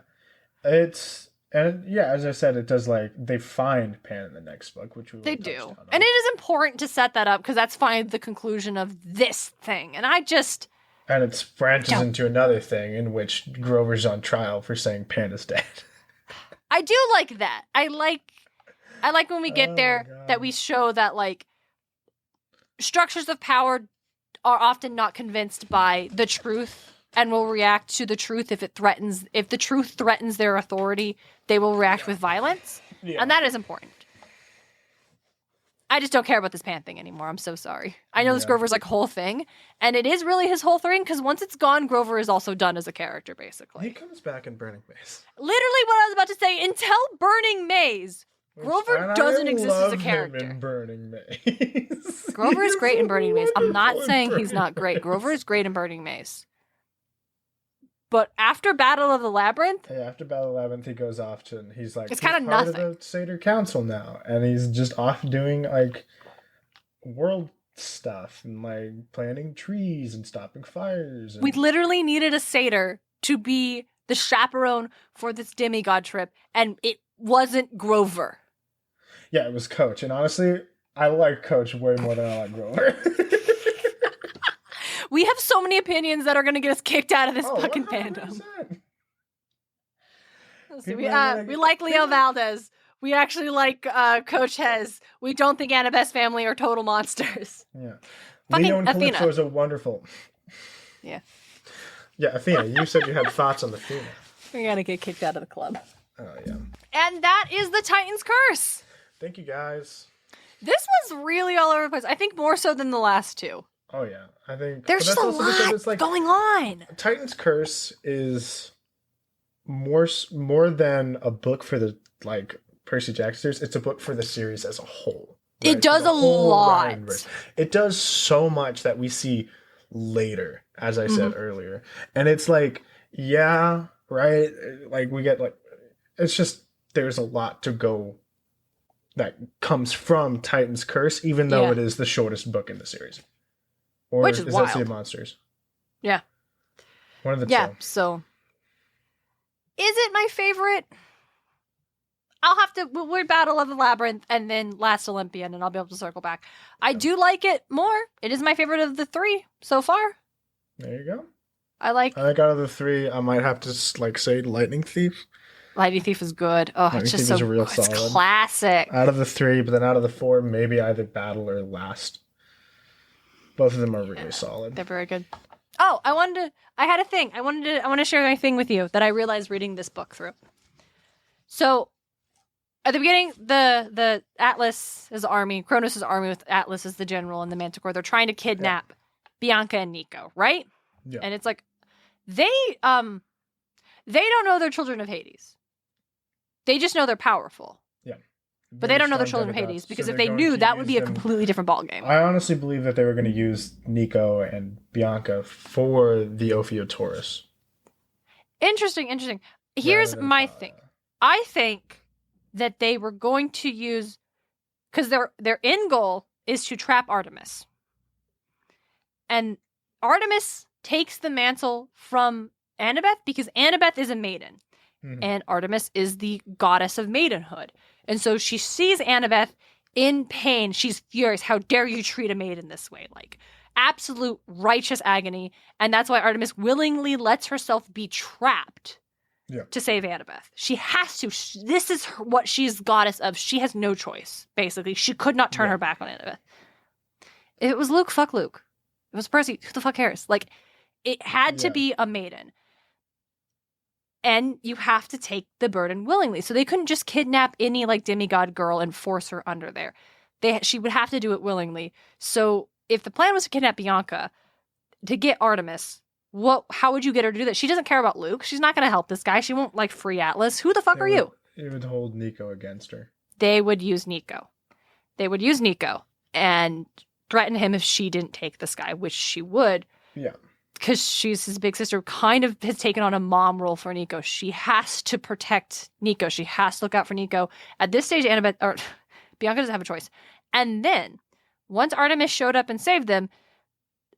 As I said, it does they find Pan in the next book, which we They touched do. on. And it is important to set that up because that's finally the conclusion of this thing. And I just... And it branches into another thing in which Grover's on trial for saying Pan is dead. I do like that. I like when we get there that we show that structures of power are often not convinced by the truth and will react to the truth if the truth threatens their authority, they will react with violence. Yeah. And that is important. I just don't care about this Pan thing anymore. I'm so sorry. I know this Grover's whole thing, and it is really his whole thing, because once it's gone, Grover is also done as a character, basically. He comes back in Burning Maze. Literally what I was about to say, until Burning Maze, Grover doesn't exist as a character. Him in Burning Maze. Grover is great in Burning Maze. I'm not saying he's not great. Grover is great in Burning Maze. But after Battle of the Labyrinth... Yeah, after Battle of the Labyrinth, he goes off to... He's it's kind of nothing. Part of the Satyr Council now. And he's just off doing, world stuff. And, planting trees and stopping fires. And... We literally needed a satyr to be the chaperone for this demigod trip. And it wasn't Grover. Yeah, it was Coach. And honestly, I like Coach way more than I like Grover. We have so many opinions that are going to get us kicked out of this fucking 100%. Fandom. We like Leo Valdez. We actually like Coach Hez. We don't think Annabeth's family are total monsters. Yeah. Fucking Leo and Athena. Calypso is a wonderful... Yeah. Yeah, Athena. You said you had thoughts on Athena. We're going to get kicked out of the club. Oh, yeah. And that is the Titan's Curse. Thank you, guys. This was really all over the place. I think more so than the last two. Oh, yeah. I think there's just a lot going on. Titan's Curse is more than a book for the Percy Jackson series. It's a book for the series as a whole. Right? It does a lot. It does so much that we see later, as I said earlier. And it's yeah, right? We get it's just there's a lot to go that comes from Titan's Curse, even though it is the shortest book in the series. Or which is wild. That Sea of Monsters? Yeah. One of the two. Yeah, so... Is it my favorite? I'll have to... We're Battle of the Labyrinth and then Last Olympian, and I'll be able to circle back. I do like it more. It is my favorite of the three so far. There you go. I think out of the three, I might have to say Lightning Thief. Lightning Thief is good. Oh, Lightning it's just Thief so is real good. It's solid. Classic. Out of the three, but then out of the four, maybe either Battle or Last. Both of them are really solid. They're very good. Oh, I had a thing. I want to share my thing with you that I realized reading this book through. So, at the beginning, the Atlas's army, Kronos' army with Atlas as the general and the Manticore, they're trying to kidnap Bianca and Nico, right? Yeah. And it's they don't know they're children of Hades. They just know they're powerful. Yeah. But they don't know they're children of Hades, because if they knew, that would be a completely different ballgame. I honestly believe that they were going to use Nico and Bianca for the Ophiotaurus. Interesting. Here's my thing. I think that they were going to use... Because their end goal is to trap Artemis. And Artemis takes the mantle from Annabeth, because Annabeth is a maiden. Mm-hmm. And Artemis is the goddess of maidenhood. And so she sees Annabeth in pain. She's furious. How dare you treat a maiden this way? Absolute righteous agony. And that's why Artemis willingly lets herself be trapped to save Annabeth. She has to. This is what she's goddess of. She has no choice, basically. She could not turn her back on Annabeth. If it was Luke, fuck Luke. If it was Percy, who the fuck cares? It had to be a maiden. And you have to take the burden willingly. So they couldn't just kidnap any demigod girl and force her under there. She would have to do it willingly. So if the plan was to kidnap Bianca to get Artemis, how would you get her to do that? She doesn't care about Luke. She's not going to help this guy. She won't free Atlas. Who the fuck are you? It would hold Nico against her. They would use Nico. And threaten him if she didn't take this guy, which she would. Yeah. Because she's his big sister, kind of has taken on a mom role for Nico. She has to protect Nico. She has to look out for Nico. At this stage, Bianca doesn't have a choice. And then, once Artemis showed up and saved them,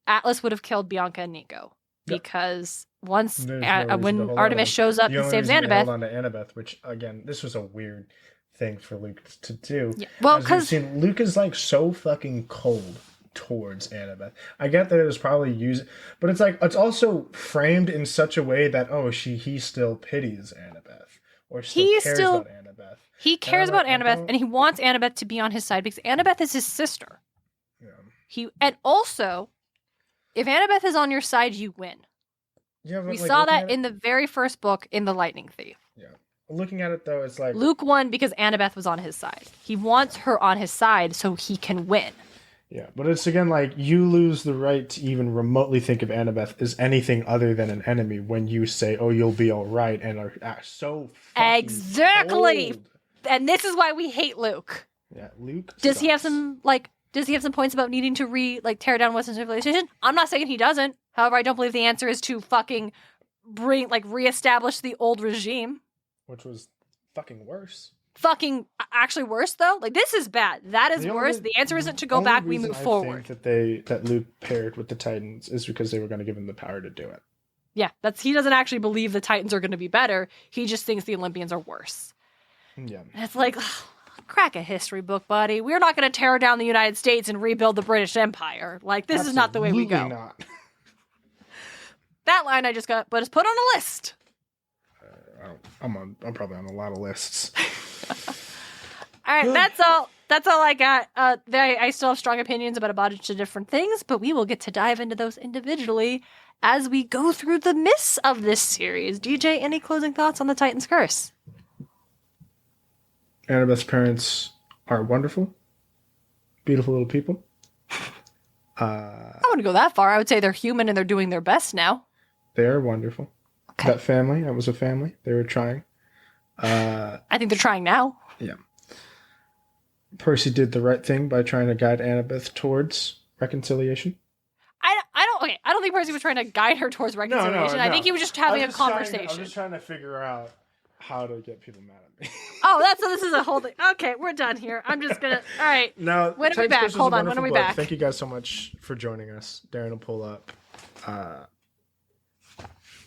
Atlas would have killed Bianca and Nico. Because once There's no reason to when hold on Artemis to shows up the and only saves reason they held Annabeth. on to Annabeth, which again, this was a weird thing for Luke to do. Yeah. Well, because Luke is like so fucking cold towards Annabeth. I get that it was probably used, but it's like it's also framed in such a way that he still pities Annabeth or still cares about Annabeth. He cares about Annabeth, and he wants Annabeth to be on his side because Annabeth is his sister. Yeah. And also, if Annabeth is on your side, you win. Yeah, but we saw that in the very first book in The Lightning Thief. Yeah. Looking at it though, it's like Luke won because Annabeth was on his side. He wants her on his side so he can win. Yeah, but it's again like you lose the right to even remotely think of Annabeth as anything other than an enemy when you say, "Oh, you'll be all right," and are so exactly. Cold. And this is why we hate Luke. Yeah, Luke. Does he have some points about needing to tear down Western civilization? I'm not saying he doesn't. However, I don't believe the answer is to fucking reestablish the old regime, which was fucking worse. Fucking actually worse though. Like this is bad. That is worse. The answer isn't to go back. We move forward. I think that Luke paired with the Titans is because they were going to give him the power to do it. Yeah, he doesn't actually believe the Titans are going to be better. He just thinks the Olympians are worse. Yeah, and it's like, crack a history book, buddy. We're not going to tear down the United States and rebuild the British Empire. Like this is not the way we go. Not. That line I just got, but it's put on a list. I'm probably on a lot of lists. All right, that's all I got. I still have strong opinions about a bunch of different things, but we will get to dive into those individually as we go through the myths of this series. DJ, any closing thoughts on the Titan's Curse? Annabeth's parents are wonderful, beautiful little people. I wouldn't go that far. I would say they're human and they're doing their best now. They are wonderful. Okay. That was a family. They were trying. I think they're trying now. Yeah. Percy did the right thing by trying to guide Annabeth towards reconciliation. I don't think Percy was trying to guide her towards reconciliation. No. I think he was just having a conversation. I'm just trying to figure out how to get people mad at me. This is a whole thing. Okay, we're done here. I'm just gonna. All right. Now, when are we back? Hold on. When are we back? Thank you guys so much for joining us. Darien will pull up.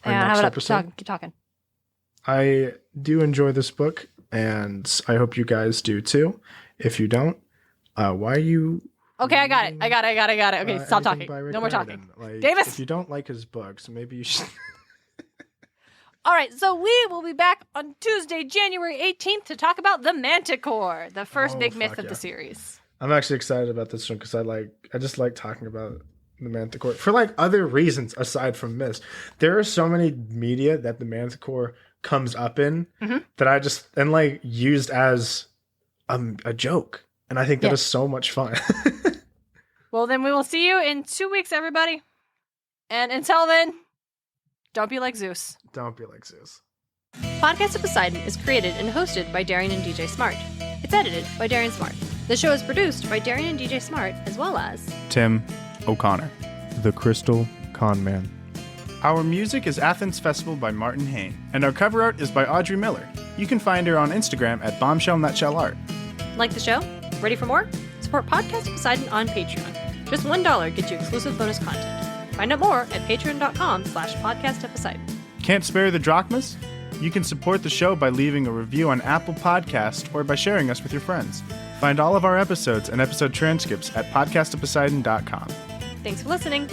Keep talking. I do enjoy this book, and I hope you guys do too. If you don't, why are you? Okay, I got it. Okay, stop talking. No more talking. Davis, if you don't like his books, maybe you should. All right, so we will be back on Tuesday, January 18th to talk about the Manticore, the first big myth of the series. I'm actually excited about this one because I just like talking about the Manticore for other reasons aside from myths. There are so many media that the Manticore comes up in that I just used as a joke, and I think that is so much fun. Well, then we will see you in 2 weeks, everybody. And until then, don't be like Zeus. Don't be like Zeus. Podcast of Poseidon is created and hosted by Darien and DJ Smartt. It's edited by Darien Smartt. The show is produced by Darien and DJ Smartt, as well as Tim O'Connor, the Crystal Con Man. Our music is Athens Festival by Martin Hain, and our cover art is by Audrey Miller. You can find her on Instagram at bombshellnutshellart. Like the show? Ready for more? Support Podcast of Poseidon on Patreon. Just $1 gets you exclusive bonus content. Find out more at patreon.com/podcastofposeidon. Can't spare the drachmas? You can support the show by leaving a review on Apple Podcast or by sharing us with your friends. Find all of our episodes and episode transcripts at podcastofposeidon.com. Thanks for listening.